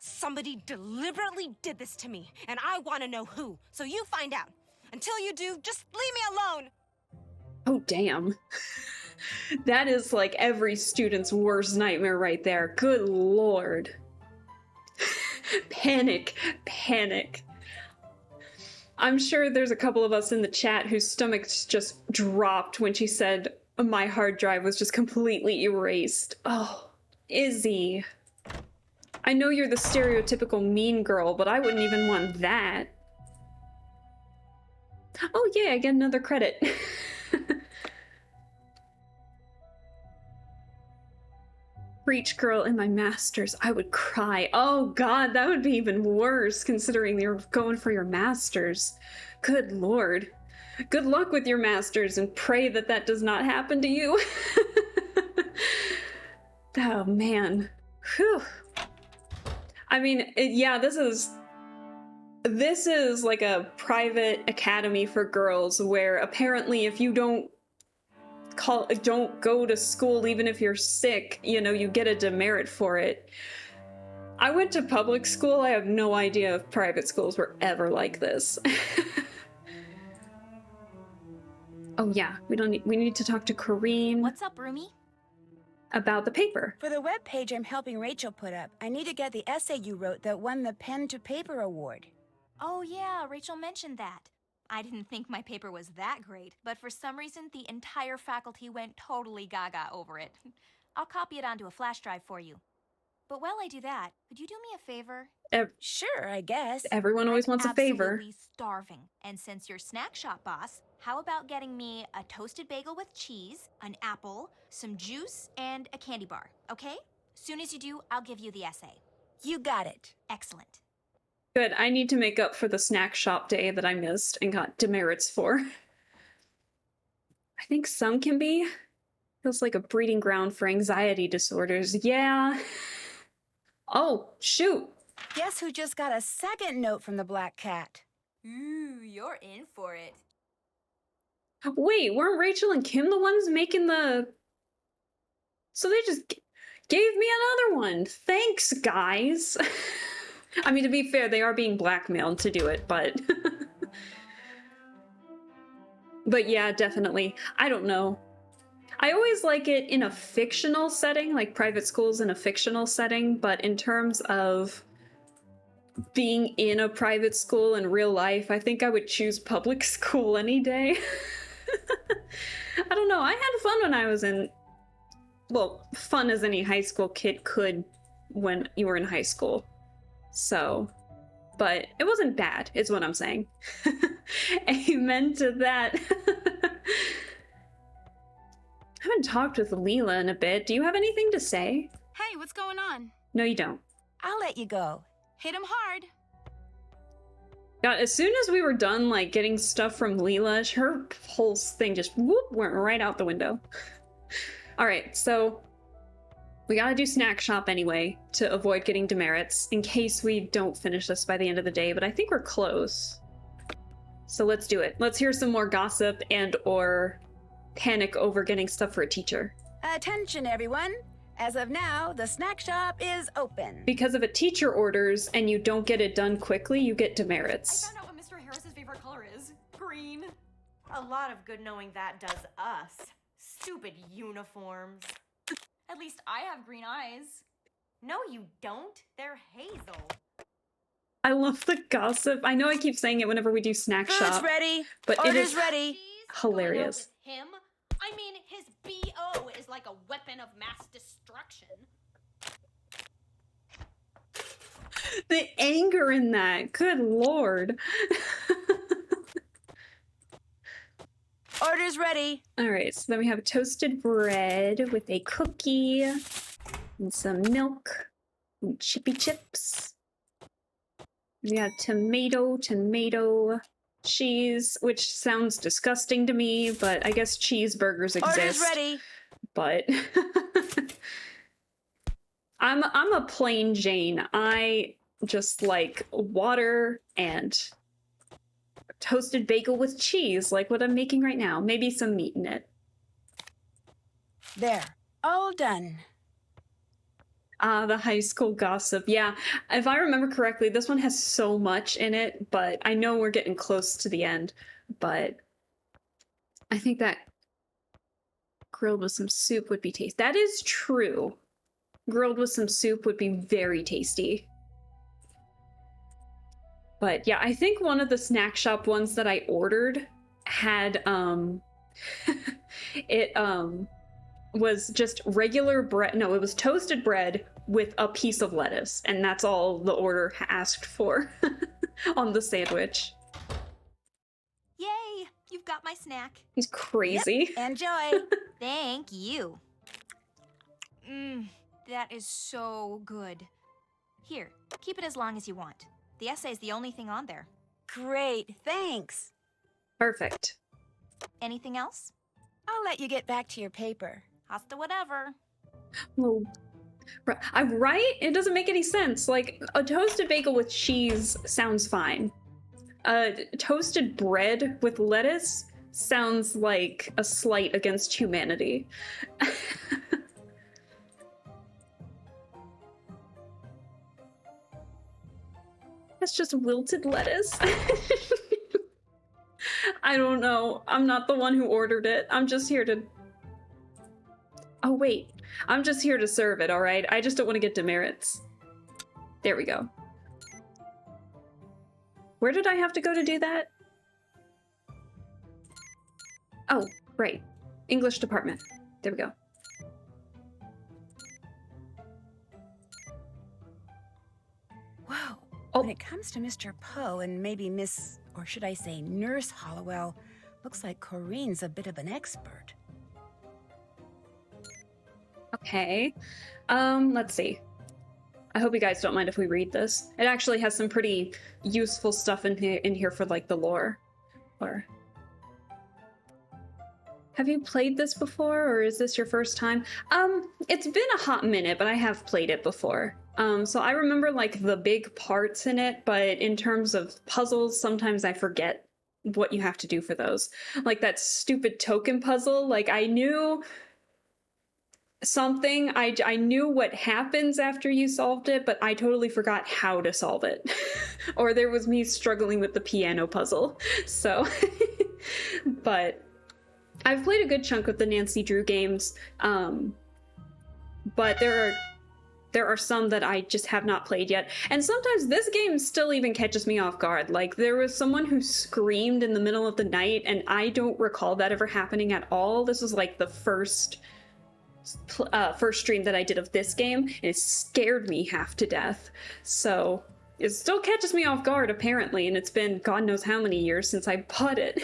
Speaker 5: Somebody deliberately did this to me, and I want to know who. So you find out. Until you do, just leave me alone.
Speaker 1: Oh, damn. That is like every student's worst nightmare right there. Good Lord. Panic. Panic. I'm sure there's a couple of us in the chat whose stomachs just dropped when she said my hard drive was just completely erased. Oh, Izzy. I know you're the stereotypical mean girl, but I wouldn't even want that. Oh yeah, I get another credit. Breach girl in my masters, I would cry. Oh god, that would be even worse considering you're going for your masters. Good lord. Good luck with your masters and pray that that does not happen to you. Oh man. Whew. I mean, yeah, this is like a private academy for girls where apparently if you don't go to school even if you're sick, you know, you get a demerit for it. I went to public school. I have no idea if private schools were ever like this. Oh yeah, we need to talk to Kareem
Speaker 6: What's up, Rumi?
Speaker 1: about the paper.
Speaker 2: For the web page I'm helping Rachel put up, I need to get the essay you wrote that won the Pen to Paper award.
Speaker 6: Oh yeah, Rachel mentioned that. I didn't think my paper was that great, but for some reason the entire faculty went totally gaga over it. I'll copy it onto a flash drive for you. But while I do that, could you do me a favor?
Speaker 2: Sure, I guess.
Speaker 1: Everyone always wants a favor.
Speaker 6: I'm absolutely starving. And since you're snack shop boss, how about getting me a toasted bagel with cheese, an apple, some juice, and a candy bar, okay? Soon as you do, I'll give you the essay.
Speaker 2: You got it.
Speaker 6: Excellent.
Speaker 1: Good, I need to make up for the snack shop day that I missed and got demerits for. I think some can be. Feels like a breeding ground for anxiety disorders. Yeah. Oh, shoot.
Speaker 2: Guess who just got a second note from the Black Cat?
Speaker 6: Ooh, you're in for it.
Speaker 1: Wait, weren't Rachel and Kim the ones making the... So they just gave me another one. Thanks, guys. I mean, to be fair, they are being blackmailed to do it, but... But yeah, definitely. I don't know. I always like it in a fictional setting, like private schools in a fictional setting, but in terms of being in a private school in real life, I think I would choose public school any day. I don't know, I had fun when I was in... Well, fun as any high school kid could when you were in high school. So... But it wasn't bad, is what I'm saying. Amen to that. I haven't talked with Leela in a bit. Do you have anything to say?
Speaker 8: Hey, what's going on?
Speaker 1: No, you don't.
Speaker 2: I'll let you go.
Speaker 8: Hit him hard.
Speaker 1: God, as soon as we were done, like, getting stuff from Leela, her whole thing just whoop, went right out the window. Alright, so we gotta do snack shop anyway to avoid getting demerits in case we don't finish this by the end of the day, but I think we're close. So let's do it. Let's hear some more gossip and or panic over getting stuff for a teacher.
Speaker 2: Attention, everyone. As of now, the snack shop is open.
Speaker 1: Because if a teacher orders and you don't get it done quickly, you get
Speaker 3: I
Speaker 1: demerits.
Speaker 3: found out what Mr. Harris's favorite color is. Green.
Speaker 9: A lot of good knowing that does us. Stupid uniforms.
Speaker 6: At least I have green eyes.
Speaker 9: No, you don't. They're hazel.
Speaker 1: I love the gossip. I know I keep saying it whenever we do snack
Speaker 2: Food's
Speaker 1: shop,
Speaker 2: ready.
Speaker 1: but it
Speaker 2: Order's
Speaker 1: is
Speaker 2: ready.
Speaker 3: She's
Speaker 1: hilarious.
Speaker 3: going out with him? I mean, his BO is like a weapon of mass destruction.
Speaker 1: The anger in that. Good lord.
Speaker 2: Order's ready.
Speaker 1: Alright, so then we have toasted bread with a cookie and some milk and chippy chips. We have tomato, cheese, which sounds disgusting to me, but I guess cheeseburgers exist.
Speaker 2: Order's ready.
Speaker 1: But I'm a plain Jane. I just like water and toasted bagel with cheese, like what I'm making right now. Maybe some meat in it.
Speaker 2: There. All done.
Speaker 1: Ah, the high school gossip. Yeah, if I remember correctly, this one has so much in it, but I know we're getting close to the end. But I think that grilled with some soup would be tasty. That is true. Grilled with some soup would be very tasty. But yeah, I think one of the snack shop ones that I ordered had, it, was just regular bread. No, it was toasted bread with a piece of lettuce, and that's all the order asked for on the sandwich.
Speaker 6: Yay! You've got my snack.
Speaker 1: He's crazy.
Speaker 2: Yep. Enjoy.
Speaker 6: Thank you. That is so good. Here, keep it as long as you want. The essay's the only thing on there.
Speaker 2: Great. Thanks.
Speaker 1: Perfect.
Speaker 6: Anything else?
Speaker 2: I'll let you get back to your paper.
Speaker 6: Hasta whatever.
Speaker 1: Well, Right? It doesn't make any sense. Like, a toasted bagel with cheese sounds fine. Toasted bread with lettuce sounds like a slight against humanity. That's just wilted lettuce. I don't know. I'm not the one who ordered it. I'm just here to... Oh, wait. I'm just here to serve it, alright? I just don't want to get demerits. There we go. Where did I have to go to do that? Oh, right. English department. There we go.
Speaker 2: Whoa.
Speaker 1: Oh.
Speaker 2: When it comes to Mr. Poe and maybe Miss, or should I say Nurse Hollowell, looks like Corinne's a bit of an expert.
Speaker 1: Okay. Let's see. I hope you guys don't mind if we read this. It actually has some pretty useful stuff in here for, like, the lore. Or... Have you played this before, or is this your first time? It's been a hot minute, but I have played it before. So I remember, like, the big parts in it, but in terms of puzzles, sometimes I forget what you have to do for those. Like that stupid token puzzle, like, I knew something, I knew what happens after you solved it, but I totally forgot how to solve it. Or there was me struggling with the piano puzzle. So, but I've played a good chunk of the Nancy Drew games, but there are some that I just have not played yet. And sometimes this game still even catches me off guard. Like, there was someone who screamed in the middle of the night, and I don't recall that ever happening at all. This was like the first stream that I did of this game, and it scared me half to death. So it still catches me off guard, apparently, and it's been God knows how many years since I bought it.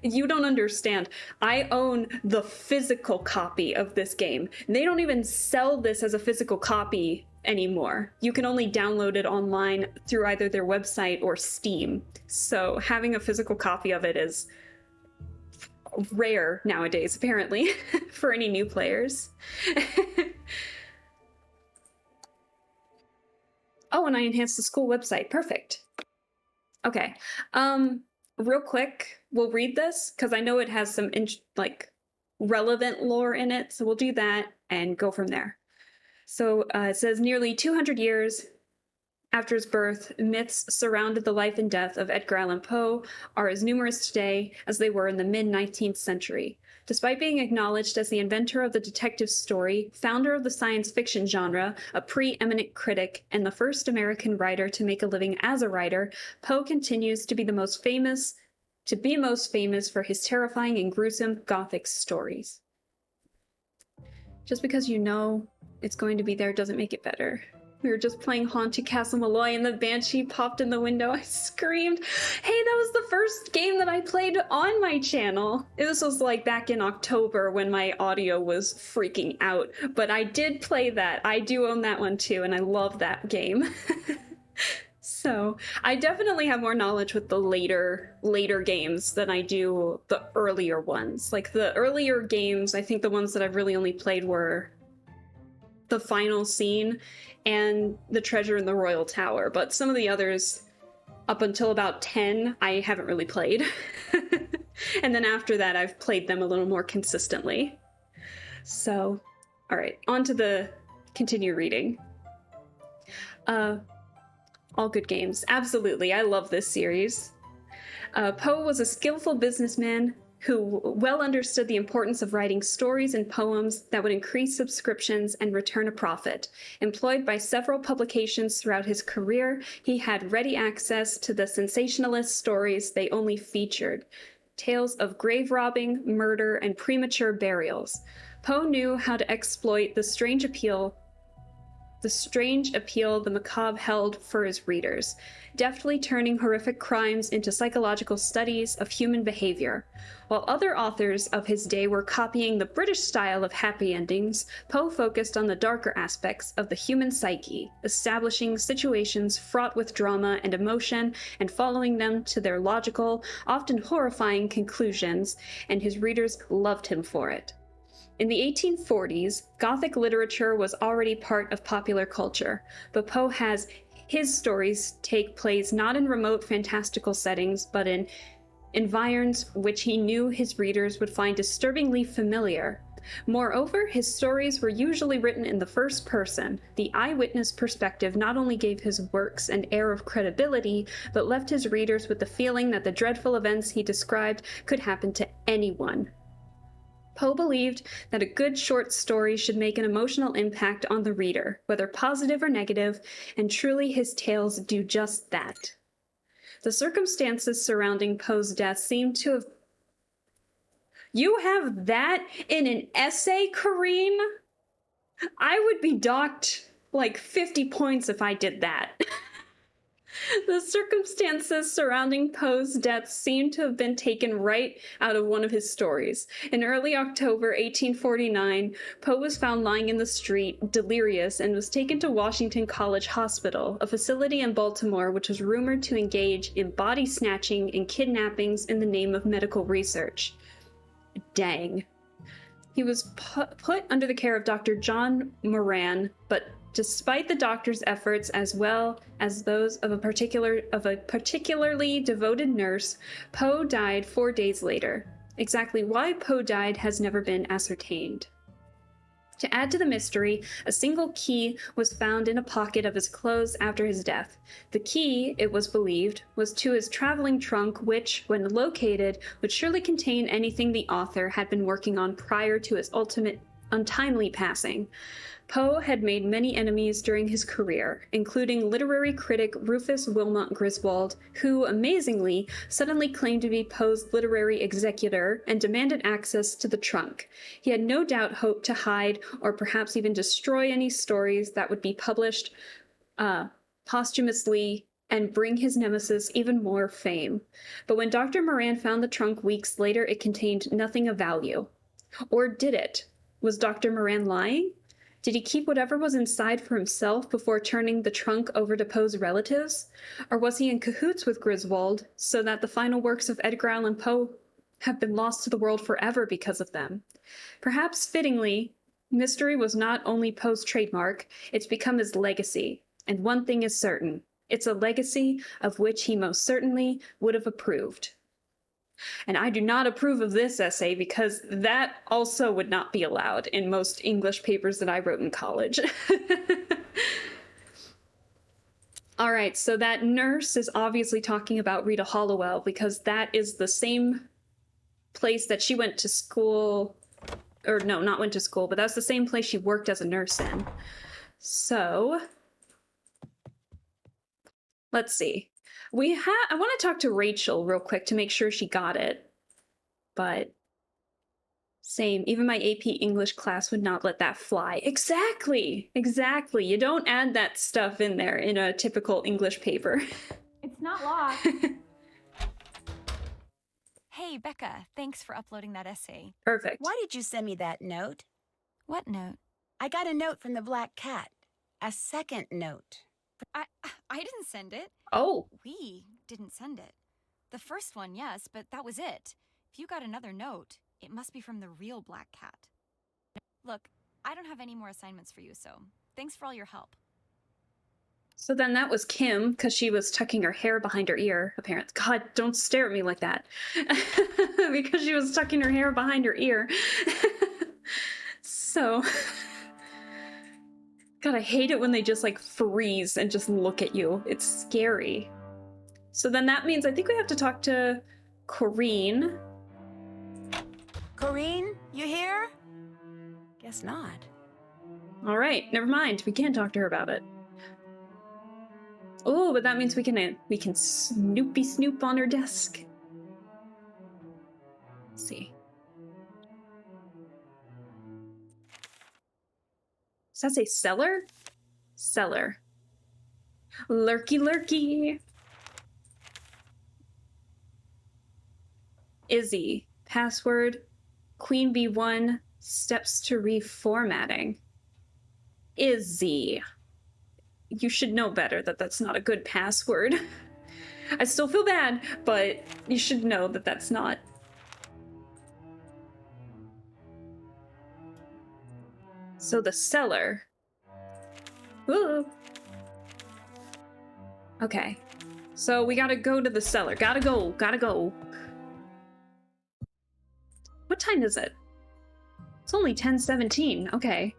Speaker 1: You don't understand. I own the physical copy of this game. They don't even sell this as a physical copy anymore. You can only download it online through either their website or Steam. So having a physical copy of it is rare nowadays, apparently, for any new players. Oh, and I enhanced the school website. Perfect. Okay. Real quick, we'll read this because I know it has some like relevant lore in it. So we'll do that and go from there. So it says nearly 200 years after his birth, myths surrounded the life and death of Edgar Allan Poe are as numerous today as they were in the mid-19th century. Despite being acknowledged as the inventor of the detective story, founder of the science fiction genre, a preeminent critic, and the first American writer to make a living as a writer, Poe continues to be most famous for his terrifying and gruesome Gothic stories. Just because you know it's going to be there doesn't make it better. We were just playing Haunted Castle Malloy and the Banshee popped in the window. I screamed. Hey, that was the first game that I played on my channel. This was like back in October when my audio was freaking out. But I did play that. I do own that one too, and I love that game. So I definitely have more knowledge with the later games than I do the earlier ones. Like the earlier games, I think the ones that I've really only played were the final scene and the treasure in the Royal Tower, but some of the others up until about 10 I haven't really played. And then after that I've played them a little more consistently. So all right, on to the continue reading. All good games, absolutely. I love this series. Poe was a skillful businessman who well understood the importance of writing stories and poems that would increase subscriptions and return a profit. Employed by several publications throughout his career, he had ready access to the sensationalist stories they only featured. Tales of grave robbing, murder, and premature burials. Poe knew how to exploit the strange appeal the macabre held for his readers, deftly turning horrific crimes into psychological studies of human behavior. While other authors of his day were copying the British style of happy endings, Poe focused on the darker aspects of the human psyche, establishing situations fraught with drama and emotion and following them to their logical, often horrifying conclusions, and his readers loved him for it. In the 1840s, Gothic literature was already part of popular culture, but Poe has his stories take place not in remote fantastical settings, but in environs which he knew his readers would find disturbingly familiar. Moreover, his stories were usually written in the first person. The eyewitness perspective not only gave his works an air of credibility, but left his readers with the feeling that the dreadful events he described could happen to anyone. Poe believed that a good short story should make an emotional impact on the reader, whether positive or negative, and truly his tales do just that. The circumstances surrounding Poe's death seem to have... You have that in an essay, Corrine? I would be docked like 50 points if I did that. The circumstances surrounding Poe's death seem to have been taken right out of one of his stories. In early October 1849, Poe was found lying in the street, delirious, and was taken to Washington College Hospital, a facility in Baltimore which was rumored to engage in body snatching and kidnappings in the name of medical research. Dang. He was put under the care of Dr. John Moran, but despite the doctor's efforts as well as those of a particularly devoted nurse, Poe died 4 days later. Exactly why Poe died has never been ascertained. To add to the mystery, a single key was found in a pocket of his clothes after his death. The key, it was believed, was to his traveling trunk, which, when located, would surely contain anything the author had been working on prior to his ultimate untimely passing. Poe had made many enemies during his career, including literary critic Rufus Wilmot Griswold, who, amazingly, suddenly claimed to be Poe's literary executor and demanded access to the trunk. He had no doubt hoped to hide or perhaps even destroy any stories that would be published posthumously and bring his nemesis even more fame. But when Dr. Moran found the trunk weeks later, it contained nothing of value. Or did it? Was Dr. Moran lying? Did he keep whatever was inside for himself before turning the trunk over to Poe's relatives? Or was he in cahoots with Griswold so that the final works of Edgar Allan Poe have been lost to the world forever because of them? Perhaps fittingly, mystery was not only Poe's trademark, it's become his legacy. And one thing is certain, it's a legacy of which he most certainly would have approved. And I do not approve of this essay because that also would not be allowed in most English papers that I wrote in college. All right, so that nurse is obviously talking about Rita Hollowell because that is the same place that she went to school, or no, not went to school, but that's the same place she worked as a nurse in. So, let's see. I want to talk to Rachel real quick to make sure she got it. But same, even my AP English class would not let that fly. Exactly. You don't add that stuff in there in a typical English paper.
Speaker 8: It's not locked.
Speaker 7: Hey, Becca, thanks for uploading that essay.
Speaker 1: Perfect.
Speaker 2: Why did you send me that note?
Speaker 7: What note?
Speaker 2: I got a note from the Black Cat. A second note.
Speaker 7: I didn't send it.
Speaker 1: Oh.
Speaker 7: We didn't send it. The first one, yes, but that was it. If you got another note, it must be from the real Black Cat. Look, I don't have any more assignments for you, so thanks for all your help.
Speaker 1: So then that was Kim, because she was tucking her hair behind her ear, apparently. God, don't stare at me like that. Because she was tucking her hair behind her ear. So... God, I hate it when they just like freeze and just look at you. It's scary. So then that means I think we have to talk to Corrine.
Speaker 2: Corrine, you here? Guess not.
Speaker 1: All right, never mind. We can't talk to her about it. Oh, but that means we can snoopy snoop on her desk. Let's see. Does that say cellar? Cellar. Lurky lurky. Izzy. Password. Queen B1. Steps to reformatting. Izzy. You should know better that that's not a good password. I still feel bad, but you should know that that's not. So the cellar. Ooh. Okay. So we gotta go to the cellar. Gotta go. What time is it? It's only 10:17. Okay.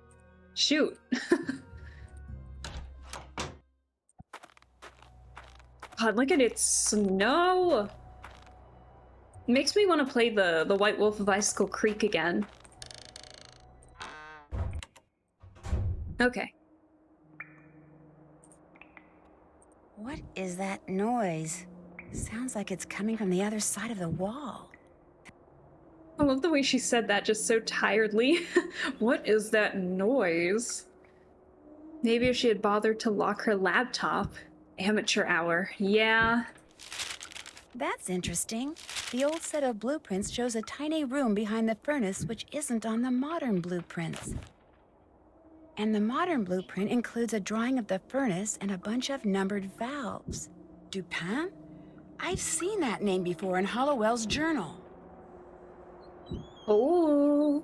Speaker 1: Shoot. God, look at it snow. Makes me want to play the White Wolf of Icicle Creek again. Okay.
Speaker 2: What is that noise? Sounds like it's coming from the other side of the wall.
Speaker 1: I love the way she said that just so tiredly. What is that noise? Maybe if she had bothered to lock her laptop. Amateur hour. Yeah.
Speaker 2: That's interesting. The old set of blueprints shows a tiny room behind the furnace which isn't on the modern blueprints. And the modern blueprint includes a drawing of the furnace and a bunch of numbered valves. Dupin? I've seen that name before in Hollowell's journal.
Speaker 1: Oh.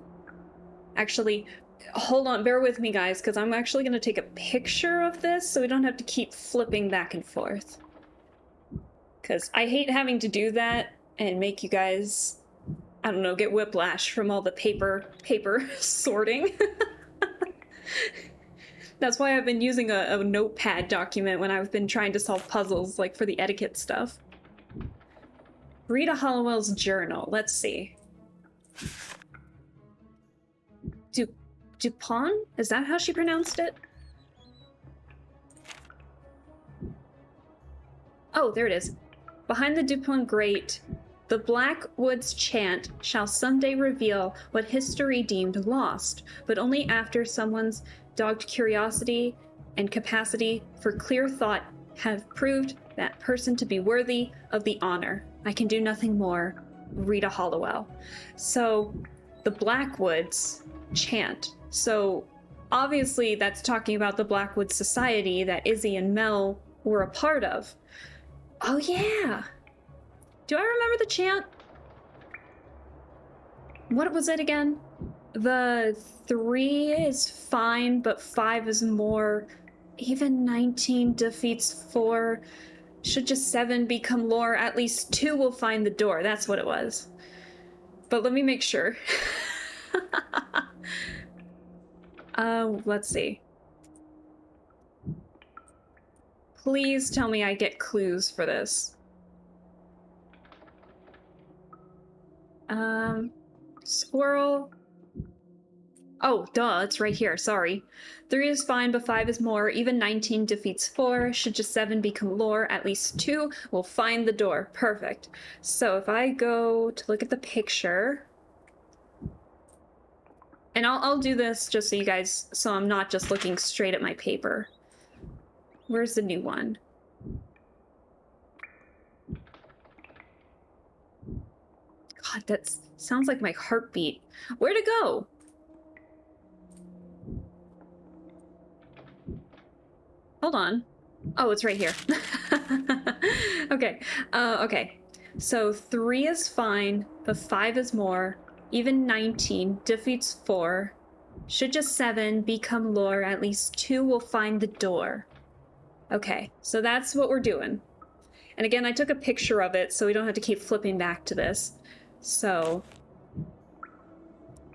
Speaker 1: Actually, hold on, bear with me, guys, because I'm actually going to take a picture of this so we don't have to keep flipping back and forth. Because I hate having to do that and make you guys, I don't know, get whiplash from all the paper sorting. That's why I've been using a notepad document when I've been trying to solve puzzles, like for the etiquette stuff. Rita Hollowell's journal. Let's see. Dupont? Is that how she pronounced it? Oh, there it is. Behind the Dupont grate, the Black Woods chant shall someday reveal what history deemed lost, but only after someone's dogged curiosity and capacity for clear thought have proved that person to be worthy of the honor. I can do nothing more. Rita Hollowell. So, the Blackwoods chant. So, obviously that's talking about the Blackwood Society that Izzy and Mel were a part of. Oh yeah! Do I remember the chant? What was it again? The 3 is fine, but 5 is more. Even 19 defeats 4. Should just 7 become lore, at least 2 will find the door. That's what it was. But let me make sure. Let's see. Please tell me I get clues for this. Squirrel. Oh, duh, it's right here, sorry. 3 is fine, but 5 is more. Even 19 defeats 4. Should just 7 become lore, at least 2 will find the door. Perfect. So if I go to look at the picture... And I'll do this just so you guys... So I'm not just looking straight at my paper. Where's the new one? God, that sounds like my heartbeat. Where'd it go? Hold on. Oh, it's right here. Okay. Okay. So 3 is fine, but 5 is more. Even 19 defeats 4. Should just 7 become lore, at least 2 will find the door. Okay, so that's what we're doing. And again, I took a picture of it so we don't have to keep flipping back to this. So,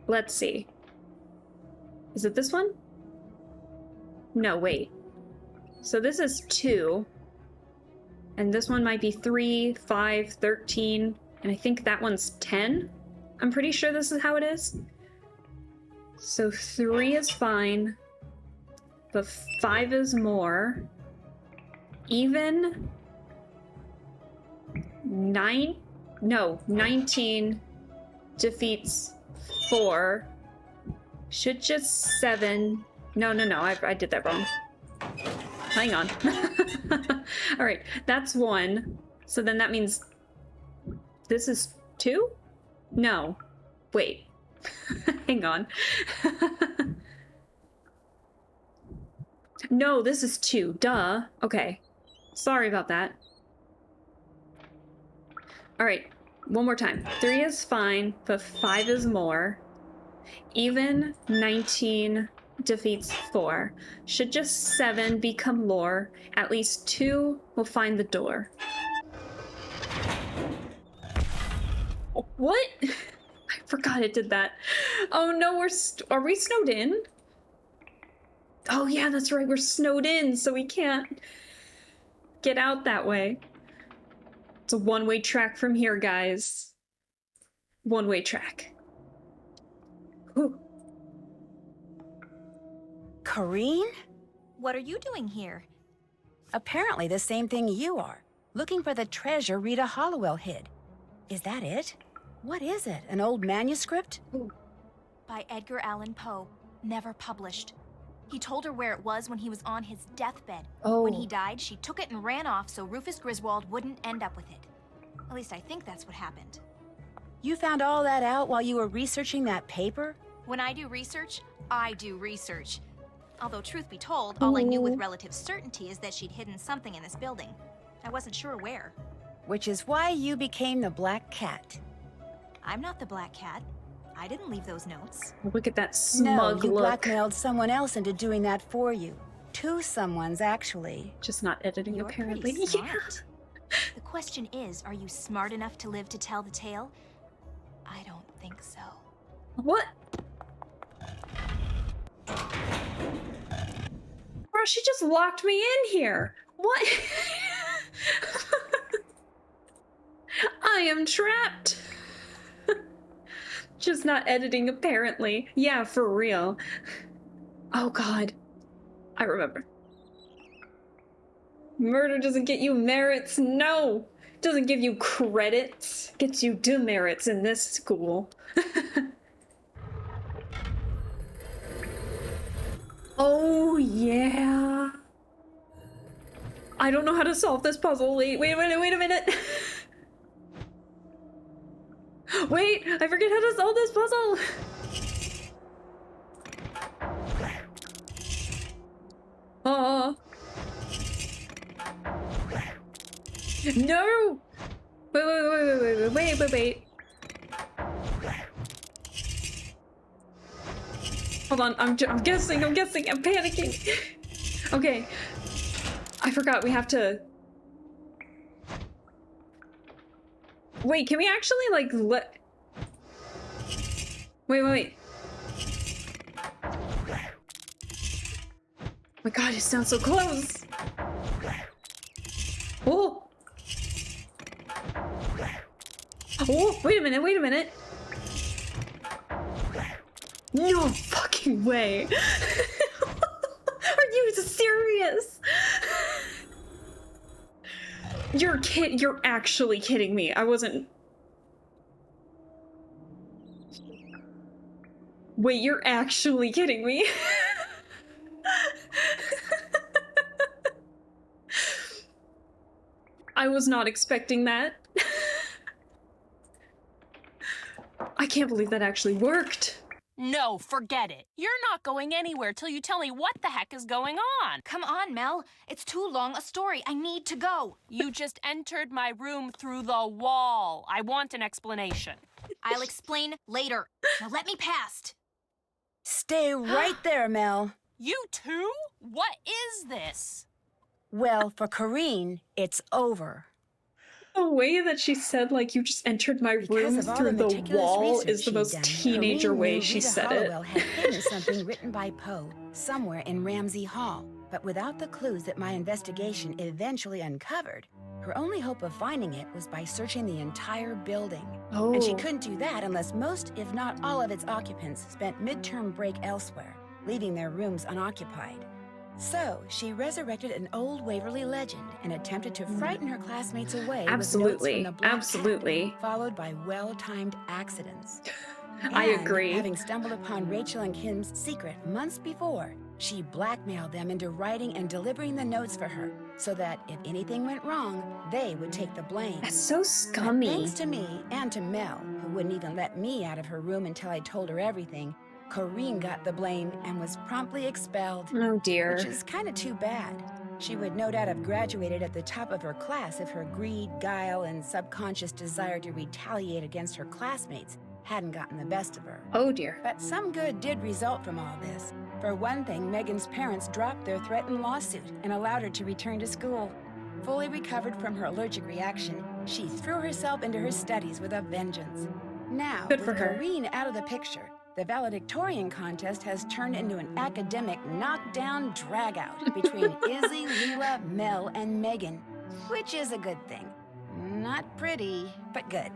Speaker 1: let's see. Is it this one? No, wait. So this is 2. And this one might be 3, 5, 13. And I think that one's 10. I'm pretty sure this is how it is. So 3 is fine. But 5 is more. Even 19 defeats 4. Should just 7. No, I did that wrong. Hang on. All right, that's 1. So then that means this is 2? No. Wait. Hang on. No, this is 2. Duh. Okay. Sorry about that. All right, one more time. 3 is fine, but 5 is more. Even 19 defeats 4. Should just 7 become lore, at least 2 will find the door. What? I forgot it did that. Oh no, are we snowed in? Oh yeah, that's right, we're snowed in, so we can't get out that way. It's a one-way track from here, guys. One-way track. Ooh.
Speaker 2: Corrine?
Speaker 6: What are you doing here?
Speaker 2: Apparently the same thing you are. Looking for the treasure Rita Hollowell hid. Is that it? What is it? An old manuscript?
Speaker 6: By Edgar Allan Poe. Never published. He told her where it was when he was on his deathbed.
Speaker 1: Oh.
Speaker 6: When he died, she took it and ran off so Rufus Griswold wouldn't end up with it. At least I think that's what happened.
Speaker 2: You found all that out while you were researching that paper?
Speaker 6: When I do research, I do research. Although, truth be told, all I knew with relative certainty is that she'd hidden something in this building. I wasn't sure where.
Speaker 2: Which is why you became the Black Cat.
Speaker 6: I'm not the Black Cat. I didn't leave those notes.
Speaker 1: Look at that smug
Speaker 2: No, you
Speaker 1: look.
Speaker 2: blackmailed someone else into doing that for you. 2 someones, actually.
Speaker 1: Just not editing,
Speaker 6: You're
Speaker 1: apparently.
Speaker 6: pretty smart. The question is, are you smart enough to live to tell the tale? I don't think so.
Speaker 1: What? Bro, she just locked me in here. What? I am trapped. Just not editing, apparently. Yeah, for real. Oh god. I remember. Murder doesn't get you merits, no! Doesn't give you credits. Gets you demerits in this school. Oh, yeah. I don't know how to solve this puzzle. Wait a minute, wait a minute. Wait, I forget how to solve this puzzle. Oh. No! Wait. Hold on, I'm guessing, I'm panicking. Okay. I forgot we have to... Wait, can we actually, like, let... Wait. Oh my god, it sounds so close! Oh! Oh, wait a minute! No fucking way! Are you serious? You're actually kidding me. I wasn't... Wait, you're actually kidding me? I was not expecting that. I can't believe that actually worked.
Speaker 4: No, forget it. You're not going anywhere till you tell me what the heck is going on.
Speaker 6: Come on, Mel. It's too long a story. I need to go.
Speaker 4: You just entered my room through the wall. I want an explanation.
Speaker 6: I'll explain later. Now let me past.
Speaker 2: Stay right there, Mel.
Speaker 4: You too? What is this?
Speaker 2: Well, for Corrine, it's over.
Speaker 1: The way that she said, like, you just entered my room through the wall is the most teenager way she said it.
Speaker 2: Hollowell had hidden something written by Poe somewhere in Ramsey Hall, but without the clues that my investigation eventually uncovered, her only hope of finding it was by searching the entire building.
Speaker 1: Oh.
Speaker 2: And she couldn't do that unless most, if not all of its occupants spent midterm break elsewhere, leaving their rooms unoccupied. So, she resurrected an old Waverly legend and attempted to frighten her classmates away
Speaker 1: Absolutely.
Speaker 2: with notes from the Black
Speaker 1: Absolutely.
Speaker 2: Cat, followed by well-timed accidents.
Speaker 1: I
Speaker 2: And,
Speaker 1: agree.
Speaker 2: having stumbled upon Rachel and Kim's secret months before, she blackmailed them into writing and delivering the notes for her, so that if anything went wrong, they would take the blame.
Speaker 1: That's so
Speaker 2: But
Speaker 1: scummy.
Speaker 2: thanks to me and to Mel, who wouldn't even let me out of her room until I told her everything, Corrine got the blame and was promptly expelled.
Speaker 1: Oh dear.
Speaker 2: Which is kind of too bad. She would no doubt have graduated at the top of her class if her greed, guile, and subconscious desire to retaliate against her classmates hadn't gotten the best of her.
Speaker 1: Oh dear.
Speaker 2: But some good did result from all this. For one thing, Megan's parents dropped their threatened lawsuit and allowed her to return to school. Fully recovered from her allergic reaction, she threw herself into her studies with a vengeance. Now,
Speaker 1: Good
Speaker 2: with
Speaker 1: for her.
Speaker 2: Corrine out of the picture, the valedictorian contest has turned into an academic knockdown dragout between Izzy, Leela, Mel, and Megan, which is a good thing. Not pretty, but good.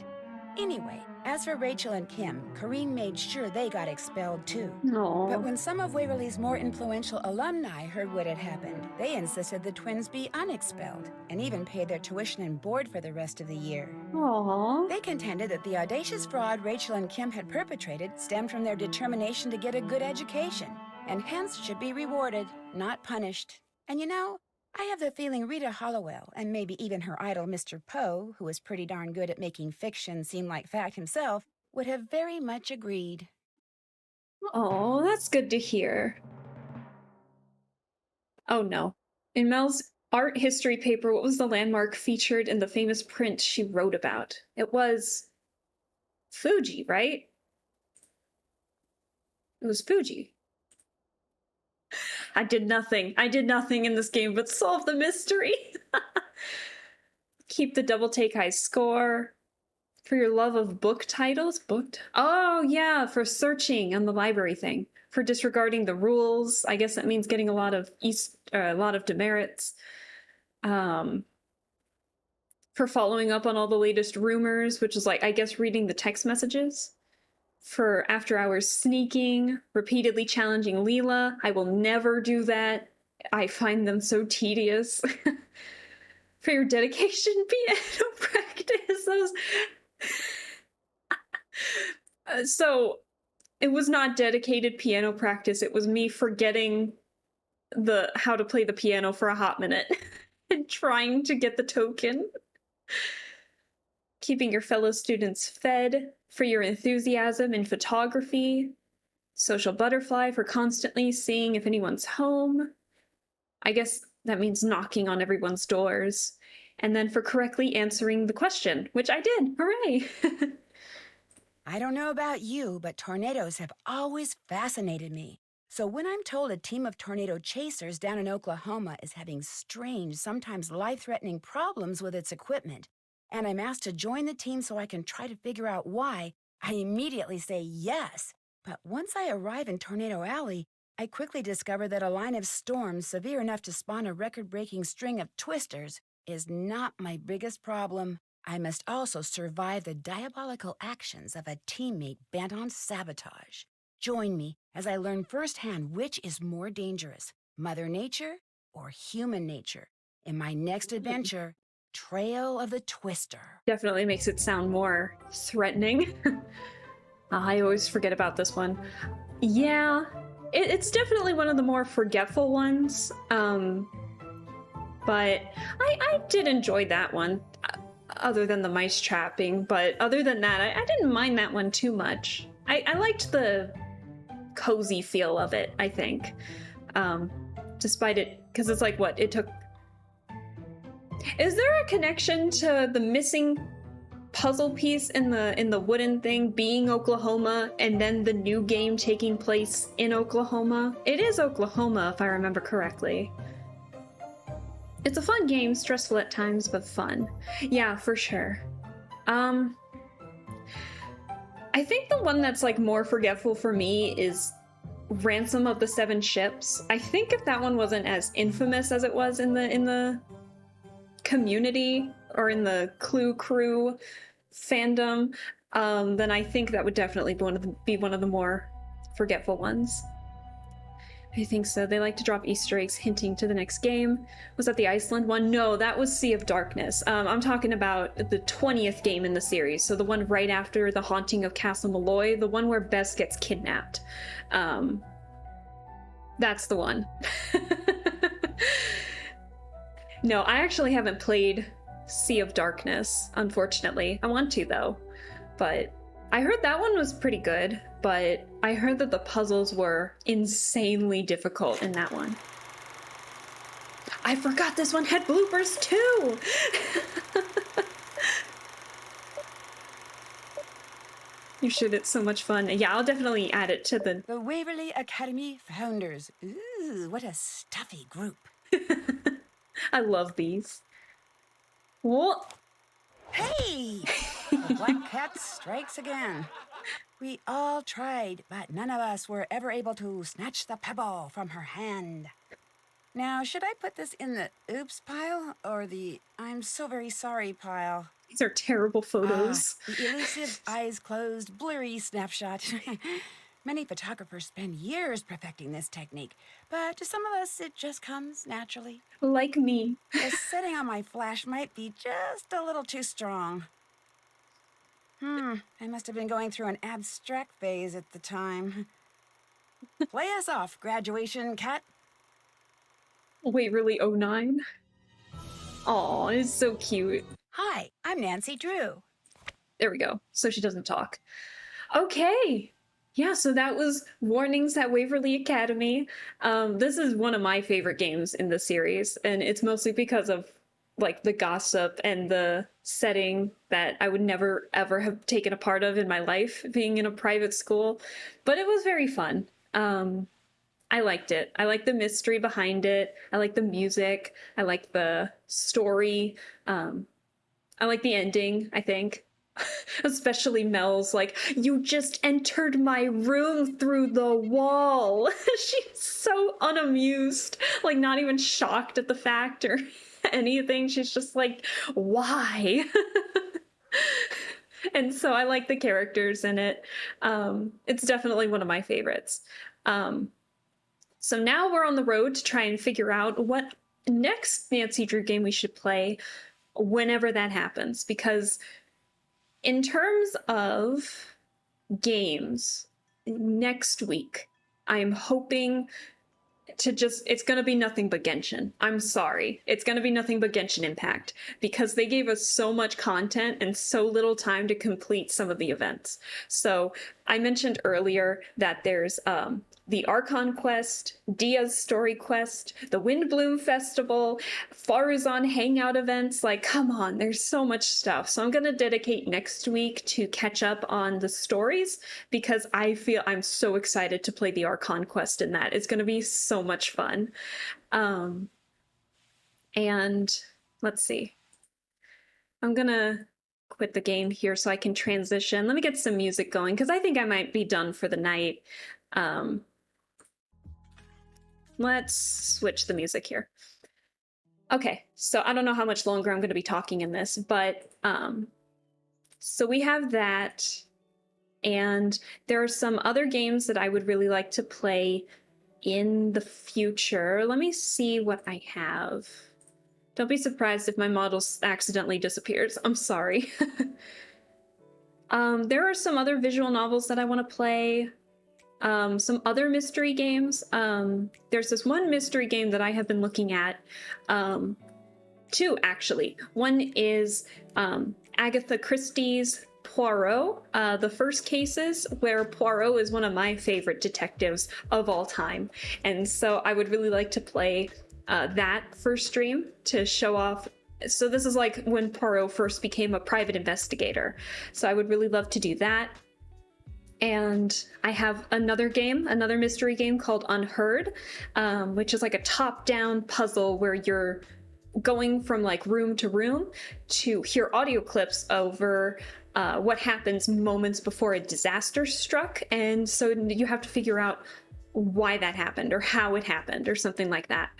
Speaker 2: Anyway, as for Rachel and Kim, Corrine made sure they got expelled too.
Speaker 1: No.
Speaker 2: But when some of Waverly's more influential alumni heard what had happened, they insisted the twins be unexpelled and even paid their tuition and board for the rest of the year.
Speaker 1: Aww.
Speaker 2: They contended that the audacious fraud Rachel and Kim had perpetrated stemmed from their determination to get a good education, and hence should be rewarded, not punished. And you know, I have the feeling Rita Hollowell, and maybe even her idol Mr. Poe, who was pretty darn good at making fiction seem like fact himself, would have very much agreed.
Speaker 1: Oh, that's good to hear. Oh no. In Mel's art history paper, what was the landmark featured in the famous print she wrote about? It was Fuji, right? It was Fuji. I did nothing in this game but solve the mystery. Keep the double take high score. For your love of book titles? Booked? Oh, yeah, for searching on the library thing. For disregarding the rules. I guess that means getting a lot of demerits. For following up on all the latest rumors, which is like, I guess, reading the text messages. For after hours sneaking, repeatedly challenging Leela. I will never do that. I find them so tedious. For your dedication, piano practice. So it was not dedicated piano practice. It was me forgetting how to play the piano for a hot minute and trying to get the token. Keeping your fellow students fed. For your enthusiasm in photography. Social butterfly for constantly seeing if anyone's home. I guess that means knocking on everyone's doors. And then for correctly answering the question, which I did. Hooray!
Speaker 2: I don't know about you, but tornadoes have always fascinated me. So when I'm told a team of tornado chasers down in Oklahoma is having strange, sometimes life-threatening problems with its equipment, and I'm asked to join the team so I can try to figure out why, I immediately say yes. But once I arrive in Tornado Alley, I quickly discover that a line of storms severe enough to spawn a record-breaking string of twisters is not my biggest problem. I must also survive the diabolical actions of a teammate bent on sabotage. Join me as I learn firsthand which is more dangerous, Mother Nature or human nature, in my next adventure, Trail of the Twister.
Speaker 1: Definitely makes it sound more threatening. I always forget about this one. Yeah, it's definitely one of the more forgetful ones. But I did enjoy that one, other than the mice trapping. But other than that, I didn't mind that one too much. I liked the cozy feel of it, I think. Despite it, because it's like, what, it took... Is there a connection to the missing puzzle piece in the wooden thing being Oklahoma and then the new game taking place in Oklahoma? It is Oklahoma, if I remember correctly. It's a fun game, stressful at times, but fun. Yeah, for sure. I think the one that's like more forgetful for me is Ransom of the Seven Ships. I think if that one wasn't as infamous as it was in the community or in the Clue Crew fandom, then I think that would definitely be one of the more forgetful ones. I think so. They like to drop Easter eggs hinting to the next game. Was that the Iceland one? No, that was Sea of Darkness. I'm talking about the 20th game in the series, so the one right after The Haunting of Castle Malloy, the one where Bess gets kidnapped. That's the one. No, I actually haven't played Sea of Darkness, unfortunately. I want to, though. But I heard that one was pretty good, but I heard that the puzzles were insanely difficult in that one. I forgot this one had bloopers, too! You should. It's so much fun. Yeah, I'll definitely add it to the...
Speaker 2: The Waverly Academy founders. Ooh, what a stuffy group.
Speaker 1: I love these. What?
Speaker 2: Hey! The black cat strikes again. We all tried, but none of us were ever able to snatch the pebble from her hand. Now, should I put this in the oops pile or the I'm so very sorry pile?
Speaker 1: These are terrible photos.
Speaker 2: The elusive, eyes closed, blurry snapshot. Many photographers spend years perfecting this technique, but to some of us, it just comes naturally.
Speaker 1: Like me.
Speaker 2: The setting on my flash might be just a little too strong. I must have been going through an abstract phase at the time. Play us off, graduation cat.
Speaker 1: Waverly 09. Aw, it's so cute.
Speaker 2: Hi, I'm Nancy Drew.
Speaker 1: There we go. So she doesn't talk. Okay. Yeah, so that was Warnings at Waverly Academy. This is one of my favorite games in the series, and it's mostly because of like the gossip and the setting that I would never ever have taken a part of in my life, being in a private school. But it was very fun. I liked it. I like the mystery behind it. I like the music. I like the story. I like the ending, I think. Especially Mel's like, you just entered my room through the wall. She's so unamused, like not even shocked at the fact or anything. She's just like, why? And so I like the characters in it. It's definitely one of my favorites. So now we're on the road to try and figure out what next Nancy Drew game we should play whenever that happens, because in terms of games next week, I'm hoping to just, it's going to be nothing but Genshin. I'm sorry. It's going to be nothing but Genshin Impact, because they gave us so much content and so little time to complete some of the events. So I mentioned earlier that there's the Archon Quest, Dia's Story Quest, the Windbloom Festival, Faruzan Hangout events. Like, come on, there's so much stuff. So I'm going to dedicate next week to catch up on the stories, because I feel I'm so excited to play the Archon Quest in that. It's going to be so much fun. And let's see. I'm going to quit the game here so I can transition. Let me get some music going, because I think I might be done for the night. Let's switch the music here. Okay, so I don't know how much longer I'm going to be talking in this, but so we have that, and there are some other games that I would really like to play in the future. Let me see what I have. Don't be surprised if my model accidentally disappears. I'm sorry. There are some other visual novels that I want to play. Some other mystery games. There's this one mystery game that I have been looking at. Two, actually. One is Agatha Christie's Poirot, the first cases, where Poirot is one of my favorite detectives of all time. And so I would really like to play that for stream to show off. So this is like when Poirot first became a private investigator. So I would really love to do that. And I have another game, another mystery game called Unheard, which is like a top-down puzzle where you're going from like room to room to hear audio clips over what happens moments before a disaster struck. And so you have to figure out why that happened or how it happened or something like that.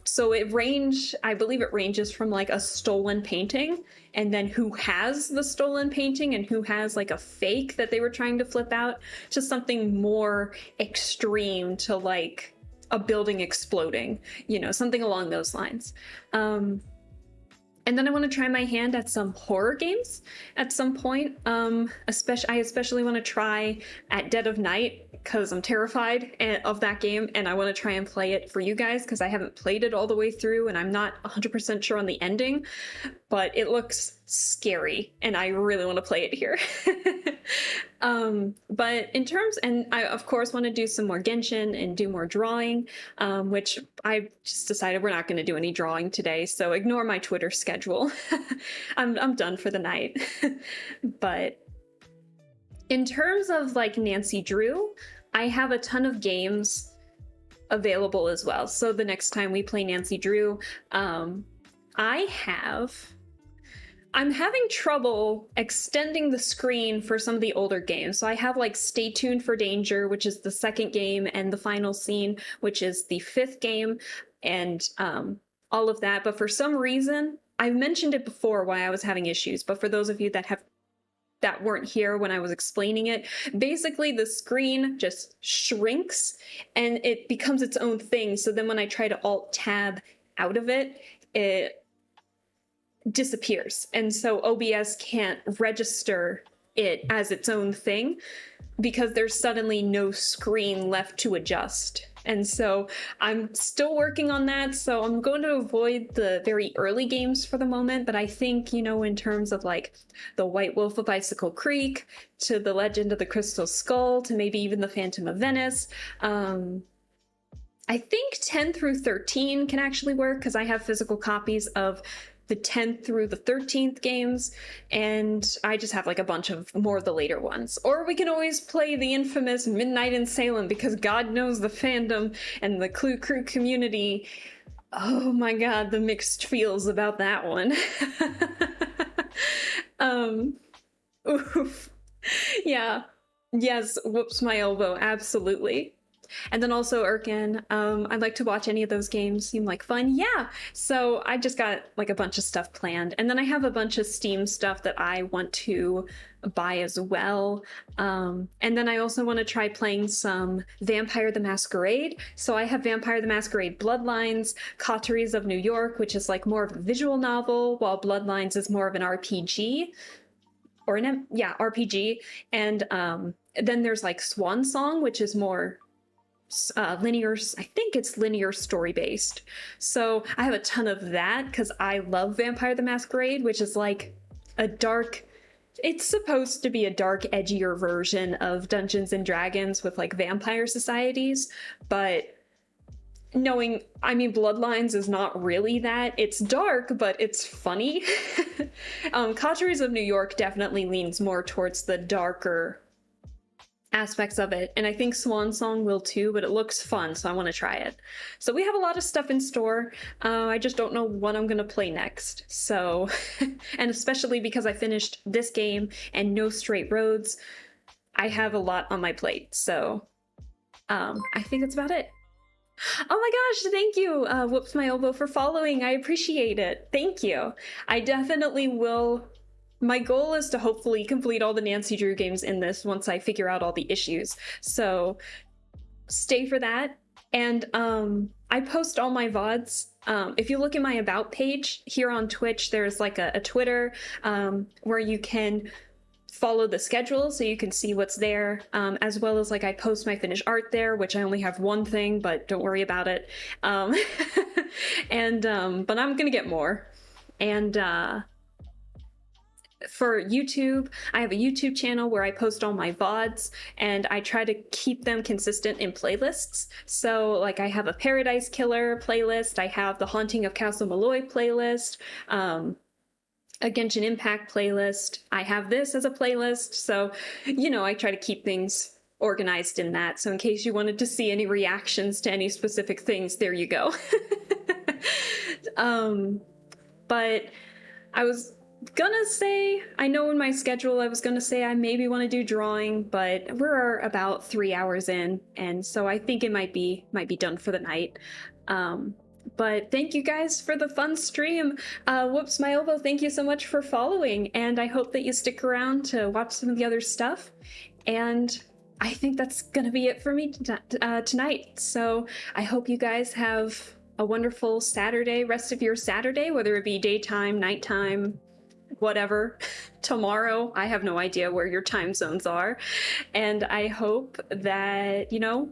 Speaker 1: So I believe it ranges from like a stolen painting and then who has the stolen painting and who has like a fake that they were trying to flip out, to something more extreme, to like a building exploding, you know, something along those lines. And then I want to try my hand at some horror games at some point. I especially want to try at Dead of Night, because I'm terrified of that game, and I want to try and play it for you guys, because I haven't played it all the way through, and I'm not 100% sure on the ending, but it looks scary, and I really want to play it here. But in terms, and I of course want to do some more Genshin and do more drawing, which I just decided we're not going to do any drawing today, so ignore my Twitter schedule. I'm done for the night. But In terms of like Nancy Drew, I have a ton of games available as well. So the next time we play Nancy Drew, I'm having trouble extending the screen for some of the older games. So I have like Stay Tuned for Danger, which is the second game, and The Final Scene, which is the fifth game, and all of that. But for some reason, I've mentioned it before why I was having issues, but for those of you that weren't here when I was explaining it, basically the screen just shrinks and it becomes its own thing. So then when I try to Alt-Tab out of it, it disappears. And so OBS can't register it as its own thing because there's suddenly no screen left to adjust. And so I'm still working on that. So I'm going to avoid the very early games for the moment. But I think, you know, in terms of like the White Wolf of Icicle Creek to the Legend of the Crystal Skull to maybe even the Phantom of Venice, I think 10 through 13 can actually work because I have physical copies of the 10th through the 13th games, and I just have like a bunch of more of the later ones. Or we can always play the infamous Midnight in Salem, because God knows the fandom and the Clue Crew community, oh my god, the mixed feels about that one. Oof. Yeah. Yes, whoops my elbow, absolutely. And then also Erkin, I'd like to watch any of those games, seem like fun. Yeah, so I just got like a bunch of stuff planned. And then I have a bunch of Steam stuff that I want to buy as well. And then I also want to try playing some Vampire the Masquerade. So I have Vampire the Masquerade Bloodlines, Coteries of New York, which is like more of a visual novel, while Bloodlines is more of an RPG. Or an, yeah, RPG. And then there's like Swan Song, which is more linear, I think it's linear story based. So I have a ton of that because I love Vampire the Masquerade, which is like a dark, it's supposed to be a dark, edgier version of Dungeons and Dragons with like vampire societies, but knowing, I mean, Bloodlines is not really that. It's dark, but it's funny. Coteries of New York definitely leans more towards the darker aspects of it, and I think Swan Song will too, but it looks fun, so I want to try it. So we have a lot of stuff in store. I just don't know what I'm going to play next. So, and especially because I finished this game and No Straight Roads, I have a lot on my plate. So I think that's about it. Oh my gosh, thank you, Whoops My Elbow, for following. I appreciate it. Thank you. I definitely will. My goal is to hopefully complete all the Nancy Drew games in this once I figure out all the issues. So stay for that. And I post all my VODs. If you look at my About page here on Twitch, there's like a Twitter where you can follow the schedule so you can see what's there, as well as like I post my finished art there, which I only have one thing, but don't worry about it. And but I'm gonna get more. And for YouTube, I have a YouTube channel where I post all my VODs, and I try to keep them consistent in playlists. So like I have a Paradise Killer playlist, I have the Haunting of Castle Malloy playlist, a Genshin Impact playlist, I have this as a playlist. So, you know, I try to keep things organized in that. So in case you wanted to see any reactions to any specific things, there you go. But I was gonna say, I know in my schedule I was gonna say I maybe want to do drawing, but we're about 3 hours in, and so I think it might be done for the night. But thank you guys for the fun stream. Whoops My Elbow, thank you so much for following, and I hope that you stick around to watch some of the other stuff. And I think that's gonna be it for me tonight. So I hope you guys have a wonderful Saturday, rest of your Saturday, whether it be daytime, nighttime, whatever. Tomorrow, I have no idea where your time zones are. And I hope that, you know,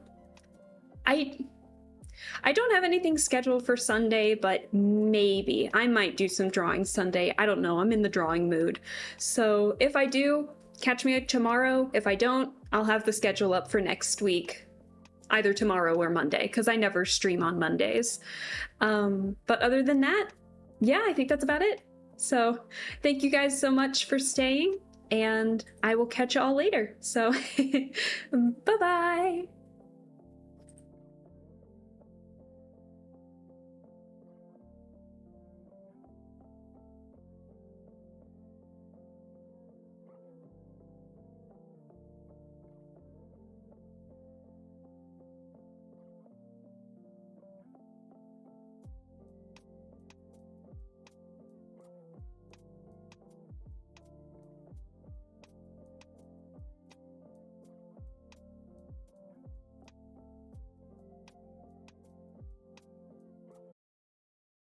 Speaker 1: I don't have anything scheduled for Sunday, but maybe I might do some drawing Sunday. I don't know. I'm in the drawing mood. So if I do, catch me tomorrow. If I don't, I'll have the schedule up for next week, either tomorrow or Monday, because I never stream on Mondays. But other than that, yeah, I think that's about it. So thank you guys so much for staying, and I will catch you all later. So, bye-bye!